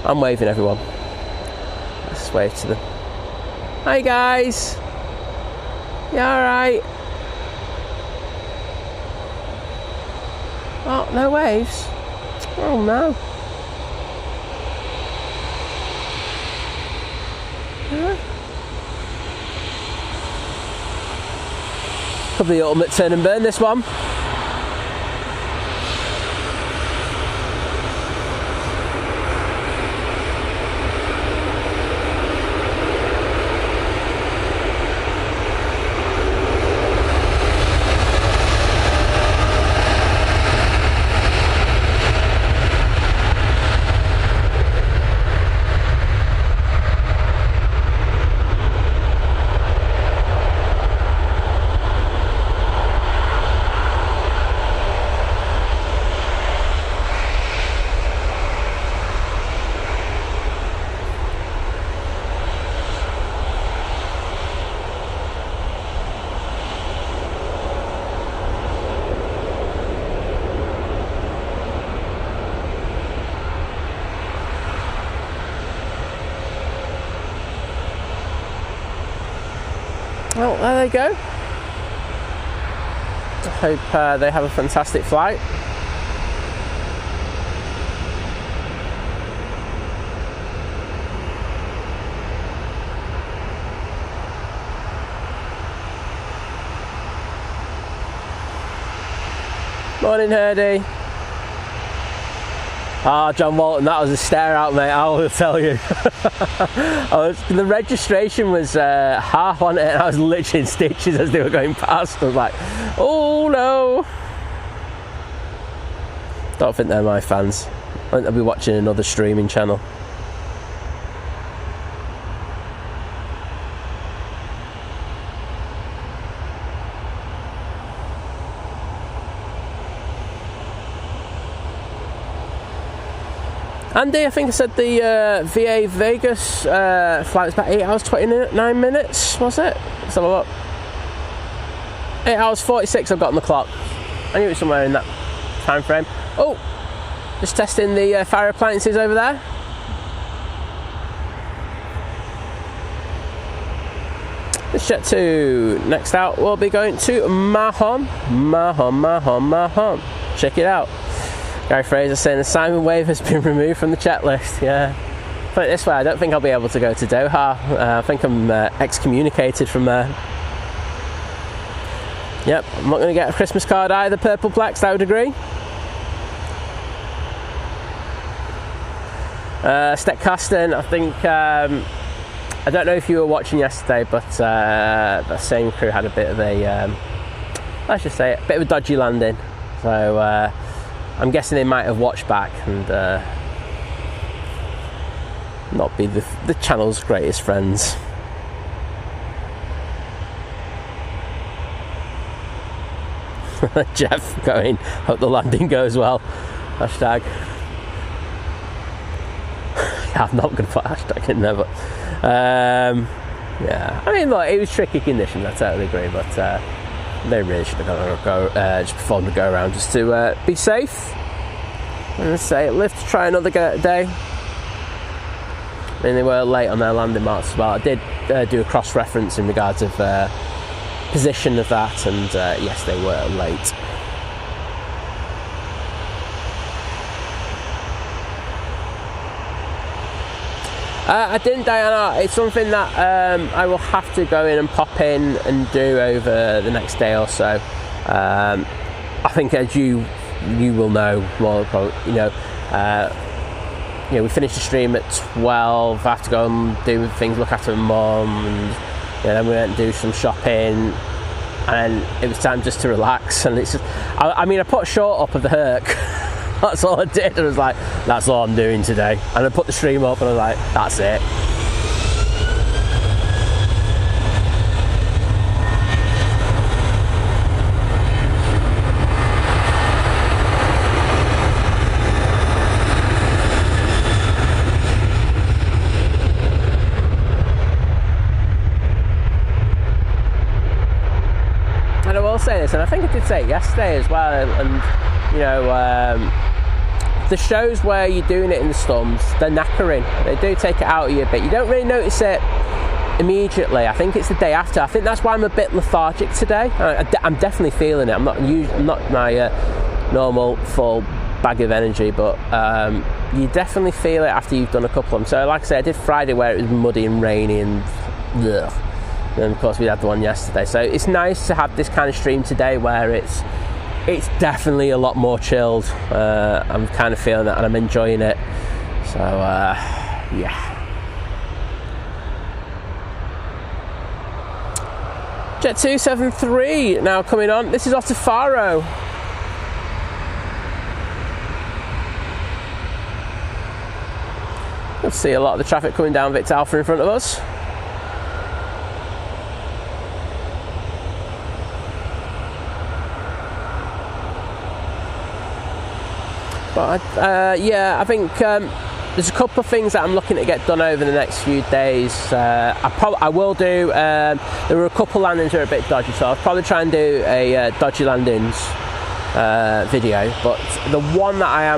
I'm waving, everyone. Let's wave to them. Hi guys. You alright? Oh, no waves? Oh no. Huh? Could be the ultimate turn and burn, this one. Well, there they go. I hope they have a fantastic flight. Morning, Herdy. Ah, John Walton, that was a stare out, mate, I will tell you. The registration was half on it, and I was literally in stitches as they were going past. I was like, oh no. Don't think they're my fans. I think they'll be watching another streaming channel. Andy, I think I said the VA Vegas flight was about 8 hours 29 minutes, was it? Let's have a look. 8 hours 46 I've got on the clock. I knew it was somewhere in that time frame. Oh, just testing the fire appliances over there. Let's check to next out. We'll be going to Mahon. Check it out. Gary Fraser saying the Simon wave has been removed from the checklist. Yeah. Put it this way, I don't think I'll be able to go to Doha. I think I'm excommunicated from there. Yep, I'm not going to get a Christmas card either, Purpleplex, I would agree. Steckcaston, I think, I don't know if you were watching yesterday, but the same crew had a bit of a, let's just say, a bit of a dodgy landing. So, I'm guessing they might have watched back and not be the channel's greatest friends. Jeff going, hope the landing goes well. Hashtag. Yeah, I'm not going to put hashtag in there, but yeah. I mean, look, it was tricky conditions, I totally agree, but they really should have just performed a go around just to be safe. And say, live to try another day. I mean, they were late on their landing marks as well. I did do a cross-reference in regards of position of that, and yes, they were late. I didn't, Diana. It's something that I will have to go in and pop in and do over the next day or so. I think, as you will know more about, we finished the stream at 12. I have to go and do things, look after mum, and then we went and do some shopping, and it was time just to relax. And it's just, I mean, I put a short up of the Herc. That's all I did. I was like, that's all I'm doing today. And I put the stream up, and I was like, that's it. And I will say this, and I think I did say it yesterday as well, and the shows where you're doing it in the storms, they're knackering. They do take it out of you a bit. You don't really notice it immediately. I think it's the day after. I think that's why I'm a bit lethargic today. I'm definitely feeling it. I'm not my normal full bag of energy, but you definitely feel it after you've done a couple of them. So like I said, I did Friday where it was muddy and rainy and ugh. And of course we had the one yesterday, so it's nice to have this kind of stream today where it's definitely a lot more chilled. I'm kind of feeling that and I'm enjoying it, so yeah. Jet 273 now coming on. This is off to Faro. You'll see a lot of the traffic coming down Victor Alpha in front of us. But yeah, I think there's a couple of things that I'm looking to get done over the next few days. I will do. There were a couple landings that are a bit dodgy, so I'll probably try and do a dodgy landings video. But the one that I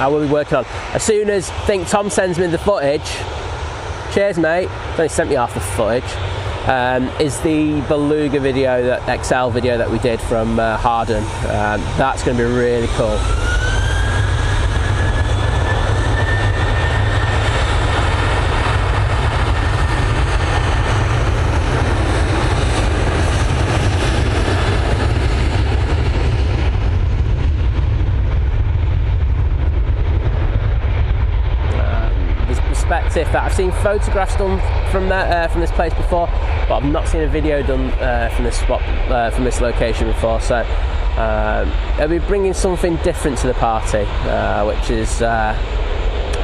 will be working on as soon as Tom sends me the footage. Cheers, mate. He's only sent me half the footage. Is the Beluga video, that XL video that we did from Harden. That's going to be really cool. That I've seen photographs done from this place before, but I've not seen a video done from this spot, from this location before. So they'll be bringing something different to the party, which is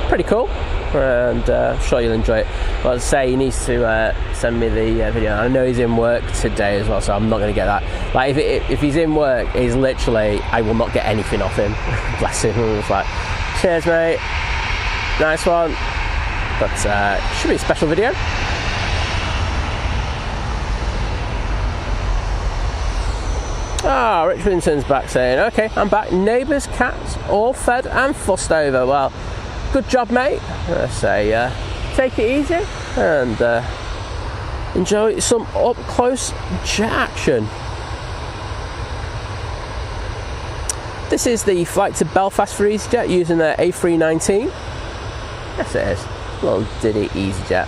pretty cool, and I'm sure you'll enjoy it. But as I say, he needs to send me the video. I know he's in work today as well, so I'm not going to get that. Like if he's in work, he's literally, I will not get anything off him. Bless him. It's like, cheers, mate. Nice one. But should be a special video. Rich Winton's back saying, okay, I'm back. Neighbours, cats, all fed and fussed over. Well, good job, mate. I say, take it easy and enjoy some up close jet action. This is the flight to Belfast for EasyJet using the A319. Yes, it is. Little ditty EasyJet.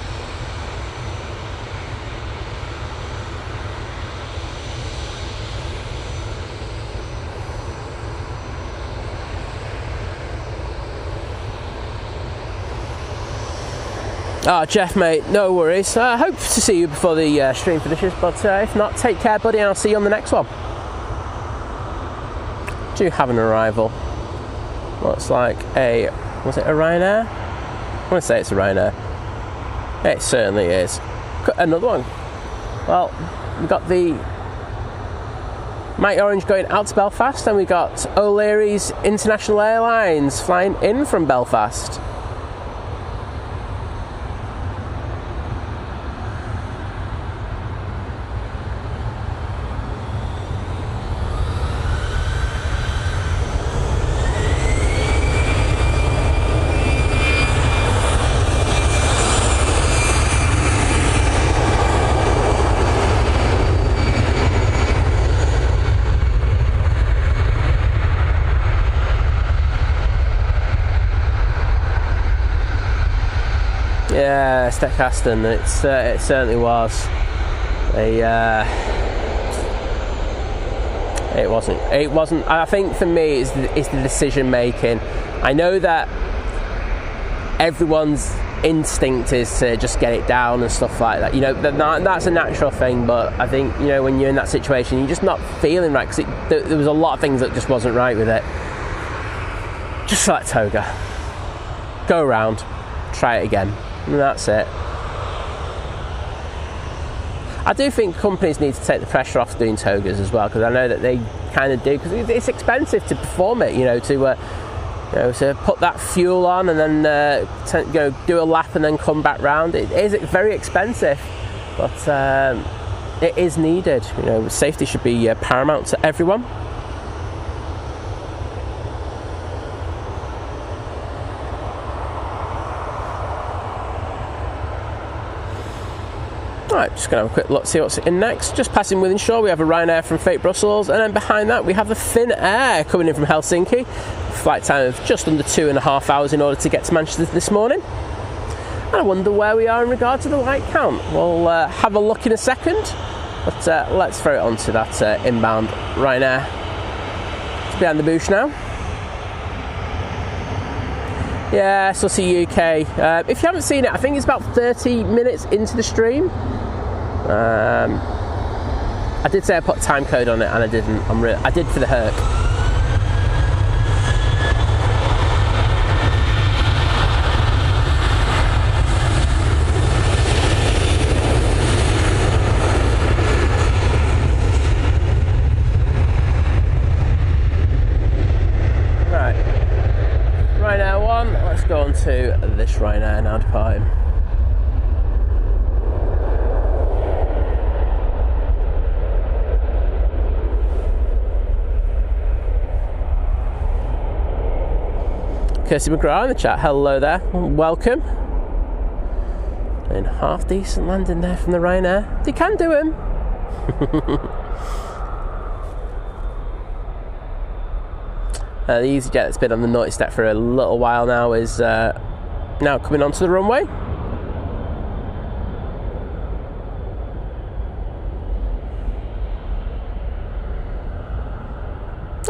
Jeff, mate, no worries. I hope to see you before the stream finishes, but if not, take care, buddy, and I'll see you on the next one. Do have an arrival. Looks like was it a Ryanair? I want to say it's a Ryanair. It certainly is. Another one. Well, we've got the Mighty Orange going out to Belfast, and we got O'Leary's International Airlines flying in from Belfast. Yeah, Steckaston. It certainly was. It wasn't. I think for me, it's the decision making. I know that everyone's instinct is to just get it down and stuff like that. You know, that's a natural thing. But I think, you know, when you're in that situation, you're just not feeling right, because there was a lot of things that just wasn't right with it. Just like Toga, go around, try it again. And that's it. I do think companies need to take the pressure off doing togas as well, because I know that they kind of do, because it's expensive to perform it. You know, to put that fuel on and then do a lap and then come back round. It is very expensive, but it is needed. You know, safety should be paramount to everyone. Right, just going to have a quick look, see what's in next. Just passing Wythenshawe, we have a Ryanair from Fate Brussels, and then behind that we have the Finnair coming in from Helsinki. Flight time of just under 2.5 hours in order to get to Manchester this morning. And I wonder where we are in regard to the light count. We'll have a look in a second, but let's throw it onto that inbound Ryanair. It's behind the bush now. Yeah, Sussy UK. If you haven't seen it, I think it's about 30 minutes into the stream. I did say I put time code on it, and I didn't. I did for the Herc. Ryanair 1, let's go on to this Ryanair now departing. Kirsty McGrath in the chat, hello there, welcome. And half decent landing there from the Ryanair. They can do him. The EasyJet that's been on the naughty step for a little while now is now coming onto the runway.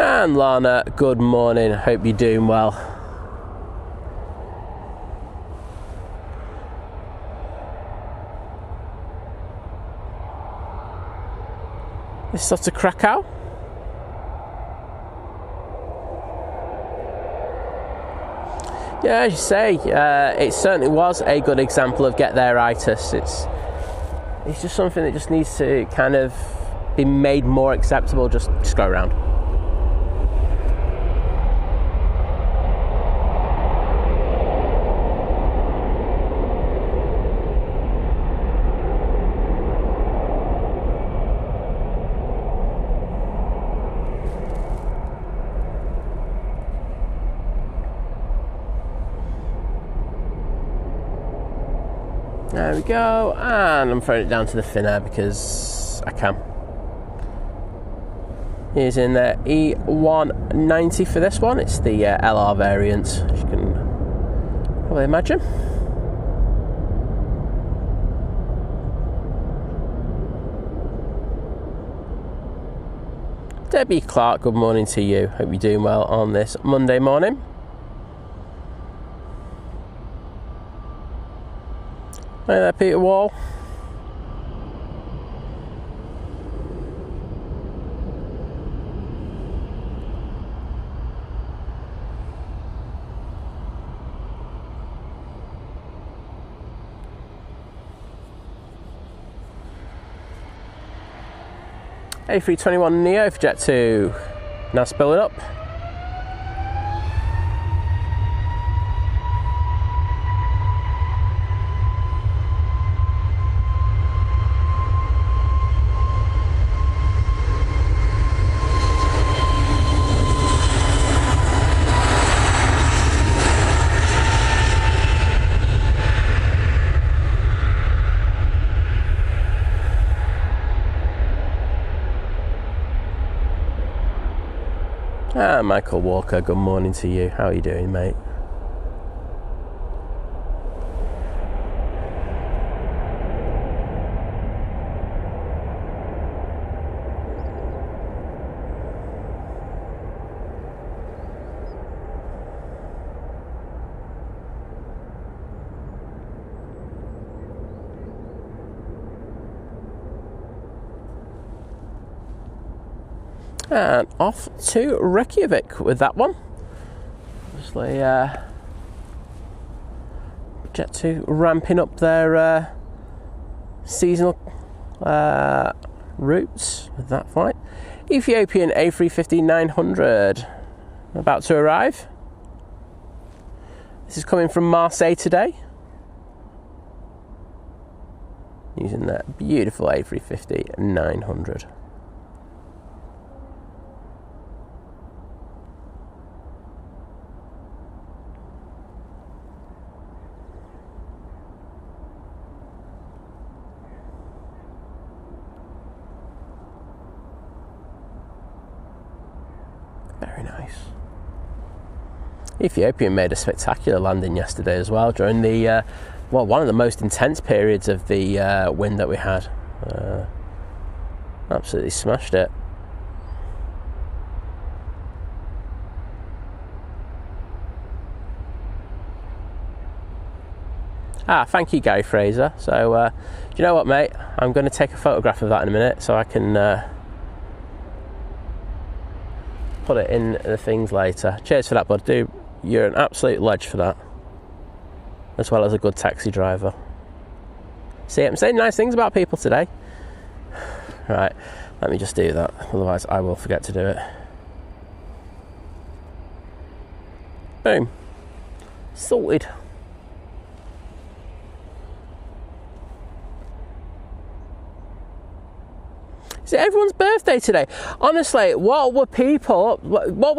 And Lana, good morning, hope you're doing well. This is off to Krakow. Yeah, as you say, it certainly was a good example of get there-itis. It's just something that just needs to kind of be made more acceptable. Just go around. There we go, and I'm throwing it down to the Finnair because I can. Using the E190 for this one. It's the LR variant, as you can probably imagine. Debbie Clark, good morning to you. Hope you're doing well on this Monday morning. Hey there, Peter Wall. A321neo for Jet 2, now spilling up. Michael Walker, good morning to you. How are you doing, mate? And off to Reykjavik with that one. Obviously, Jet 2 ramping up their seasonal routes with that flight. Ethiopian A350-900 about to arrive. This is coming from Marseille today. Using that beautiful A350-900. Very nice. Ethiopian made a spectacular landing yesterday as well during the well, one of the most intense periods of the wind that we had. Absolutely smashed it. Thank you, Gary Fraser. So, do you know what, mate? I'm going to take a photograph of that in a minute so I can put it in the things later. Cheers for that, bud. Dude, you're an absolute ledge for that. As well as a good taxi driver. See, I'm saying nice things about people today. Right, let me just do that. Otherwise, I will forget to do it. Boom. Sorted. Is it everyone's birthday today? Honestly, what were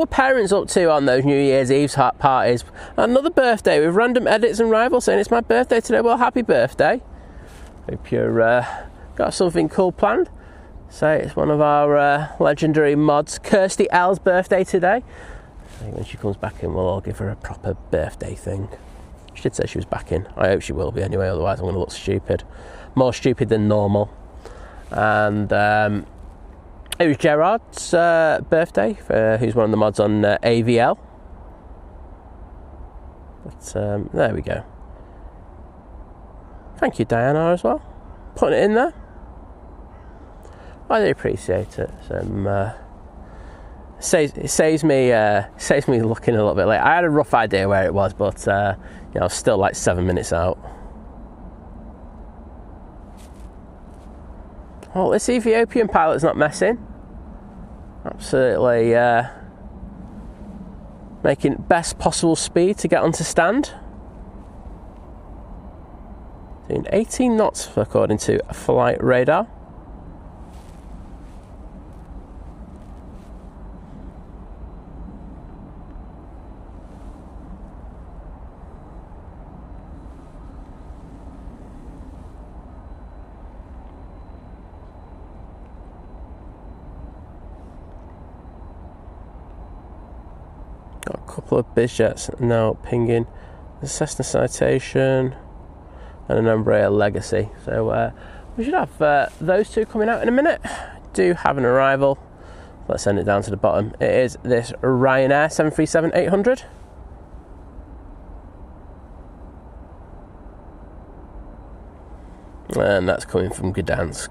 parents up to on those New Year's Eve parties? Another birthday with random edits and rivals saying it's my birthday today. Well, happy birthday. Hope you're got something cool planned. So it's one of our legendary mods, Kirsty L's birthday today. I think when she comes back in, we'll all give her a proper birthday thing. She did say she was back in. I hope she will be anyway, otherwise I'm going to look stupid. More stupid than normal. And it was Gerard's birthday, who's one of the mods on AVL. But there we go. Thank you, Diana, as well. Putting it in there. I do appreciate it. It saves me looking a little bit late. I had a rough idea where it was, but I was still like 7 minutes out. Oh, this Ethiopian pilot's not messing. Absolutely making best possible speed to get onto stand. Doing 18 knots according to flight radar. Got a couple of biz jets now pinging the Cessna Citation and an Embraer Legacy. So we should have those two coming out in a minute. Do have an arrival. Let's send it down to the bottom. It is this Ryanair 737-800. And that's coming from Gdansk.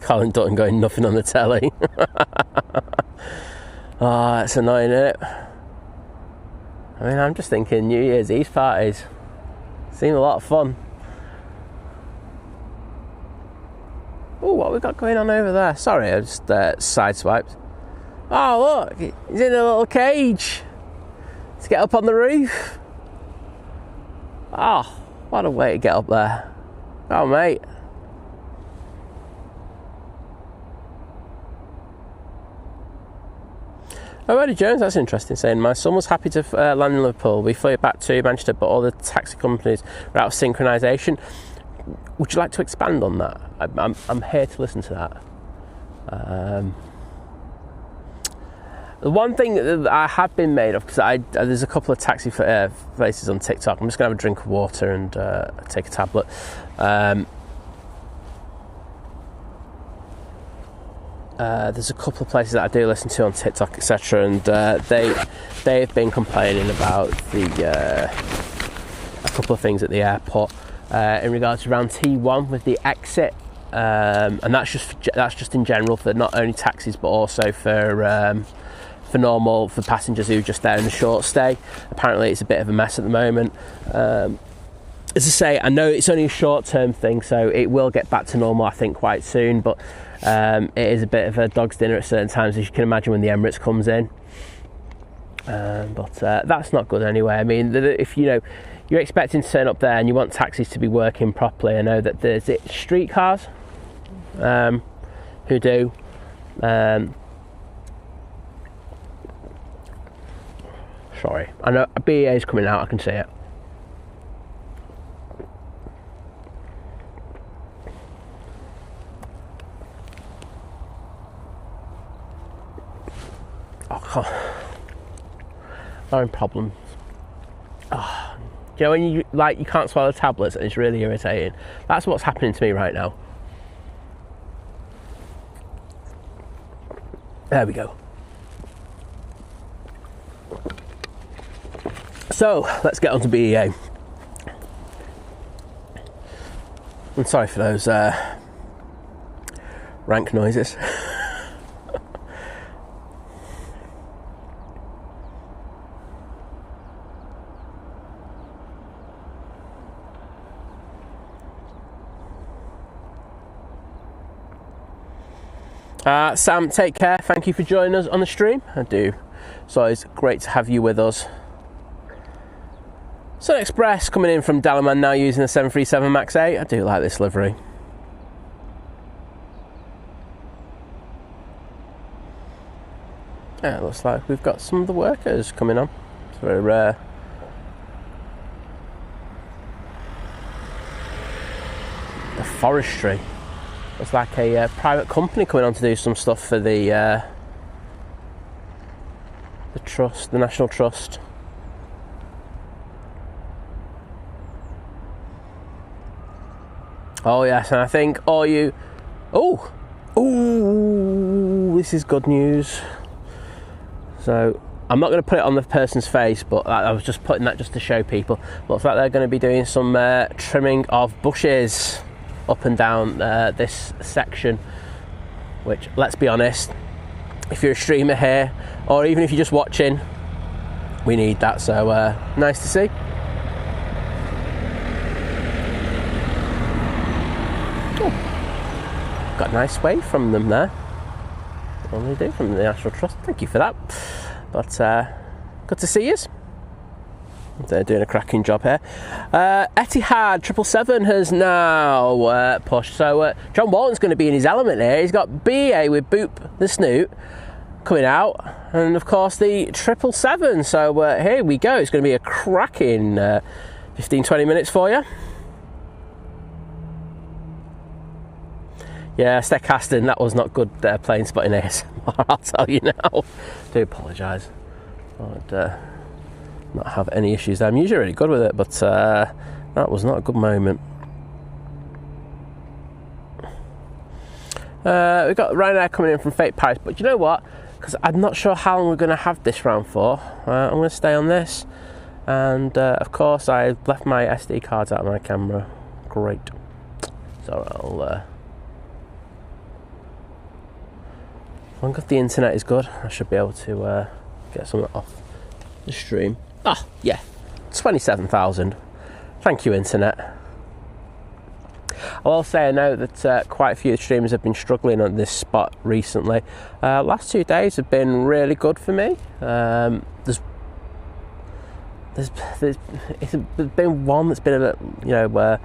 Colin Dutton going nothing on the telly. Oh, that's annoying, isn't it? I mean, I'm just thinking New Year's Eve parties seem a lot of fun. Oh, what have we got going on over there? Sorry, I just sideswiped. Oh, look, he's in a little cage. Let's get up on the roof. Oh, what a way to get up there. Oh, mate. Oh, Eddie Jones, that's interesting, saying, my son was happy to land in Liverpool. We flew back to Manchester, but all the taxi companies were out of synchronisation. Would you like to expand on that? I'm here to listen to that. The one thing that I have been made of, because there's a couple of taxi places on TikTok. I'm just going to have a drink of water and take a tablet. There's a couple of places that I do listen to on TikTok, etc., and they've been complaining about a couple of things at the airport in regards to around T1 with the exit, and that's just in general for not only taxis but also for passengers who are just there in a short stay. Apparently, it's a bit of a mess at the moment. As I say, I know it's only a short-term thing, so it will get back to normal, I think, quite soon, but it is a bit of a dog's dinner at certain times, as you can imagine, when the Emirates comes in. But that's not good anyway. I mean, if you're expecting to turn up there and you want taxis to be working properly, I know that there's streetcars. who do. Sorry, I know BEA is coming out, I can see it. Oh, I'm in problems. Oh, do you know when you can't swallow tablets and it's really irritating? That's what's happening to me right now. There we go. So let's get on to BEA. I'm sorry for those rank noises. Sam, take care. Thank you for joining us on the stream. I do. So it's great to have you with us. Sun Express coming in from Dalaman now using the 737 MAX 8. I do like this livery. Yeah, it looks like we've got some of the workers coming on. It's very rare. The forestry. It's like a private company coming on to do some stuff for the trust, the National Trust. Oh yes, and I think all you... Oh! This is good news. So, I'm not going to put it on the person's face, but I was just putting that just to show people. Looks like they're going to be doing some trimming of bushes up and down this section, which, let's be honest, if you're a streamer here, or even if you're just watching, we need that, so nice to see. Got a nice wave from them there. What do they do from the National Trust? Thank you for that. But good to see you. They're doing a cracking job here. Etihad 777 has now pushed. So John Walton's going to be in his element here. He's got BA with Boop the Snoot coming out, and of course the 777. So here we go. It's going to be a cracking 15-20 minutes for you. Yeah, Steckaston, that was not good plane spotting ASMR, I'll tell you now. I do apologise. I'd not have any issues there. I'm usually really good with it, but that was not a good moment. We've got Ryanair coming in from Fate Paris, but you know what? Because I'm not sure how long we're going to have this round for. I'm going to stay on this. And of course, I left my SD cards out of my camera. Great. So I'll... as long as the internet is good, I should be able to get something off the stream. Ah, yeah, 27,000. Thank you, internet. I will say I know that quite a few streamers have been struggling on this spot recently. Last 2 days have been really good for me. There's been one that's been a bit, a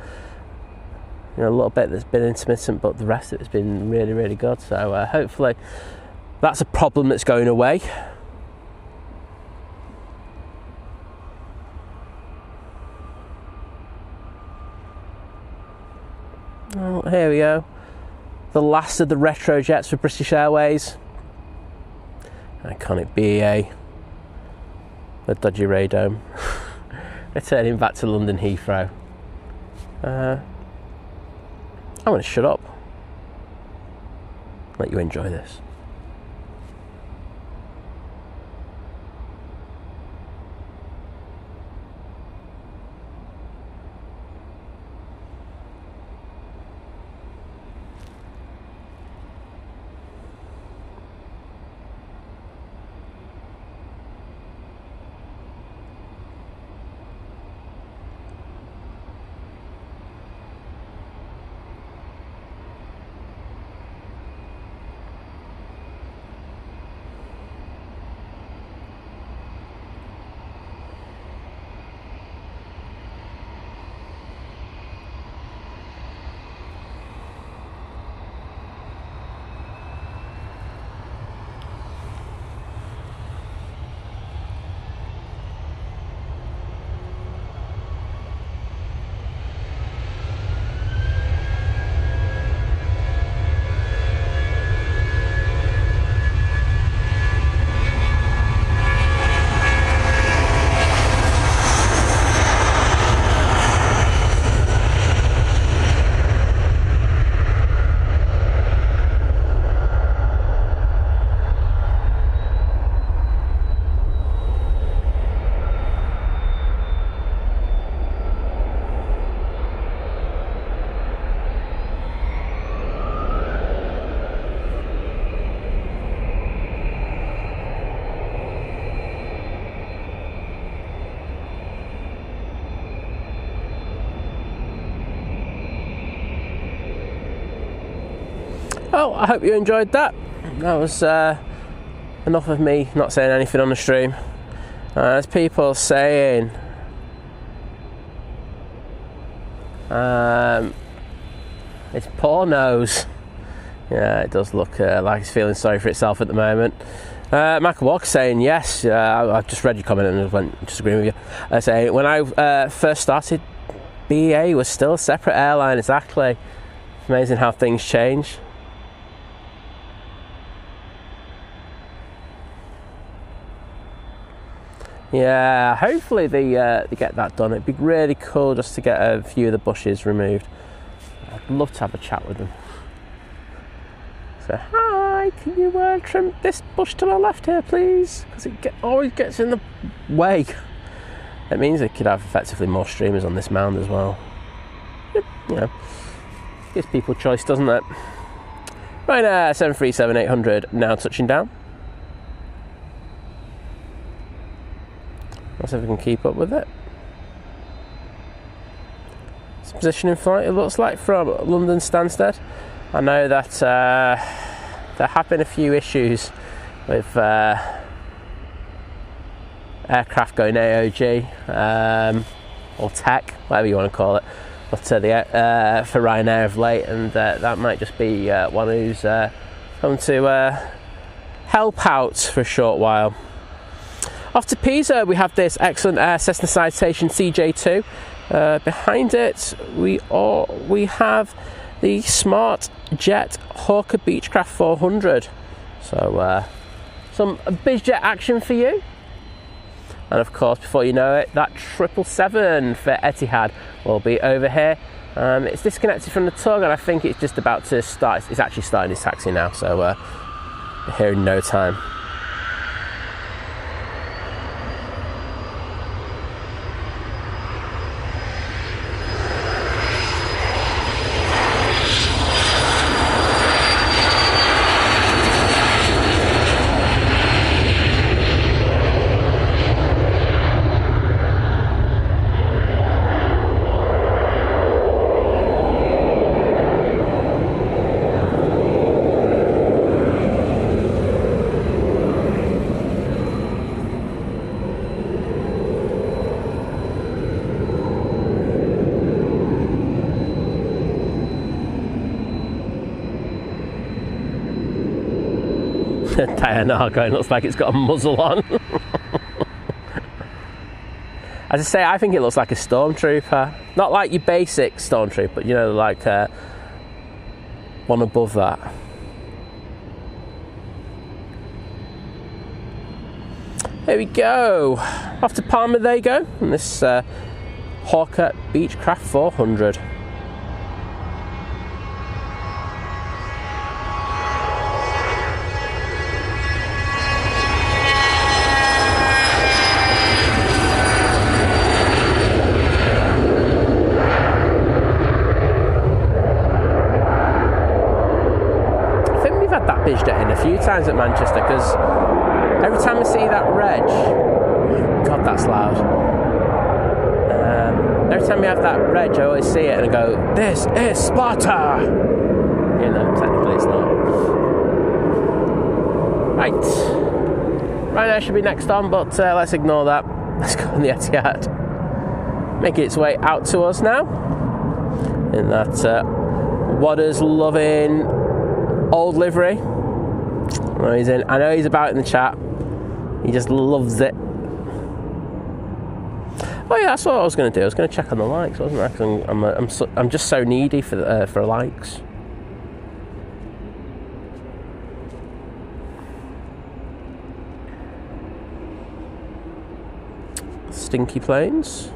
little bit that's been intermittent, but the rest of it's been really, really good. So hopefully that's a problem that's going away. Oh, here we go. The last of the retro jets for British Airways. Iconic BEA. The dodgy radome. Returning back to London Heathrow. I'm going to shut up. Let you enjoy this. Well, I hope you enjoyed that. That was enough of me not saying anything on the stream. There's people saying it's poor nose. Yeah, it does look like it's feeling sorry for itself at the moment. Michael Walker saying yes. I just read your comment and went just agreeing with you. Saying when I first started, BA was still a separate airline. Exactly. Amazing how things change. Yeah, hopefully they get that done. It'd be really cool just to get a few of the bushes removed. I'd love to have a chat with them. So, hi, can you trim this bush to the left here, please? Because it always gets in the way. It means they could have effectively more streamers on this mound as well. You know, gives people choice, doesn't it? Right now, 737-800 now touching down. Let's see if we can keep up with it. It's position in flight, it looks like, from London Stansted. I know that there have been a few issues with aircraft going AOG or tech, whatever you want to call it, but for Ryanair of late, and that might just be one who's come to help out for a short while. Off to Pisa, we have this excellent Cessna Citation CJ2. Behind it, we have the Smart Jet Hawker Beechcraft 400. So some bizjet action for you. And of course, before you know it, that 777 for Etihad will be over here. It's disconnected from the tug, and I think it's just about to start. It's actually starting its taxi now, so here in no time. Diana going, looks like it's got a muzzle on. As I say, I think it looks like a stormtrooper. Not like your basic stormtrooper, but you know, like one above that. There we go. Off to Palma they go. And this Hawker Beechcraft 400. Bizjet in a few times at Manchester, because every time I see that reg, God, that's loud. Every time we have that reg, I always see it and I go, "This is Sparta!" You know, technically it's not. Right. Ryanair should be next on, but let's ignore that. Let's go on the Etihad. Making its way out to us now. In that Waters loving old livery. I know he's about in the chat. He just loves it. Oh yeah, that's what I was going to do. I was going to check on the likes, wasn't I? 'Cause I'm just so needy for likes. Stinky planes.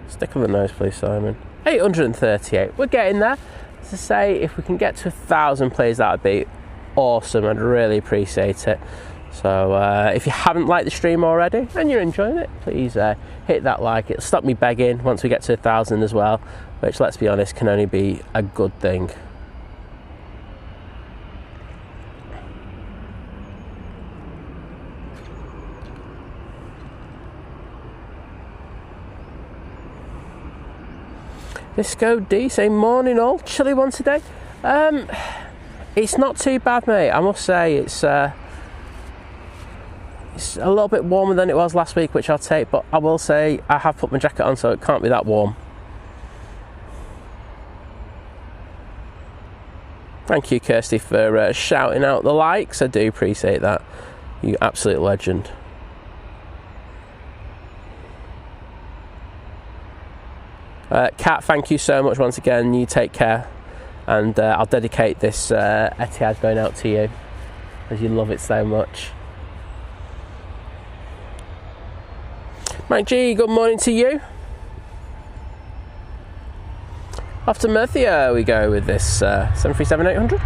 Stick on the nose, please, Simon. 838. We're getting there. As I say, if we can get to 1,000 plays, that would be awesome. I'd really appreciate it. So if you haven't liked the stream already and you're enjoying it, please hit that like. It'll stop me begging once we get to 1,000 as well, which, let's be honest, can only be a good thing. Disco D saying morning all, chilly one today. It's not too bad, mate. I must say it's a little bit warmer than it was last week, which I'll take, but I will say I have put my jacket on, so it can't be that warm. Thank you, Kirsty, for shouting out the likes. I do appreciate that. You absolute legend. Kat, thank you so much once again. You take care, and I'll dedicate this Etihad going out to you, as you love it so much. Mike G, good morning to you. Off to Murcia we go with this 737-800.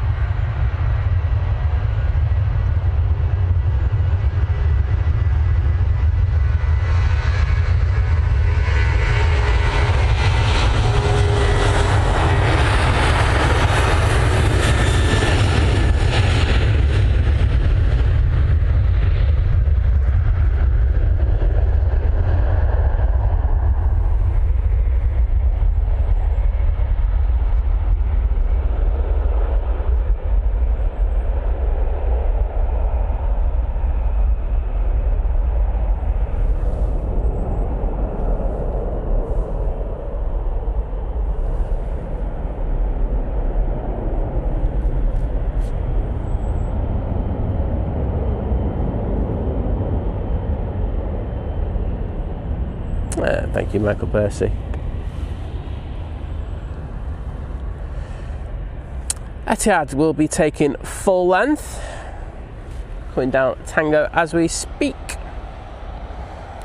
Thank you, Michael Percy. Etihad will be taking full length, coming down Tango as we speak.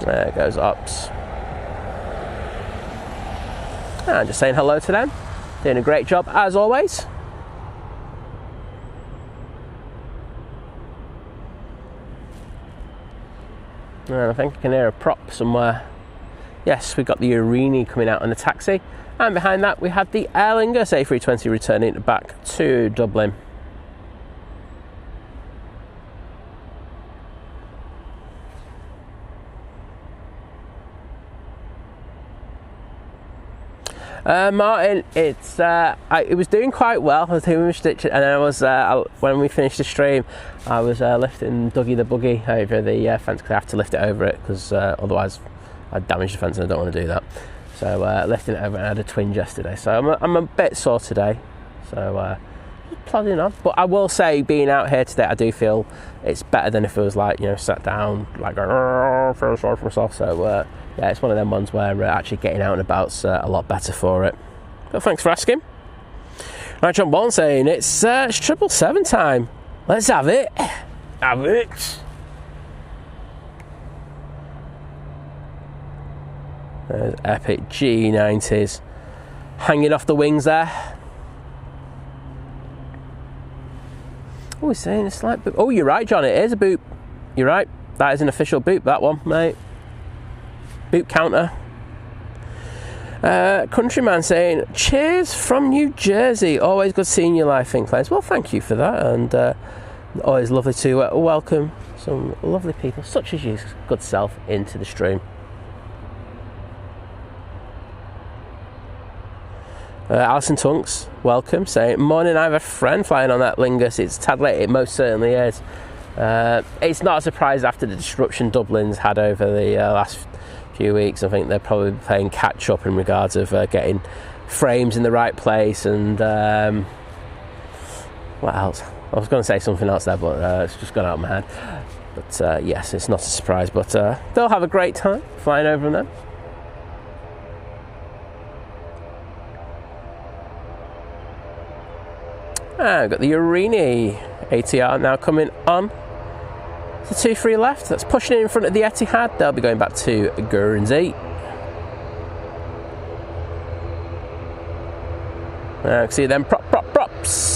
There goes Ops. And just saying hello to them. Doing a great job as always. And I think I can hear a prop somewhere. Yes, we've got the Arini coming out on the taxi, and behind that we have the Aer Lingus A320 returning back to Dublin. Martin, it was doing quite well. I was doing stitch, and I was when we finished the stream, I was lifting Dougie the buggy over the fence because I have to lift it over it because otherwise I'd damage the fence and I don't want to do that. So lifting it over, and I had a twinge yesterday, so I'm a bit sore today. So just plodding on. But I will say, being out here today, I do feel it's better than if it was like, you know, sat down, like going, feel sorry for myself. So yeah, it's one of them ones where actually getting out and about's a lot better for it. But thanks for asking. Right, John Bond saying it's 777 time. Let's have it. Have it. There's epic G90s hanging off the wings there. Oh, he's saying it's like boop. Oh, you're right, John. It is a boop. You're right. That is an official boop. That one, mate. Boop counter. Countryman saying, cheers from New Jersey. Always good seeing you live, Finclays. Well, thank you for that, and always lovely to welcome some lovely people such as you, good self, into the stream. Alison Tunks, welcome, saying, morning, I have a friend flying on that Lingus. It's tad late, it most certainly is. It's not a surprise after the disruption Dublin's had over the last few weeks. I think they're probably playing catch up in regards of getting frames in the right place, and what else? I was going to say something else there, but it's just gone out of my head. But yes, it's not a surprise, but they'll have a great time flying over them. I've got the Arini ATR now coming on. The 2-3 left, that's pushing in front of the Etihad. They'll be going back to Guernsey. See them props.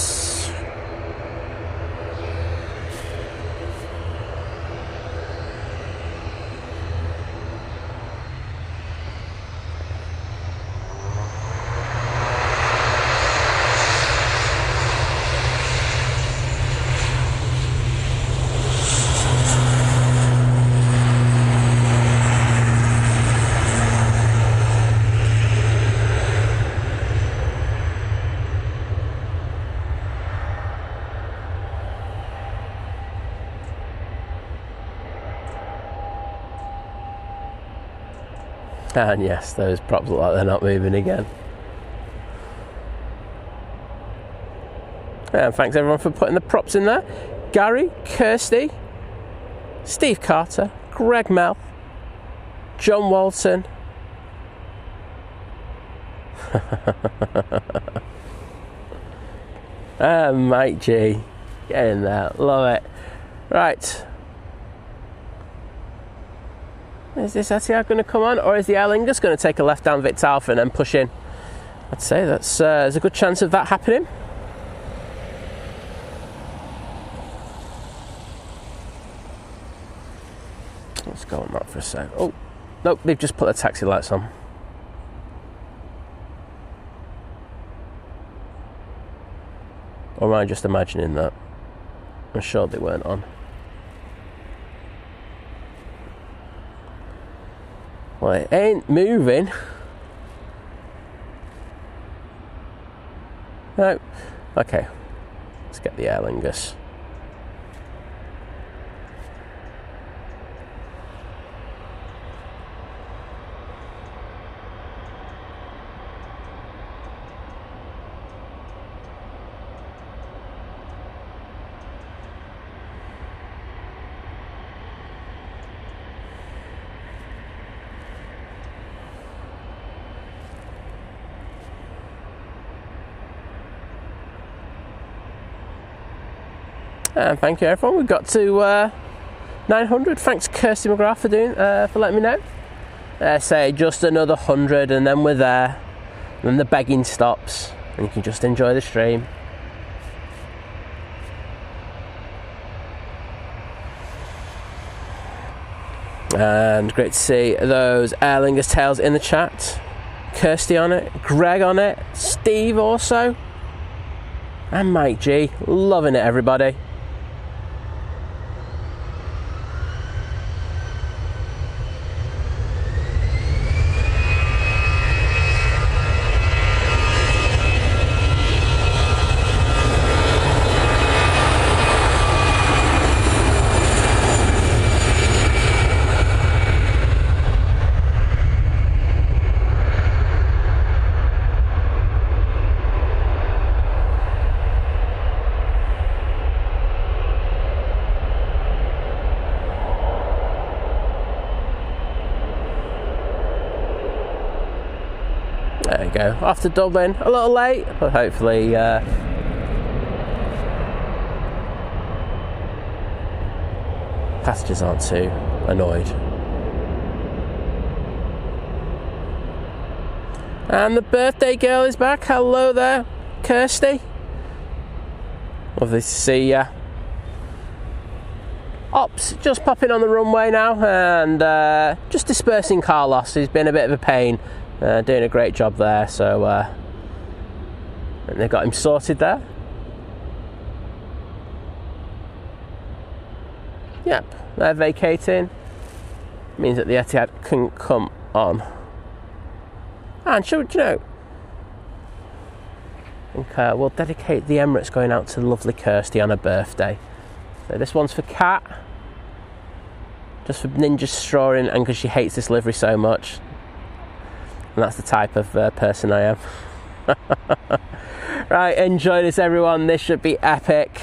And yes, those props look like they're not moving again. And thanks everyone for putting the props in there. Gary, Kirsty, Steve Carter, Greg Mel, John Walton. Mike G, get in there, love it. Right, is this Etihad going to come on, or is the Aer Lingus going to take a left down Victor Alpha and then push in? I'd say there's a good chance of that happening. Let's go on that for a sec. Oh, nope, they've just put the taxi lights on. Or am I just imagining that? I'm sure they weren't on. Well, it ain't moving. No. Okay. Let's get the Aer Lingus. And thank you everyone, we've got to 900. Thanks Kirsty McGrath for letting me know. Say just another 100 and then we're there. And then the begging stops and you can just enjoy the stream. And great to see those Aer Lingus tails in the chat. Kirsty on it, Greg on it, Steve also. And Mike G, loving it everybody. There we go, off to Dublin, a little late, but hopefully passengers aren't too annoyed. And the birthday girl is back. Hello there, Kirsty. Lovely to see ya. Ops just popping on the runway now and just dispersing car loss. He's been a bit of a pain. Doing a great job there, so they've got him sorted there. Yep, they're vacating. Means that the Etihad can come on. And should you know, I think we'll dedicate the Emirates going out to lovely Kirsty on her birthday. So this one's for Kat, just for Ninja Strawing and because she hates this livery so much. And that's the type of person I am. Right, enjoy this everyone, this should be epic.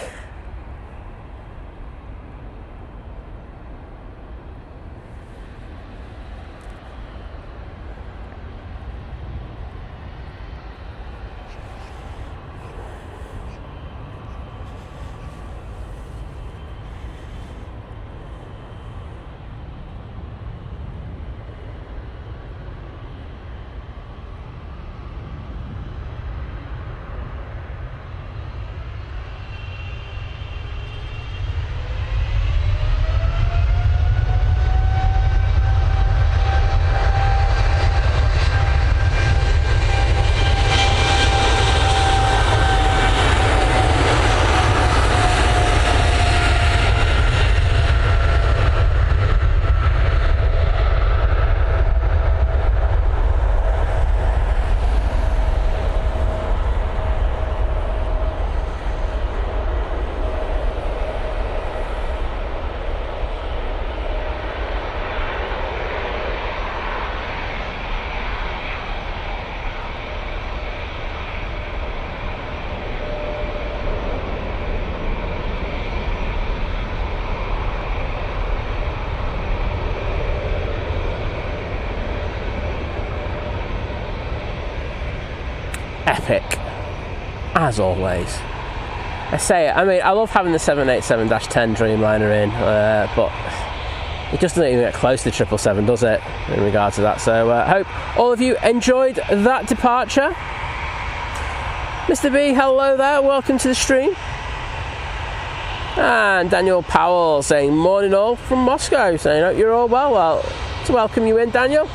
epic, as always. I say it, I mean, I love having the 787-10 Dreamliner in, but it just doesn't even get close to the 777, does it, in regard to that? So I hope all of you enjoyed that departure. Mr. B, hello there, welcome to the stream. And Daniel Powell saying, morning all from Moscow, saying, hope you're all well. Well, to welcome you in, Daniel.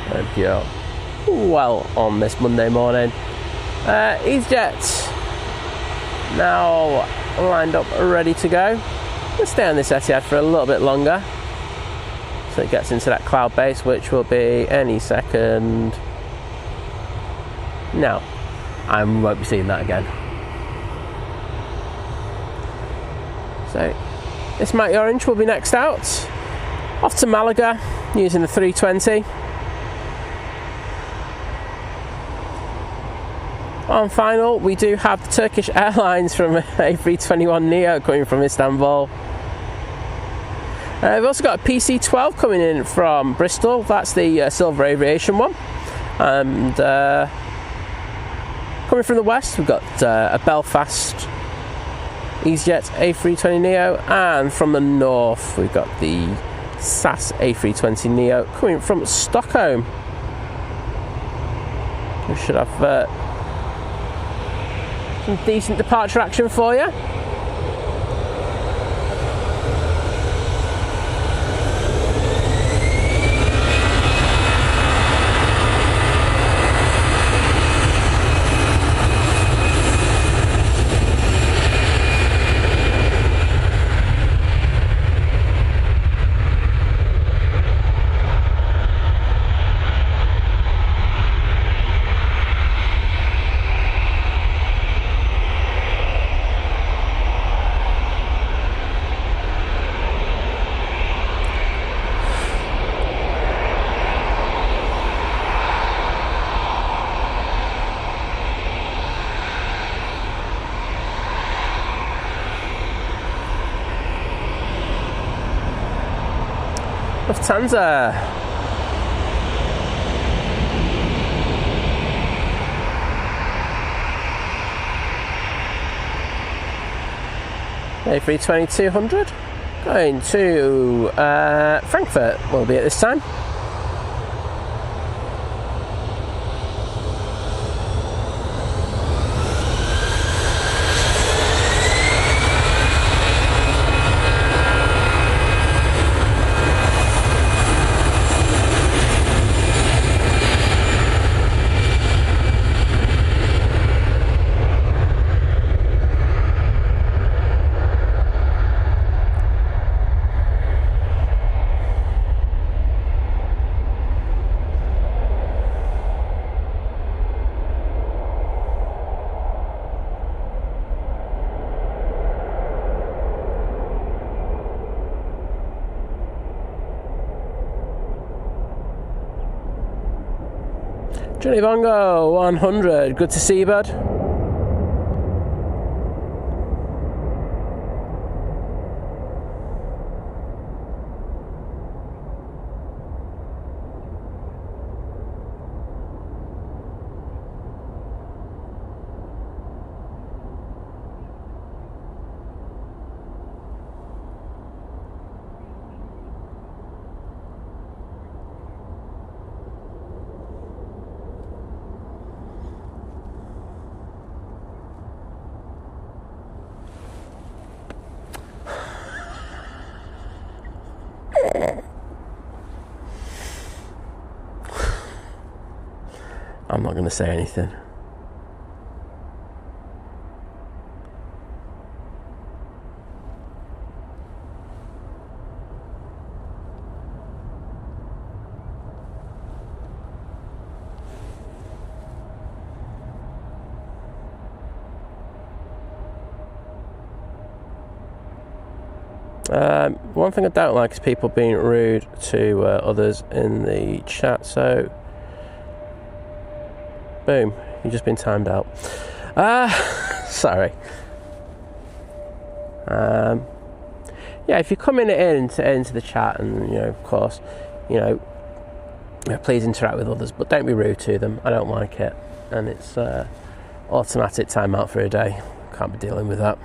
Hope you're well on this Monday morning. EasyJet now lined up, ready to go. We'll stay on this Etihad for a little bit longer, so it gets into that cloud base, which will be any second. No, I won't be seeing that again. So this Mighty Orange will be next out, off to Malaga using the 320. On final, we do have the Turkish Airlines from A321neo coming from Istanbul. We've also got a PC-12 coming in from Bristol. That's the Silver Aviation one. And coming from the west, we've got a Belfast EasyJet A320neo. And from the north, we've got the SAS A320neo coming from Stockholm. We should have some decent departure action for you. Lufthansa. A320-200 going to Frankfurt will be at this time. Johnny Bongo 100, good to see you, bud. I'm not going to say anything. One thing I don't like is people being rude to others in the chat, so boom, you've just been timed out. Sorry. Yeah, if you're coming into the chat, and of course, please interact with others, but don't be rude to them. I don't like it, and it's automatic time out for a day. Can't be dealing with that.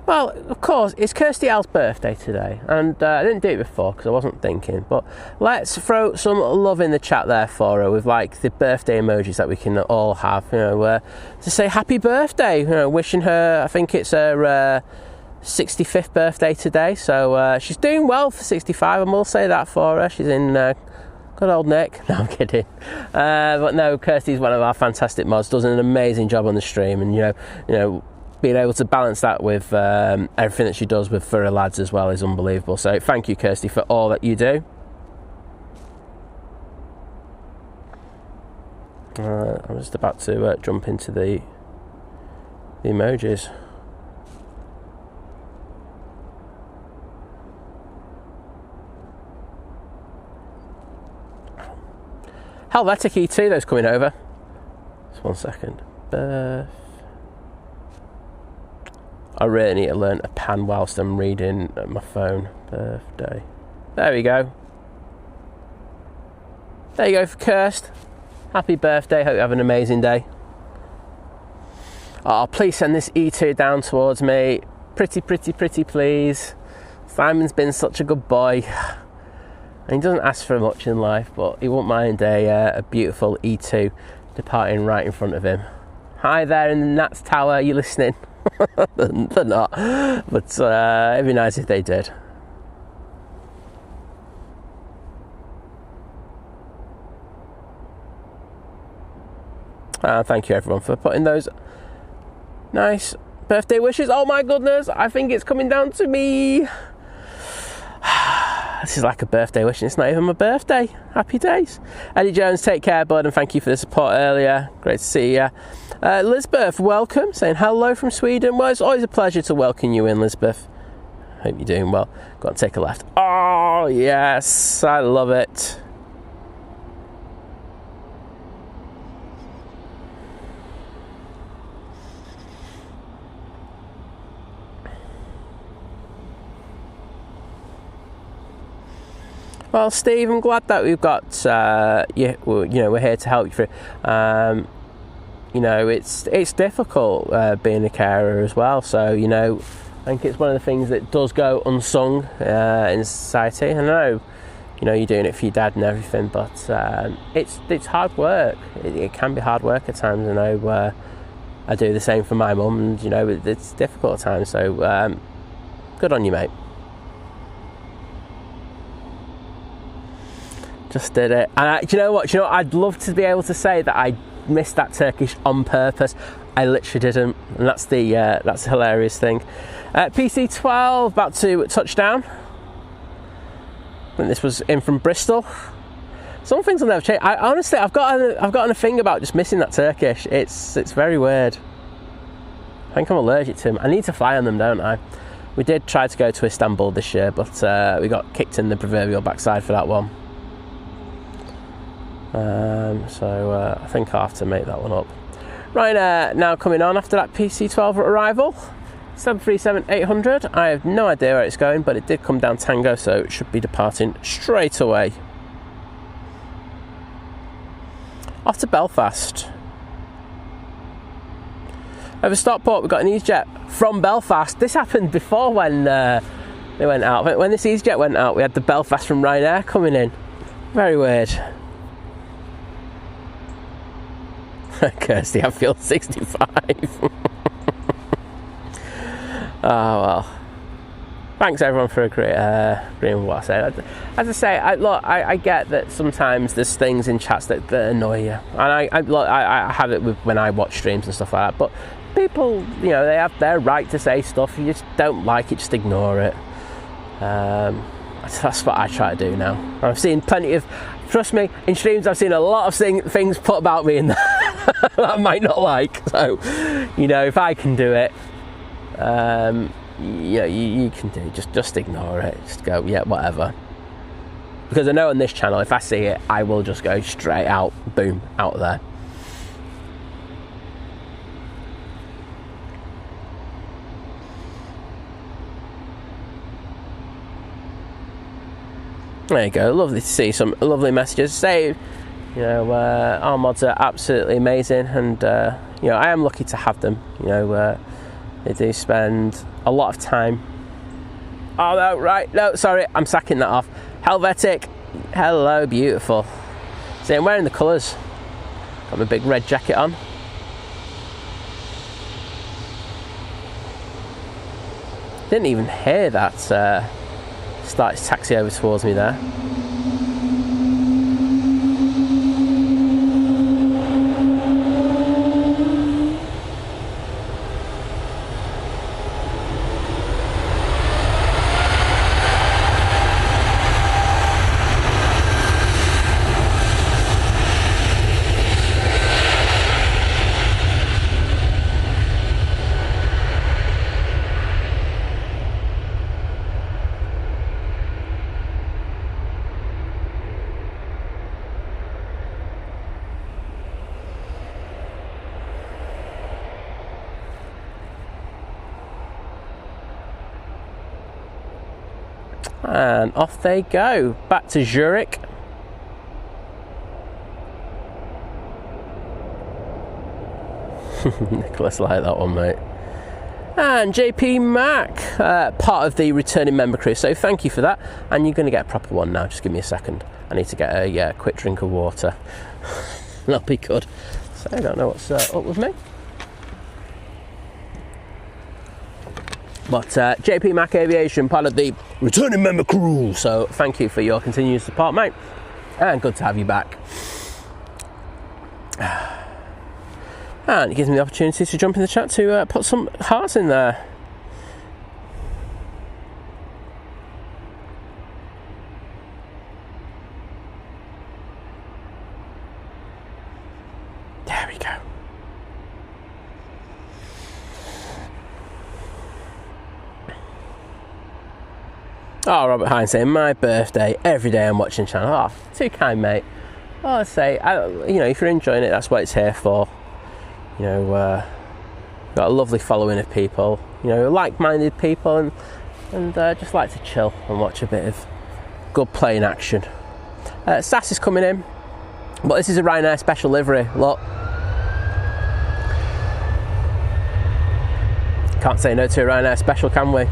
Well, of course, it's Kirsty L's birthday today, and I didn't do it before because I wasn't thinking, but let's throw some love in the chat there for her with like the birthday emojis that we can all have, to say happy birthday, wishing her, I think it's her 65th birthday today, so she's doing well for 65, and we'll say that for her. She's in good old Nick. No, I'm kidding. But no, Kirsty's one of our fantastic mods, does an amazing job on the stream, and being able to balance that with everything that she does for her lads as well is unbelievable. So thank you, Kirsty, for all that you do. I'm just about to jump into the emojis. Helvetic E2, those coming over. Just 1 second. I really need to learn a pan whilst I'm reading my phone. Birthday. There we go. There you go for Kirst. Happy birthday. Hope you have an amazing day. Oh, please send this E2 down towards me. Pretty, please. Simon's been such a good boy. And he doesn't ask for much in life, but he won't mind a beautiful E2 departing right in front of him. Hi there in the Nats Tower. Are you listening? They're not, but it'd be nice if they did. Thank you everyone for putting those nice birthday wishes. Oh my goodness, I think it's coming down to me. This is like a birthday wish and it's not even my birthday. Happy days. Eddie Jones, take care bud, and thank you for the support earlier. Great to see you. Lisbeth, welcome, saying hello from Sweden. Well, it's always a pleasure to welcome you in, Lisbeth. Hope you're doing well. Go on, take a left. Oh, yes, I love it. Well, Steve, I'm glad that we've got, we're here to help you through. It's difficult being a carer as well. So, I think it's one of the things that does go unsung in society. I know, you're doing it for your dad and everything, but it's hard work. It can be hard work at times. I know I do the same for my mum, and, it's difficult at times. So, good on you, mate. Just did it. And do you know what? I'd love to be able to say that I missed that Turkish on purpose. I literally didn't, and that's the hilarious thing. PC12 about to touch down. I think this was in from Bristol. Some things will never change. Honestly, I've gotten a thing about just missing that Turkish. It's very weird. I think I'm allergic to them. I need to fly on them, don't I? We did try to go to Istanbul this year, but we got kicked in the proverbial backside for that one. So I think I'll have to make that one up. Ryanair now coming on after that PC12 arrival. 737-800. I have no idea where it's going, but it did come down Tango, so it should be departing straight away. Off to Belfast. Over Stockport, we've got an EasyJet from Belfast. This happened before when they went out. When this EasyJet went out, we had the Belfast from Ryanair coming in. Very weird. Kirsty, I feel 65. Oh well. Thanks everyone for agreeing with what I said. As I say, I get that sometimes there's things in chats that annoy you, and I have it with when I watch streams and stuff like that. But people, they have their right to say stuff. You just don't like it, just ignore it. That's what I try to do now. I've seen plenty of. Trust me, in streams I've seen a lot of things put about me in there that I might not like. So, if I can do it, you can do it. Just ignore it. Just go, yeah, whatever. Because I know on this channel, if I see it, I will just go straight out, boom, out there. There you go. Lovely to see some lovely messages. Say, you know, our mods are absolutely amazing, and you know, I am lucky to have them. You know, they do spend a lot of time. Oh no, right, no, sorry, I'm sacking that off. Helvetic, hello, beautiful. See, I'm wearing the colours. Got my big red jacket on. Didn't even hear that start to taxi over towards me there. And off they go, back to Zurich. Nicholas like that one, mate. And JP Mac, part of the returning member crew, so thank you for that. And you're going to get a proper one now, just give me a second. I need to get a quick drink of water. That'll be good. So I don't know what's up with me. But JP Mac Aviation, part of the returning member crew, so thank you for your continued support, mate, and good to have you back. And it gives me the opportunity to jump in the chat to put some hearts in there. There we go. Oh, Robert Hines saying, my birthday, every day I'm watching the channel. Oh, too kind, mate. Oh, I say, you know, if you're enjoying it, that's what it's here for. You know, got a lovely following of people, you know, like-minded people, and just like to chill and watch a bit of good playing action. SAS is coming in, but this is a Ryanair special livery. Look, can't say no to a Ryanair special, can we?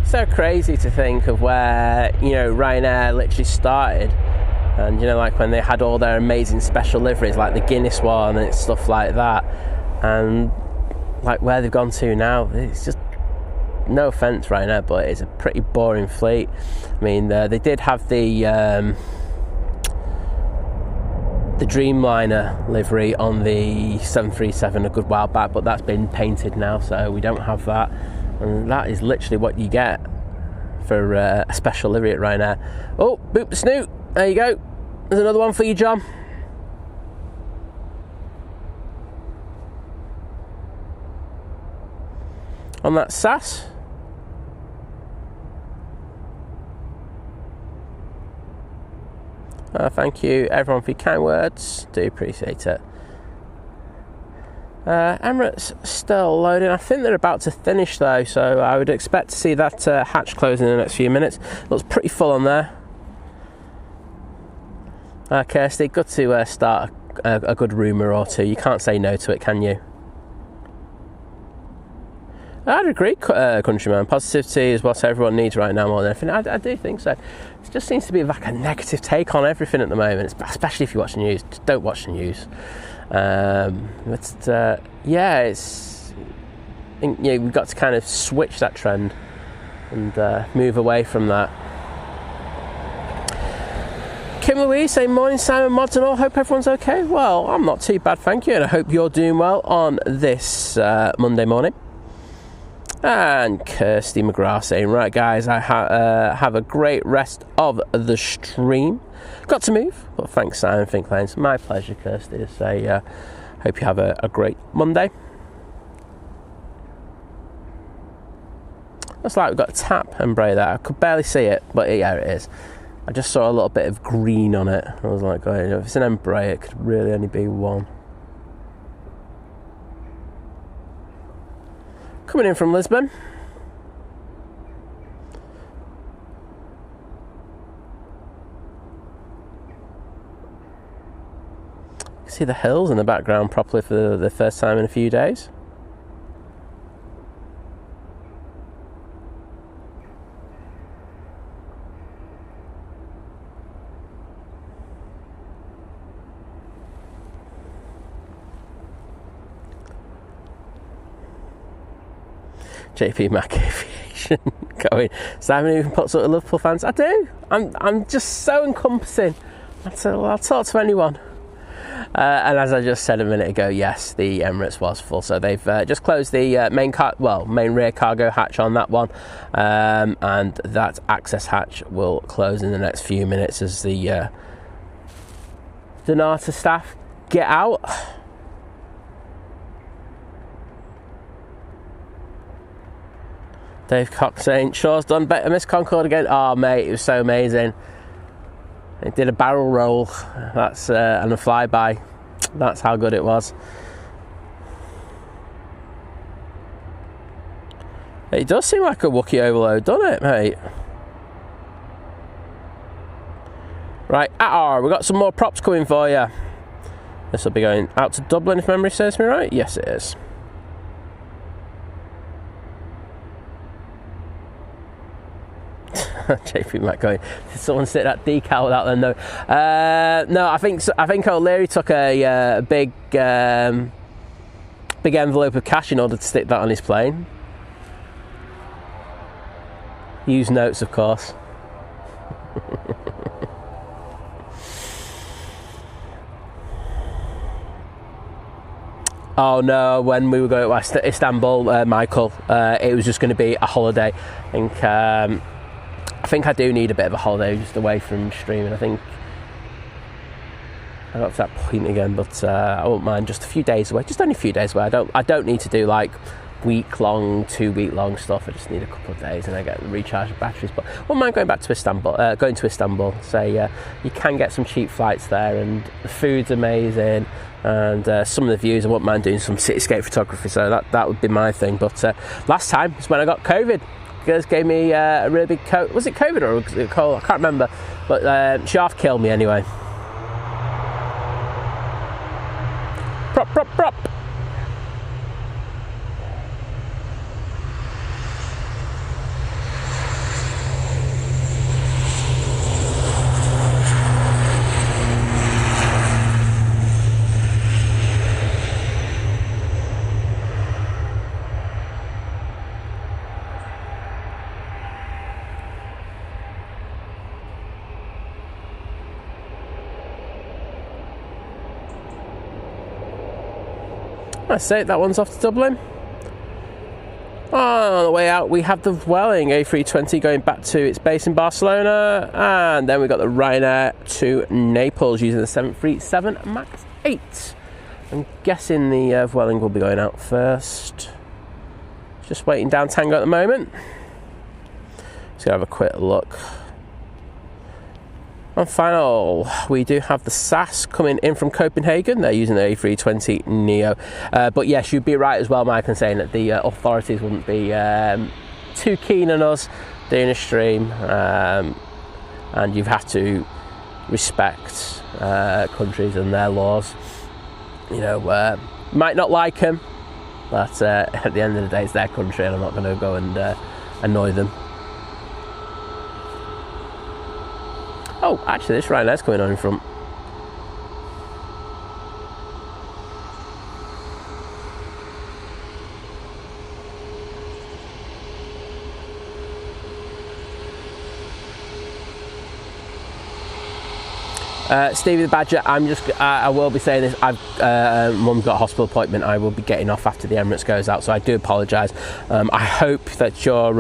So crazy to think of where, you know, Ryanair literally started, and you know, like when they had all their amazing special liveries like the Guinness one and stuff like that, and like where they've gone to now. It's just, no offence Ryanair, but it's a pretty boring fleet. I mean, they did have the Dreamliner livery on the 737 a good while back, but that's been painted now, so we don't have that. And that is literally what you get for a special livery at Ryanair. Oh, boop the snoot. There you go. There's another one for you, John. On that SAS. Thank you, everyone, for your kind words. Do appreciate it. Emirates still loading. I think they're about to finish though, so I would expect to see that hatch close in the next few minutes. Looks pretty full on there. Kirsty, good to start a good rumour or two. You can't say no to it, can you? I'd agree, countryman. Positivity is what everyone needs right now more than anything. I do think so. It just seems to be like a negative take on everything at the moment, especially if you watch the news. Just don't watch the news. But yeah, it's, I think, you know, we've got to kind of switch that trend and move away from that. Kim Louise saying, morning Simon, mods and all, hope everyone's okay. Well, I'm not too bad, thank you, and I hope you're doing well on this Monday morning. And Kirsty McGrath saying, right guys, I have a great rest of the stream. Got to move, but thanks Simon Finklane. It's my pleasure, Kirsty, to say hope you have a great Monday. Looks like we've got a tap Embraer there. I could barely see it, but yeah, it is. I just saw a little bit of green on it. I was like, oh, if it's an Embraer, it could really only be one. Coming in from Lisbon. See the hills in the background properly for the first time in a few days. JP Mac Aviation going. Simon even puts up with Liverpool fans. I do. I'm just so encompassing. I'll talk to anyone. And as I just said a minute ago, yes, the Emirates was full. So they've just closed the main rear cargo hatch on that one, and that access hatch will close in the next few minutes as the Donata staff get out. Dave Cox saying, Shaw's done better, Miss Concorde again. Oh, mate, it was so amazing. It did a barrel roll, that's and a flyby. That's how good it was. It does seem like a Wookiee overload, doesn't it, mate? Right, we've got some more props coming for you. This will be going out to Dublin, if memory serves me right. Yes, it is. JP Mac going, did someone stick that decal without them? No, I think O'Leary took a big envelope of cash in order to stick that on his plane. Use notes, of course. Oh no, when we were going to Istanbul, Michael, it was just going to be a holiday. I think I do need a bit of a holiday just away from streaming. I think I got to that point again, but I won't mind just a few days away. Just only a few days away. I don't need to do like week-long, 2-week-long stuff. I just need a couple of days and I get the recharge of batteries. But I wouldn't mind going to Istanbul. So you can get some cheap flights there, and the food's amazing, and some of the views. I wouldn't mind doing some cityscape photography. So that would be my thing. But last time was when I got COVID. Girls gave me a really big coat. Was it COVID or was it cold? I can't remember. But she half killed me anyway. Prop. That's it, that one's off to Dublin. On the way out, we have the Vueling A320 going back to its base in Barcelona, and then we've got the Ryanair to Naples using the 737 MAX 8. I'm guessing the Vueling will be going out first. Just waiting down Tango at the moment. Let's go have a quick look. And final, we do have the SAS coming in from Copenhagen. They're using the A320 Neo. But yes, you'd be right as well, Mike, in saying that the authorities wouldn't be too keen on us doing a stream. And you have to respect countries and their laws. You know, might not like them, but at the end of the day, it's their country, and I'm not going to go and annoy them. Oh, actually, this Ryanair's coming on in front. Stevie the Badger, I will be saying this, Mum's got a hospital appointment. I will be getting off after the Emirates goes out, so I do apologise. I hope that your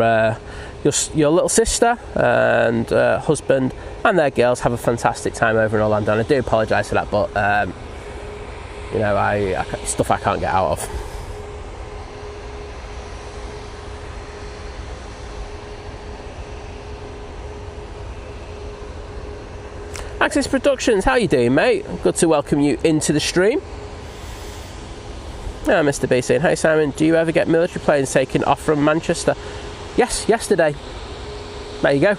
little sister and husband and their girls have a fantastic time over in Orlando, and I do apologise for that, but you know, stuff I can't get out of. Axis Productions, how you doing, mate? Good to welcome you into the stream. Mr. B saying, hey Simon, do you ever get military planes taken off from Manchester? Yes, yesterday. There you go.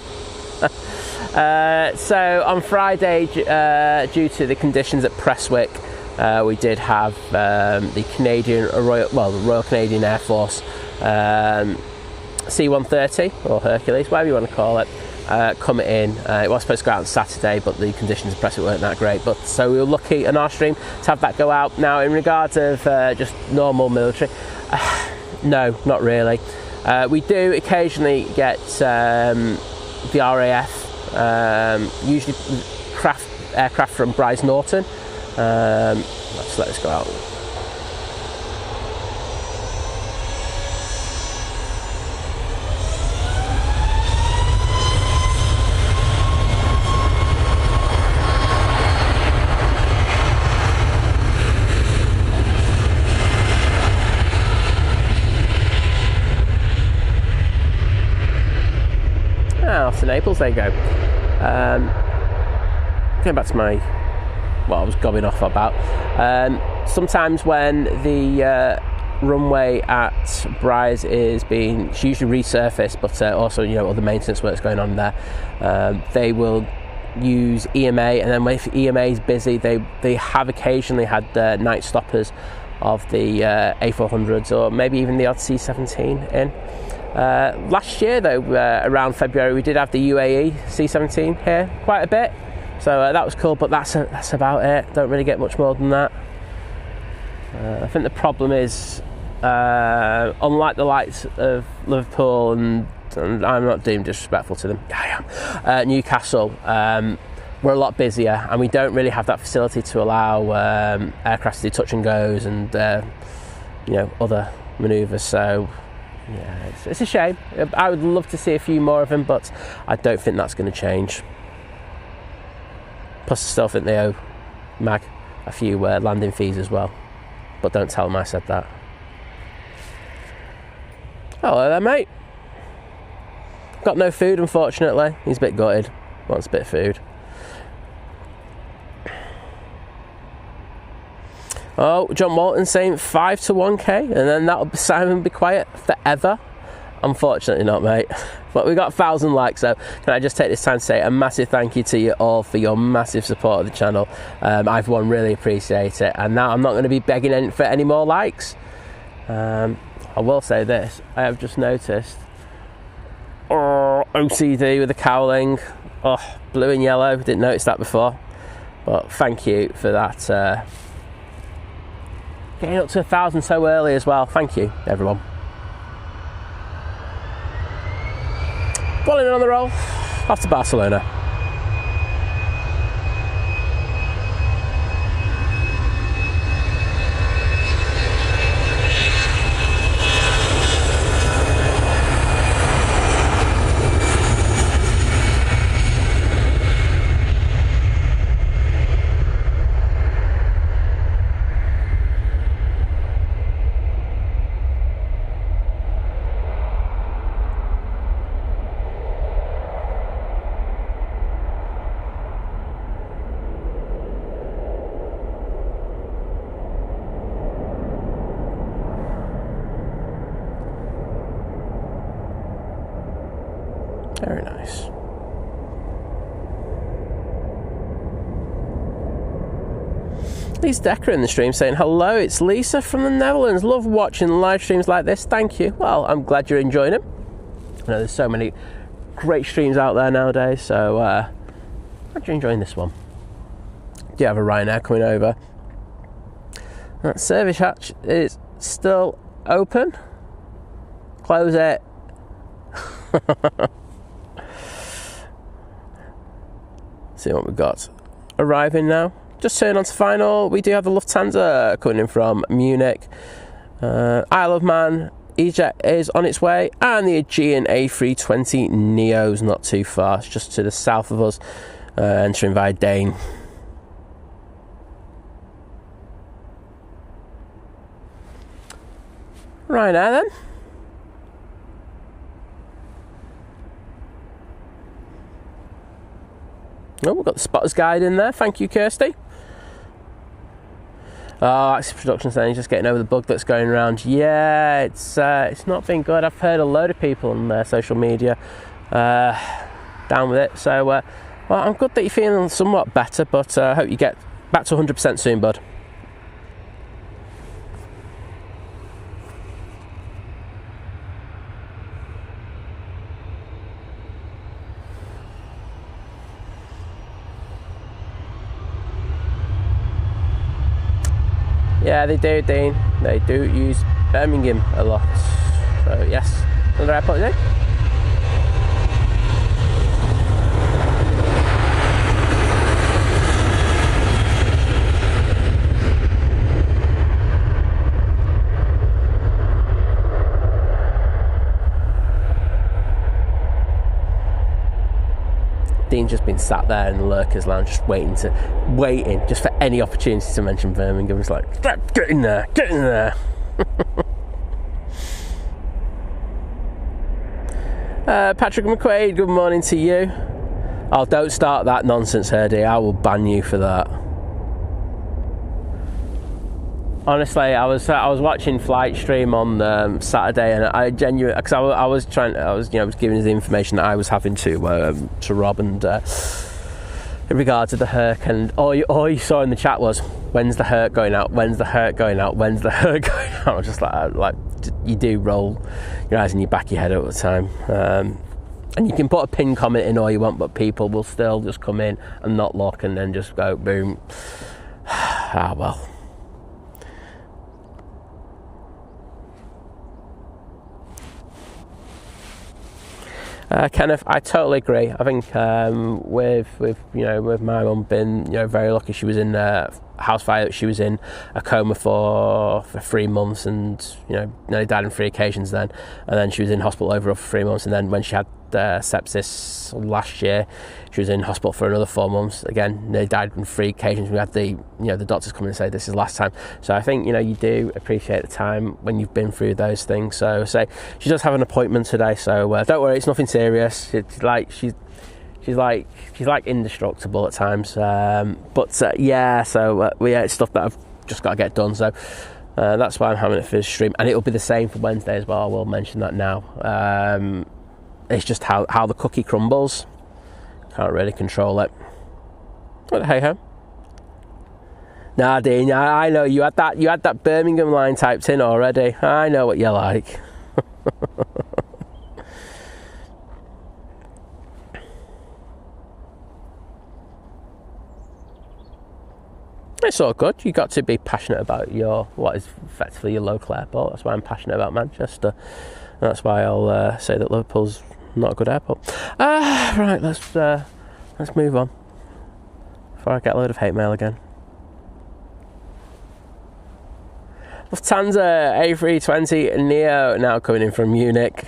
So on Friday, due to the conditions at Prestwick, we did have the Royal Canadian Air Force C-130 or Hercules, whatever you want to call it, come in. It was supposed to go out on Saturday, but the conditions at Prestwick weren't that great. But so we were lucky on our stream to have that go out. Now, in regards of just normal military, no, not really. We do occasionally get the RAF. Usually aircraft from Bryce Norton. Let's let this go out. Off to Naples they go. Going back to what I was going off about. Sometimes when the runway at Bryce is it's usually resurfaced, but also other maintenance works going on there, they will use EMA, and then if EMA is busy, they have occasionally had night stoppers of the A400s or maybe even the odd C-17 in. Last year though, around February, we did have the UAE C-17 here quite a bit, so that was cool, but that's about it. Don't really get much more than that. I think the problem is, unlike the likes of Liverpool, and I'm not being disrespectful to them, I am, Newcastle, we're a lot busier, and we don't really have that facility to allow aircraft to do touch and goes and other manoeuvres. So yeah, it's a shame. I would love to see a few more of them, but I don't think that's going to change. Plus, I still think they owe MAG a few landing fees as well. But don't tell them I said that. Hello there, mate. Got no food, unfortunately. He's a bit gutted. Wants a bit of food. Oh, John Walton saying 5 to 1k, and then that'll be Simon be quiet forever. Unfortunately not, mate. But we got 1,000 likes, so can I just take this time to say a massive thank you to you all for your massive support of the channel. I've really appreciate it, and now I'm not going to be begging for any more likes. I will say this, I have just noticed OCD with the cowling, blue and yellow, didn't notice that before, but thank you for that. Getting up to 1,000 so early as well. Thank you, everyone. Following on the roll, off to Barcelona. Very nice. Lisa Decker in the stream saying, hello, it's Lisa from the Netherlands. Love watching live streams like this. Thank you. Well, I'm glad you're enjoying them. I know there's so many great streams out there nowadays, so glad you're enjoying this one. Do you have a Ryanair coming over? That service hatch is still open. Close it. See what we've got arriving now. Just turn on to final. We do have the Lufthansa coming in from Munich. Isle of Man EasyJet is on its way, and the Aegean A320 Neo's not too far. It's just to the south of us, entering via Dane. Right now then. Oh, we've got the spotter's guide in there. Thank you, Kirsty. Oh, Axis Production saying he's just getting over the bug that's going around. Yeah, it's not been good. I've heard a load of people on their social media down with it. So, well, I'm good that you're feeling somewhat better, but I hope you get back to 100% soon, bud. Yeah, they do, Dean. They do use Birmingham a lot. So, yes. Another airport today? Dean's just been sat there in the lurkers lounge just waiting just for any opportunity to mention Birmingham. It's like, get in there, get in there. Patrick McQuaid, good morning to you. Oh, don't start that nonsense, Herdy. I will ban you for that. Honestly, I was watching Flight Stream on Saturday, and I genuinely, because I was giving the information that I was having to Rob, and in regard to the Herc, and all you saw in the chat was, when's the Herc going out? When's the Herc going out? When's the Herc going out? I was just like you do roll your eyes in your back of your head all the time. And you can put a pin comment in all you want, but people will still just come in and not look, and then just go boom. Ah, well. Kenneth, I totally agree. I think with my mum being very lucky, she was in house fire. She was in a coma for 3 months, and nearly died on 3 occasions then. And then she was in hospital overall for 3 months, and then when she had sepsis last year, she was in hospital for another 4 months. Again, they died on 3 occasions. We had the doctors come in and say this is the last time. So I think you do appreciate the time when you've been through those things. So say she does have an appointment today, so don't worry, it's nothing serious. It's like she's like indestructible at times. It's stuff that I've just got to get done. So that's why I'm having it for the stream, and it'll be the same for Wednesday as well. I will mention that now. It's just how the cookie crumbles. Can't really control it. But hey ho. Nah, Dean, I know you had that Birmingham line typed in already. I know what you're like. It's all good. You got to be passionate about what is effectively your local airport. That's why I'm passionate about Manchester. And that's why I'll say that Liverpool's not a good airport. Right, let's move on before I get a load of hate mail again. Lufthansa A320 Neo now coming in from Munich.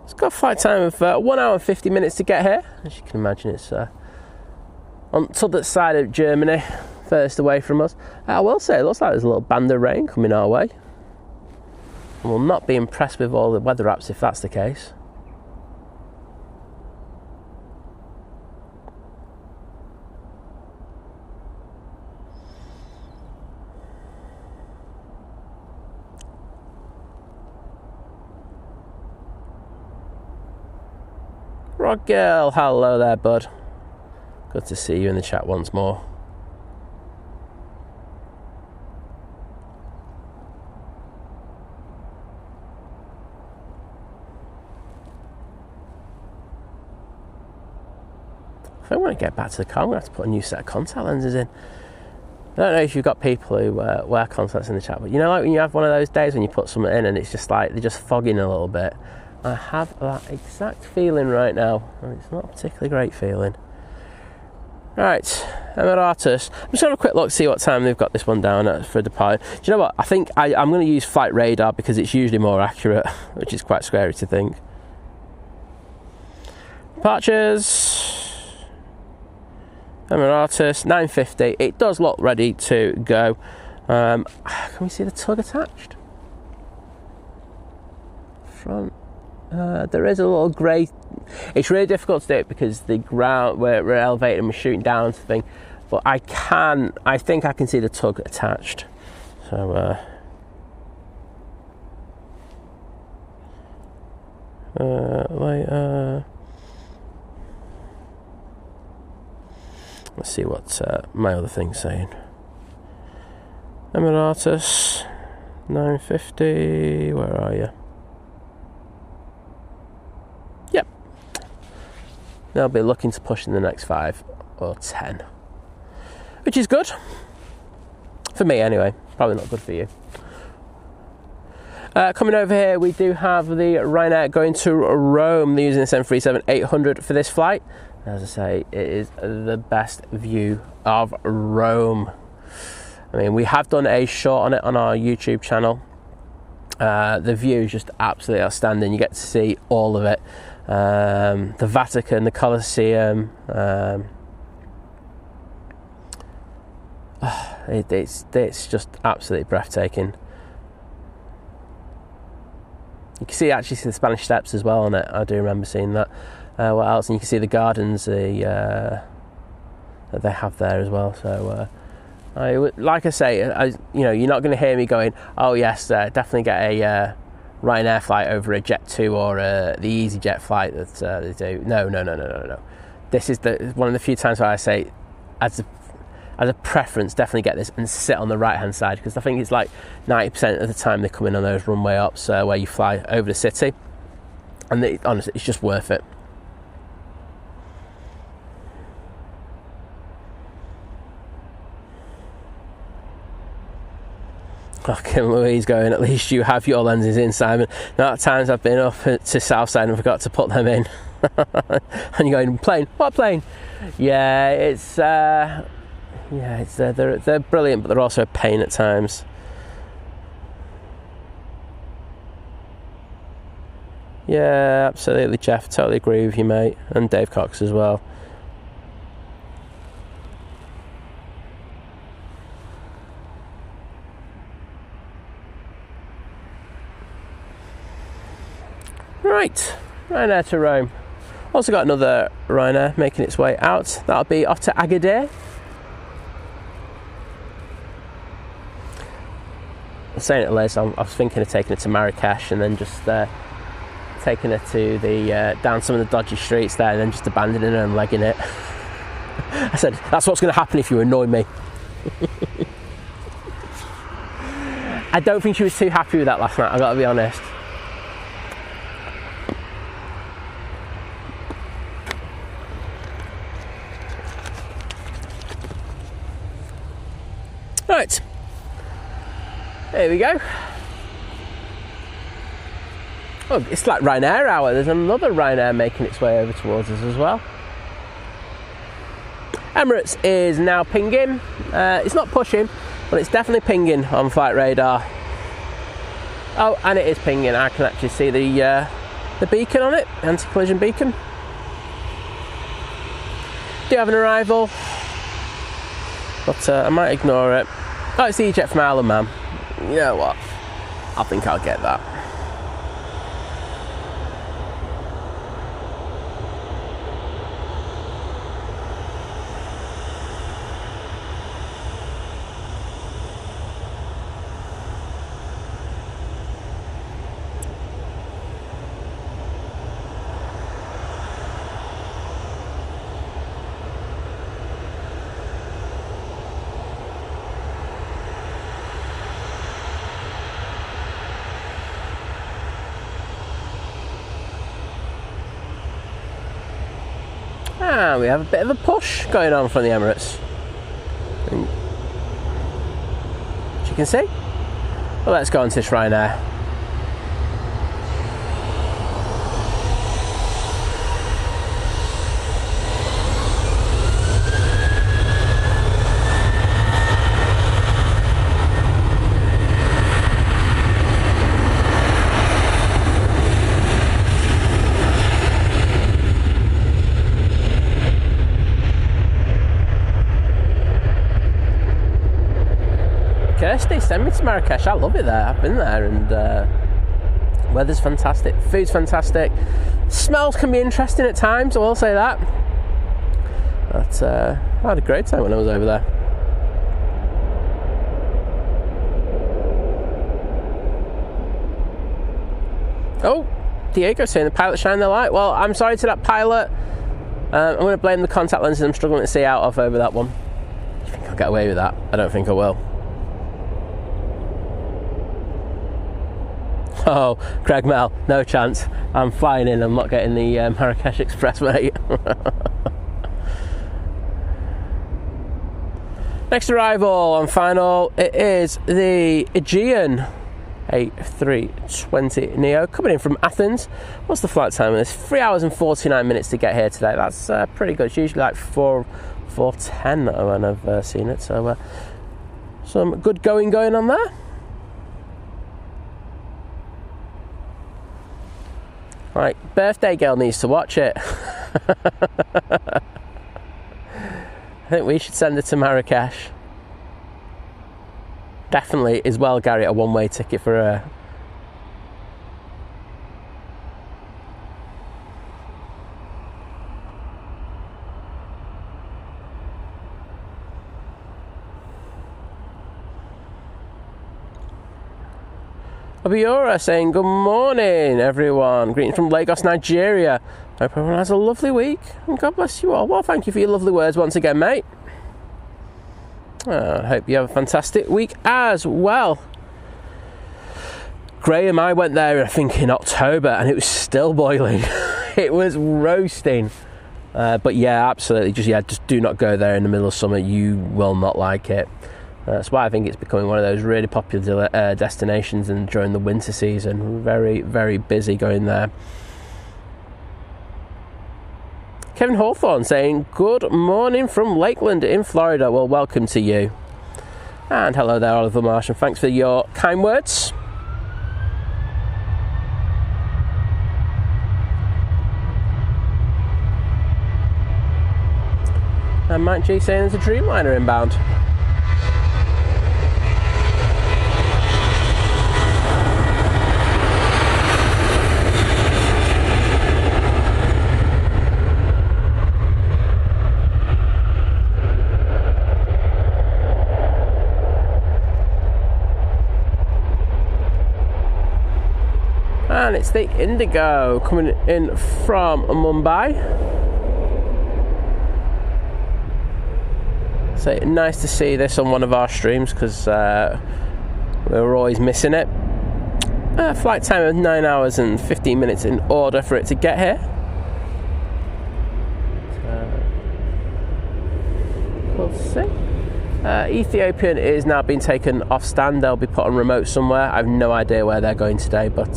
It's got a flight time of 1 hour and 50 minutes to get here. As you can imagine, it's on the other side of Germany, first away from us. I will say, it looks like there's a little band of rain coming our way. And we'll not be impressed with all the weather apps if that's the case. Rod Girl, hello there, bud. Good to see you in the chat once more. If I want to get back to the car, I'm going to have to put a new set of contact lenses in. I don't know if you've got people who wear contacts in the chat, but like when you have one of those days when you put something in and it's just like they're just fogging a little bit. I have that exact feeling right now, and it's not a particularly great feeling. Right, Emirates. I'm just going to have a quick look, see what time they've got this one down for departure. Do you know what? I think I'm going to use Flight Radar because it's usually more accurate, which is quite scary to think. Departures. Emirates, 9:50. It does look ready to go. Can we see the tug attached? Front. There is a little grey. It's really difficult to do it because the ground where we're elevated and we're shooting down and thing. But I think I can see the tug attached. So let's see what my other thing's saying. Emirates 950. Where are you? Yep. They'll be looking to push in the next 5 or 10, which is good for me anyway. Probably not good for you. Coming over here, we do have the Ryanair going to Rome. They're using the 737-800 for this flight. As I say, it is the best view of Rome. I mean, we have done a short on it on our YouTube channel. The view is just absolutely outstanding. You get to see all of it. The Vatican, the Colosseum. It's just absolutely breathtaking. You can see the Spanish Steps as well on it. I do remember seeing that. What else? And you can see the gardens that they have there as well. So, like I say, you're not going to hear me going, "Oh yes, definitely get a Ryanair flight over a Jet2 or the EasyJet flight that they do." No. This is one of the few times where I say, as a preference, definitely get this and sit on the right hand side, because I think it's like 90% of the time they come in on those runway ops where you fly over the city, and honestly, it's just worth it. Okay, Louise going, "At least you have your lenses in, Simon." Now, at times I've been up to Southside and forgot to put them in. And you're going, "Plane? What plane?" Yeah, they're brilliant, but they're also a pain at times. Yeah, absolutely, Jeff. Totally agree with you, mate. And Dave Cox as well. Right, Ryanair to Rome. Also got another Ryanair making its way out. That'll be off to Agadir. I was saying to Liz, I was thinking of taking her to Marrakesh and then just taking her to the down some of the dodgy streets there and then just abandoning her and legging it. I said, that's what's going to happen if you annoy me. I don't think she was too happy with that last night, I've got to be honest. Right, there we go. Oh, it's like Ryanair hour. There's another Ryanair making its way over towards us as well. Emirates is now pinging. It's not pushing, but it's definitely pinging on flight radar. Oh, and it is pinging. I can actually see the beacon on it, anti-collision beacon. Do have an arrival, but I might ignore it. Oh, it's the EasyJet from Isle of Man. You know what? I think I'll get that. We have a bit of a push going on from the Emirates. As you can see. Well, let's go on to this Ryanair. Kirsty, send me to Marrakesh. I love it there. I've been there, and Weather's fantastic, food's fantastic, smells can be interesting at times, I will say that. But I had a great time when I was over there. Oh, Diego saying the pilot shined their light. Well, I'm sorry to that pilot. I'm going to blame the contact lenses I'm struggling to see out of over that one. You think I'll get away with that? I don't think I will. Oh, Craig Mel, no chance. I'm flying in, I'm not getting the Marrakesh Express, mate. Next arrival and final, it is the Aegean A320 Neo coming in from Athens. What's the flight time on this? 3 hours and 49 minutes to get here today. That's pretty good. It's usually like 4:10 when I've seen it. So some good going on there. Right, birthday girl needs to watch it. I think we should send her to Marrakesh. Definitely as well, Gary, a one-way ticket for her. Obiora saying good morning everyone, greeting from Lagos, Nigeria. Hope everyone has a lovely week and God bless you all. Well, thank you for your lovely words once again, mate. I hope you have a fantastic week as well. Graham, I went there I think in October and it was still boiling. It was roasting. But yeah, absolutely, just do not go there in the middle of summer. You will not like it. That's why I think it's becoming one of those really popular destinations, and during the winter season, very, very busy going there. Kevin Hawthorne saying, good morning from Lakeland in Florida. Well, welcome to you. And hello there, Oliver Marsh, and thanks for your kind words. And Mike G saying there's a Dreamliner inbound. And it's the Indigo coming in from Mumbai. So nice to see this on one of our streams, because we were always missing it. Flight time of 9 hours and 15 minutes in order for it to get here. We'll see. Ethiopian is now being taken off stand. They'll be put on remote somewhere. I have no idea where they're going today, but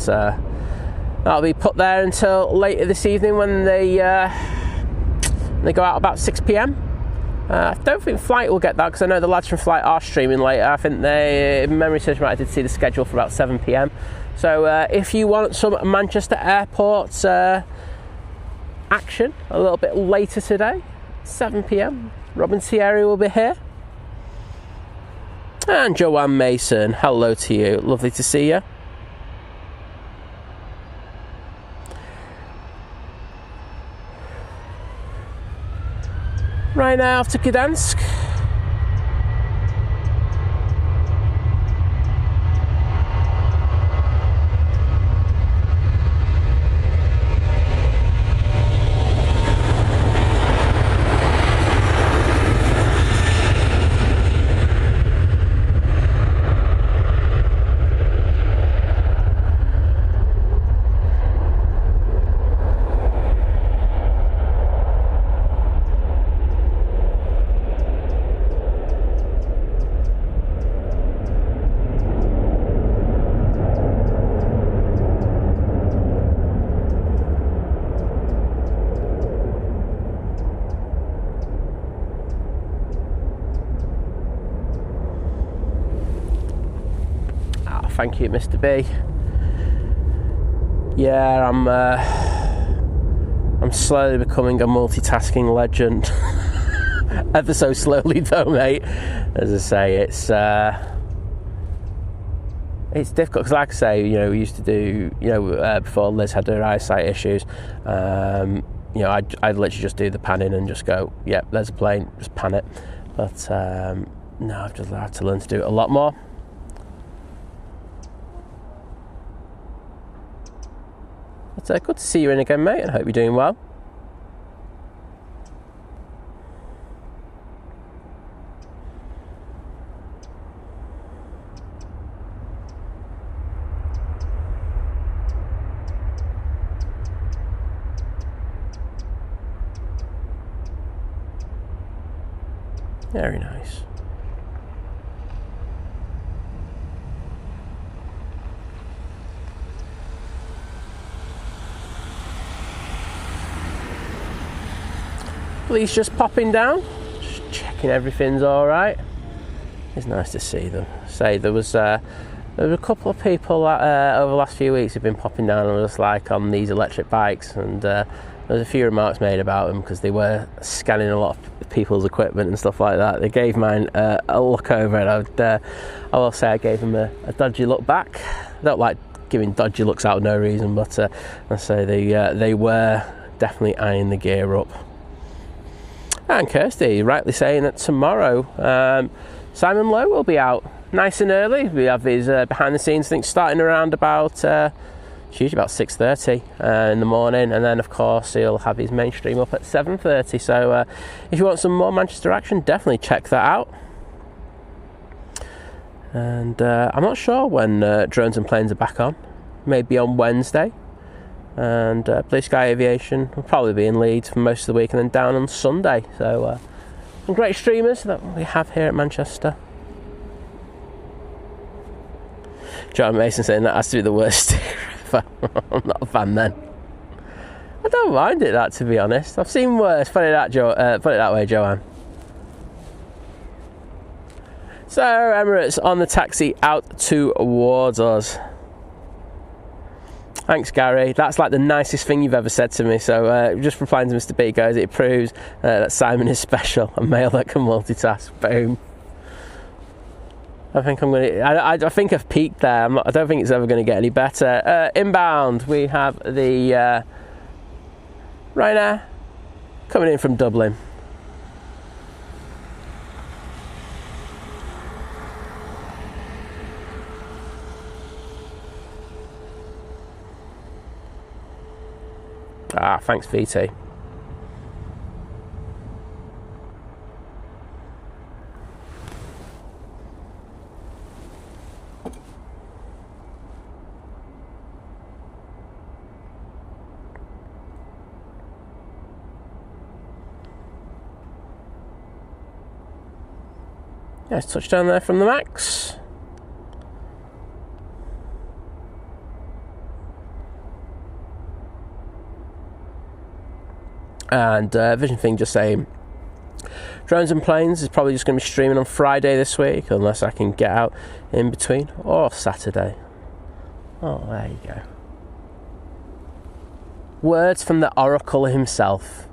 that'll be put there until later this evening when they go out about 6 p.m. I don't think Flight will get that, because I know the lads from Flight are streaming later. I think they, if memory serves me right, I did see the schedule for about 7 p.m. So if you want some Manchester Airport action a little bit later today, 7 p.m, Robin Thierry will be here. And Joanne Mason, hello to you. Lovely to see you. Right now off to Gdansk. Thank you, Mr. B. Yeah, I'm slowly becoming a multitasking legend. Ever so slowly though, mate. As I say, it's difficult because, like I say, you know, we used to do, you know, before Liz had her eyesight issues, you know, I'd literally just do the panning and just go, yep, there's a plane, just pan it. But no, I've just had to learn to do it a lot more. But good to see you in again, mate, and I hope you're doing well. Very nice. Police just popping down, just checking everything's all right. It's nice to see them. Say there was a couple of people that, over the last few weeks who've been popping down and just like on these electric bikes, and there was a few remarks made about them because they were scanning a lot of people's equipment and stuff like that. They gave mine a look over, and I will say I gave them a dodgy look back. I don't like giving dodgy looks out of no reason, but I say they were definitely eyeing the gear up. And Kirsty rightly saying that tomorrow Simon Lowe will be out nice and early. We have his behind the scenes thing starting around about it's usually about 6:30 in the morning, and then of course he'll have his mainstream up at 7:30. So if you want some more Manchester action, definitely check that out. And I'm not sure when drones and planes are back on. Maybe on Wednesday. And Blue Sky Aviation will probably be in Leeds for most of the week, and then down on Sunday. So some great streamers that we have here at Manchester. John Mason saying that has to be the worst steer ever. I'm not a fan then. I don't mind it, that, to be honest. I've seen worse. Put it that way, Joanne. So Emirates on the taxi out towards us. Thanks, Gary. That's like the nicest thing you've ever said to me. So just replying to Mr. B goes, it proves that Simon is special, a male that can multitask. Boom. I think I'm going to. I think I've peaked there. I don't think it's ever going to get any better. Inbound, we have the Ryanair coming in from Dublin. Thanks, VT. Nice touchdown there from the Max. And Vision Thing just saying, Drones and Planes is probably just going to be streaming on Friday this week, unless I can get out in between, or Saturday. Oh, there you go. Words from the Oracle himself.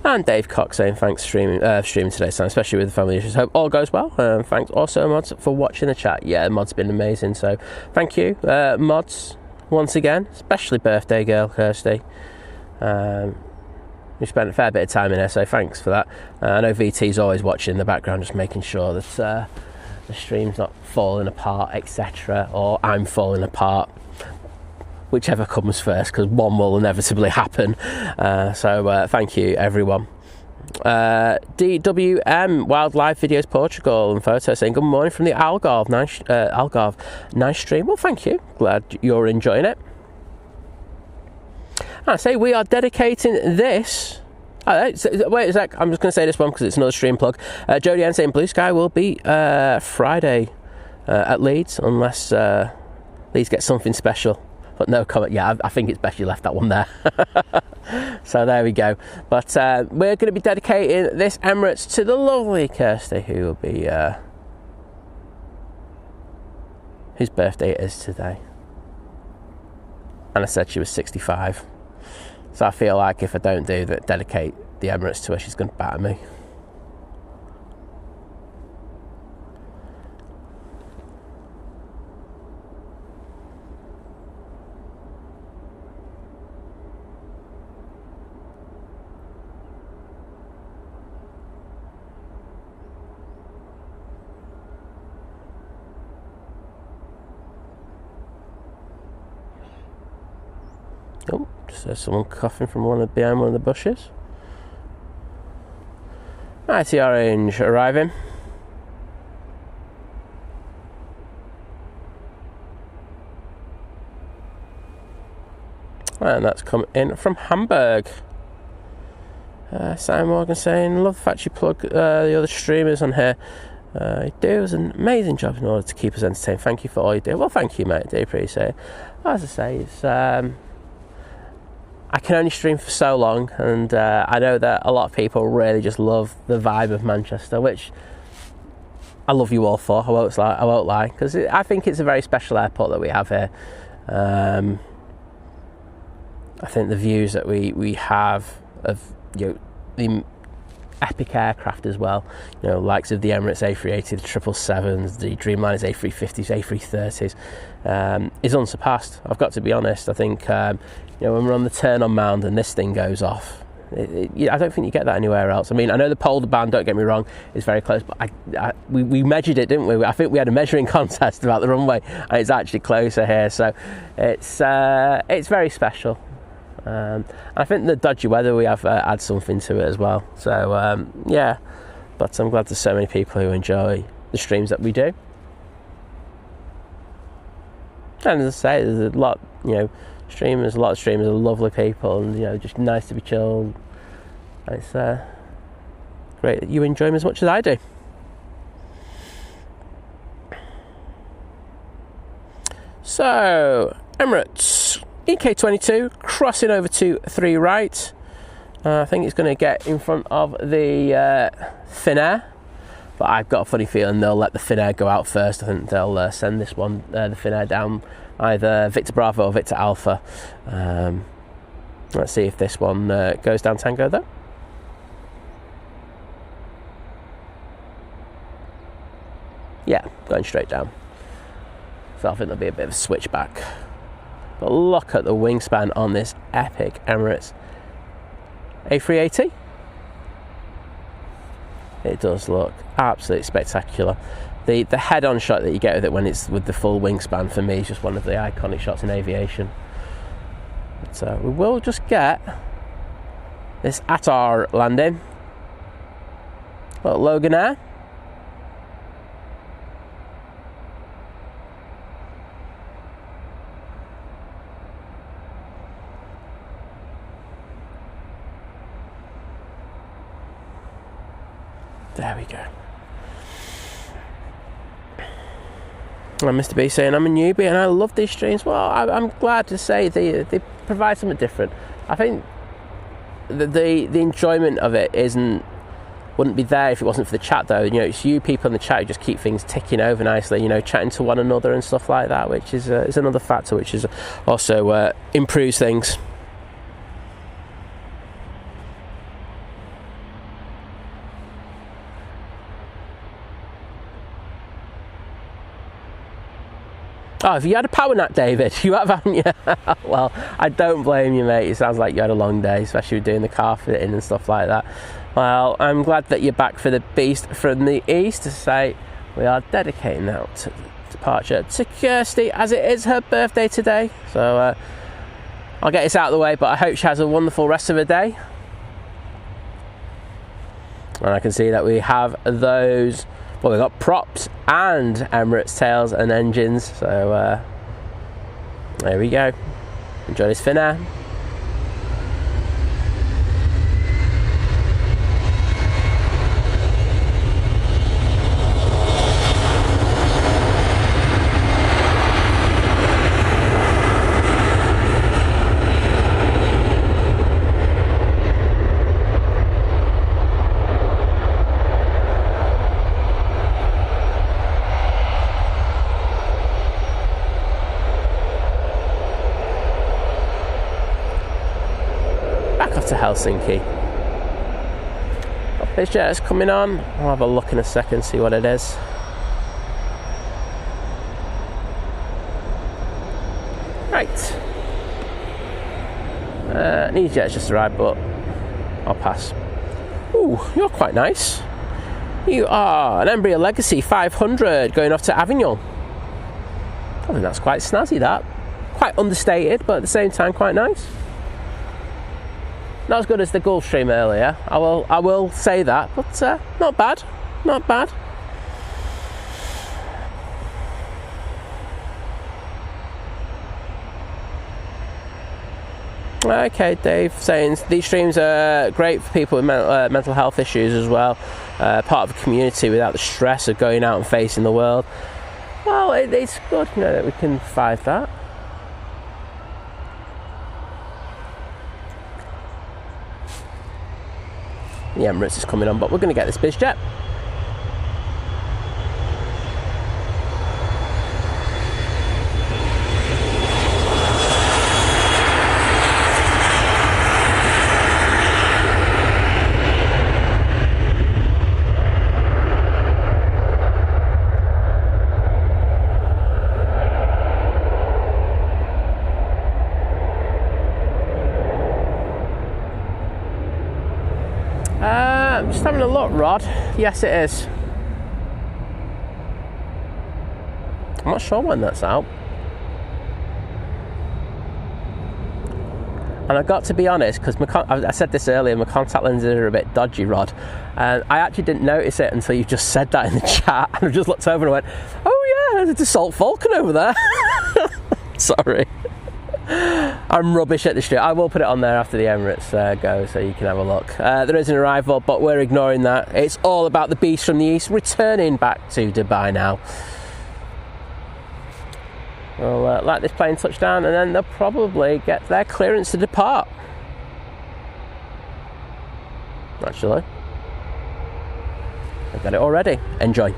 And Dave Cox saying thanks streaming today, Sam, especially with the family issues. Hope all goes well. Thanks also, Mods, for watching the chat. Yeah, Mods been amazing, so thank you, Mods, once again, especially birthday girl Kirsty. We spent a fair bit of time in there, so thanks for that. I know VT's always watching in the background, just making sure that the stream's not falling apart, etc., or I'm falling apart, whichever comes first, because one will inevitably happen. So thank you, everyone. DWM Wildlife Videos Portugal and photo saying good morning from the Algarve. Nice stream. Well, thank you. Glad you're enjoying it. I say we are dedicating this. Wait a sec. I'm just going to say this one because it's another stream plug. Jodie Ann saying Blue Sky will be Friday at Leeds, unless Leeds get something special. But no comment. Yeah, I think it's best you left that one there. So there we go. But we're going to be dedicating this Emirates to the lovely Kirsty, who will be whose birthday it is today. And I said she was 65. So I feel like if I don't do that, dedicate the Emirates to her, she's going to batter me. Oh, just there's someone coughing from behind one of the bushes. Mighty Orange arriving. And that's come in from Hamburg. Simon Morgan saying, love the fact you plug the other streamers on here. You do an amazing job in order to keep us entertained. Thank you for all you do. Well, thank you, mate. I do appreciate it. As I say, it's I can only stream for so long, and I know that a lot of people really just love the vibe of Manchester, which I love you all for. I won't lie, because I think it's a very special airport that we have here. I think the views that we have of the epic aircraft as well, likes of the Emirates A380, the 777s, the Dreamliners A350s, A330s, is unsurpassed. I've got to be honest. I think when we're on the turn on mound and this thing goes off, I don't think you get that anywhere else. I mean, I know the polar band, don't get me wrong, is very close, but we measured it, didn't we? I think we had a measuring contest about the runway, and it's actually closer here, so it's very special. I think the dodgy weather we have adds something to it as well. So yeah, but I'm glad there's so many people who enjoy the streams that we do. And as I say, there's a lot of streamers are lovely people, and just nice to be chilled. It's great that you enjoy them as much as I do. So Emirates EK22 crossing over to 3 right. I think it's going to get in front of the Finnair, but I've got a funny feeling they'll let the Finnair go out first. I think they'll send this one, the Finnair, down either Victor Bravo or Victor Alpha. Let's see if this one goes down Tango though. Yeah, going straight down. So I think there'll be a bit of a switchback. But look at the wingspan on this epic Emirates A380. It does look absolutely spectacular. The head-on shot that you get with it when it's with the full wingspan, for me, is just one of the iconic shots in aviation. So we will just get this Atar landing. Little Logan Air. There we go. And Mr. B saying, I'm a newbie and I love these streams. Well, I'm glad to say they provide something different. I think the enjoyment of it wouldn't be there if it wasn't for the chat though. It's you people in the chat who just keep things ticking over nicely, chatting to one another and stuff like that, which is another factor which is also improves things. Oh, have you had a power nap, David? You have, haven't you? Well, I don't blame you, mate. It sounds like you had a long day, especially with doing the car fitting and stuff like that. Well, I'm glad that you're back for the Beast from the East. To say we are dedicating now to departure to Kirsty, as it is her birthday today. So I'll get this out of the way, but I hope she has a wonderful rest of her day. And I can see that we have those. Well, we've got props and Emirates tails and engines, so there we go. Enjoy this Finnair. To Helsinki. This jet is coming on. I'll have a look in a second, see what it is. Right. EasyJet's just arrived, but I'll pass. Ooh, you're quite nice. You are an Embraer Legacy 500 going off to Avignon. I think that's quite snazzy, that. quite understated, but at the same time quite nice. Not as good as the Gulfstream earlier, I will say that, but not bad, not bad. Okay, Dave saying these streams are great for people with mental health issues as well, part of a community without the stress of going out and facing the world. Well, it's good, you know, that we can provide that. The Emirates is coming on, but we're going to get this BizJet. Just having a look, Rod. Yes, it is. I'm not sure when that's out. And I've got to be honest, because I said this earlier, my contact lenses are a bit dodgy, Rod. And I actually didn't notice it until you just said that in the chat. And I just looked over and went, oh yeah, there's a Dassault Falcon over there. Sorry. I'm rubbish at the street. I will put it on there after the Emirates go, so you can have a look. There is an arrival, but we're ignoring that. It's all about the beast from the east returning back to Dubai now. We'll let this plane touch down, and then they'll probably get their clearance to depart. Actually, I've got it already. Enjoy.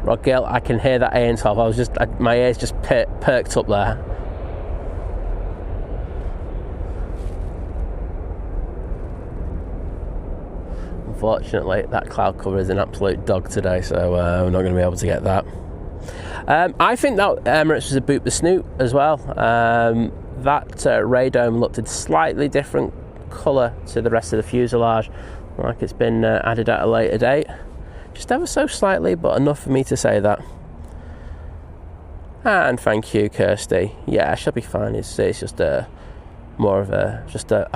Rod Gill, I can hear that AN12. My ears just perked up there. Unfortunately, that cloud cover is an absolute dog today, so we're not going to be able to get that. I think that Emirates was a boot the snoot as well. That radome looked a slightly different colour to the rest of the fuselage, like it's been added at a later date. Just ever so slightly, but enough for me to say that. And thank you, Kirsty. Yeah, she'll be fine. It's just more of a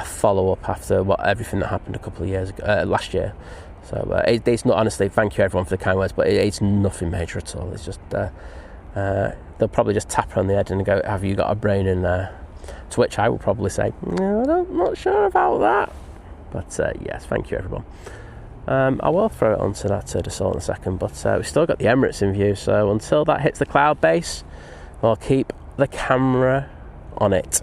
follow-up after everything that happened a couple of years ago, last year. So it's not, honestly, thank you everyone for the kind words, but it's nothing major at all. It's just they'll probably just tap her on the head and go, have you got a brain in there? To which I will probably say, no, I'm not sure about that. But yes, thank you everyone. I will throw it onto that Dassault in a second, but we've still got the Emirates in view, so until that hits the cloud base, I'll keep the camera on it.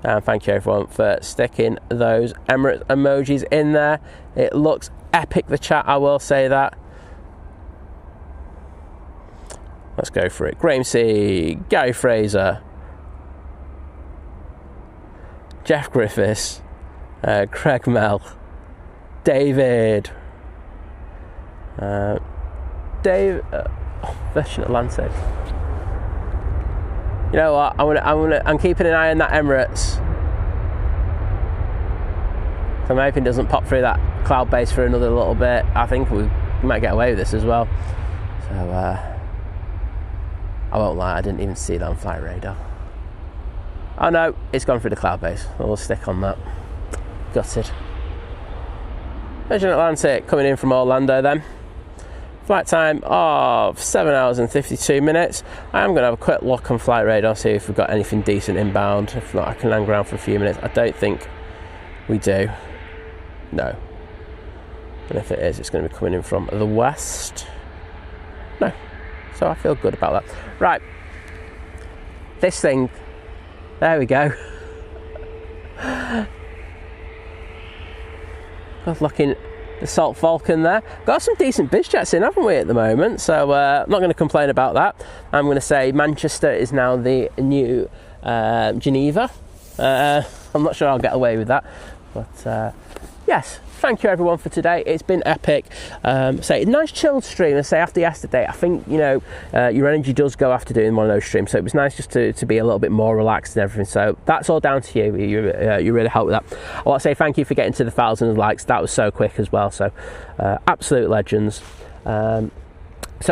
And thank you everyone for sticking those Emirates emojis in there. It looks epic, the chat, I will say that. Let's go for it. Graham C, Gary Fraser, Jeff Griffiths, Craig Mell, David, Virgin Atlantic. You know what? I'm keeping an eye on that Emirates. So I'm hoping it doesn't pop through that cloud base for another little bit. I think we might get away with this as well. So I won't lie, I didn't even see that on flight radar. Oh no, it's gone through the cloud base. We'll stick on that. Gutted. Virgin Atlantic coming in from Orlando then. Flight time of 7 hours and 52 minutes. I am going to have a quick look on Flight Radar, see if we've got anything decent inbound. If not, I can hang around for a few minutes. I don't think we do. No. And if it is, it's going to be coming in from the west. No. So I feel good about that. Right. This thing. There we go. Good looking. The Salt Falcon there. Got some decent biz jets in, haven't we, at the moment? So I'm not going to complain about that. I'm going to say Manchester is now the new Geneva. I'm not sure I'll get away with that. But yes, thank you everyone for today. It's been epic. Say a nice chilled stream. I say after yesterday, I think your energy does go after doing one of those streams. So it was nice just to be a little bit more relaxed and everything. So that's all down to you. You really helped with that. I want to say thank you for getting to the 1,000 likes. That was so quick as well. So absolute legends. So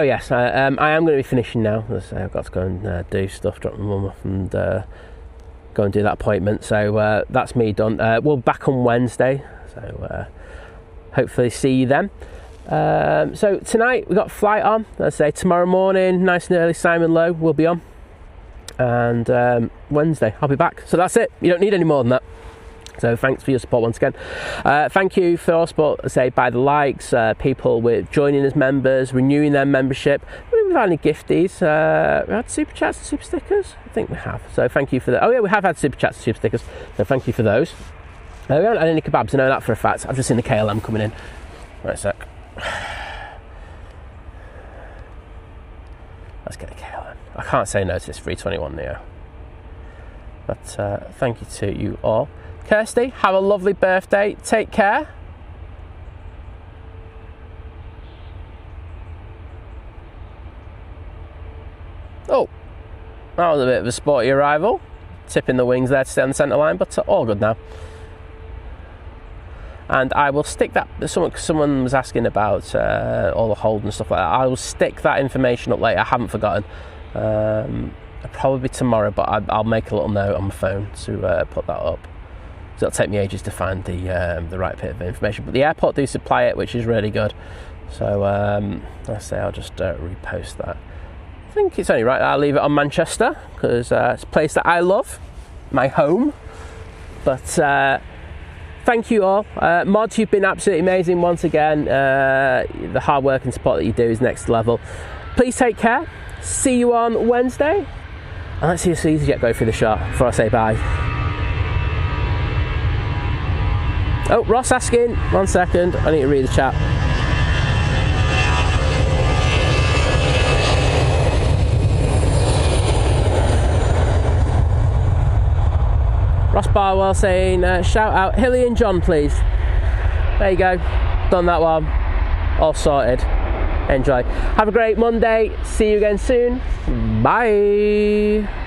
yes, I am going to be finishing now. As I say, I've got to go and do stuff, drop my mum off, and go and do that appointment. So that's me done. We'll be back on Wednesday. So hopefully see you then. So tonight we've got a flight on. Let's say tomorrow morning, nice and early, Simon Lowe will be on. And Wednesday I'll be back. So that's it. You don't need any more than that. So thanks for your support once again. Thank you for your support, say, by the likes, people with joining as members, renewing their membership. We've had any gifties. We had super chats and super stickers. I think we have. So thank you for that. Oh yeah, we have had super chats and super stickers. So thank you for those. We haven't had any kebabs, I know that for a fact. I've just seen the KLM coming in. Right a sec. Let's get the KLM. I can't say no to this 321 Neo. But thank you to you all. Kirsty, have a lovely birthday. Take care. Oh, that was a bit of a sporty arrival. Tipping the wings there to stay on the centre line, but all good now. And I will stick that. Someone was asking about all the hold and stuff like that. I will stick that information up later. I haven't forgotten. Probably tomorrow, but I'll make a little note on my phone to put that up. So it'll take me ages to find the right bit of information. But the airport do supply it, which is really good. So I say I'll just repost that. I think it's only right that I'll leave it on Manchester because it's a place that I love, my home. But thank you all. Mods, you've been absolutely amazing once again. The hard work and support that you do is next level. Please take care. See you on Wednesday. And let's see if EasyJet go through the shot before I say bye. Oh, Ross asking. 1 second. I need to read the chat. Ross Barwell saying, shout out Hilly and John, please. There you go. Done that one. All sorted. Enjoy. Have a great Monday. See you again soon. Bye.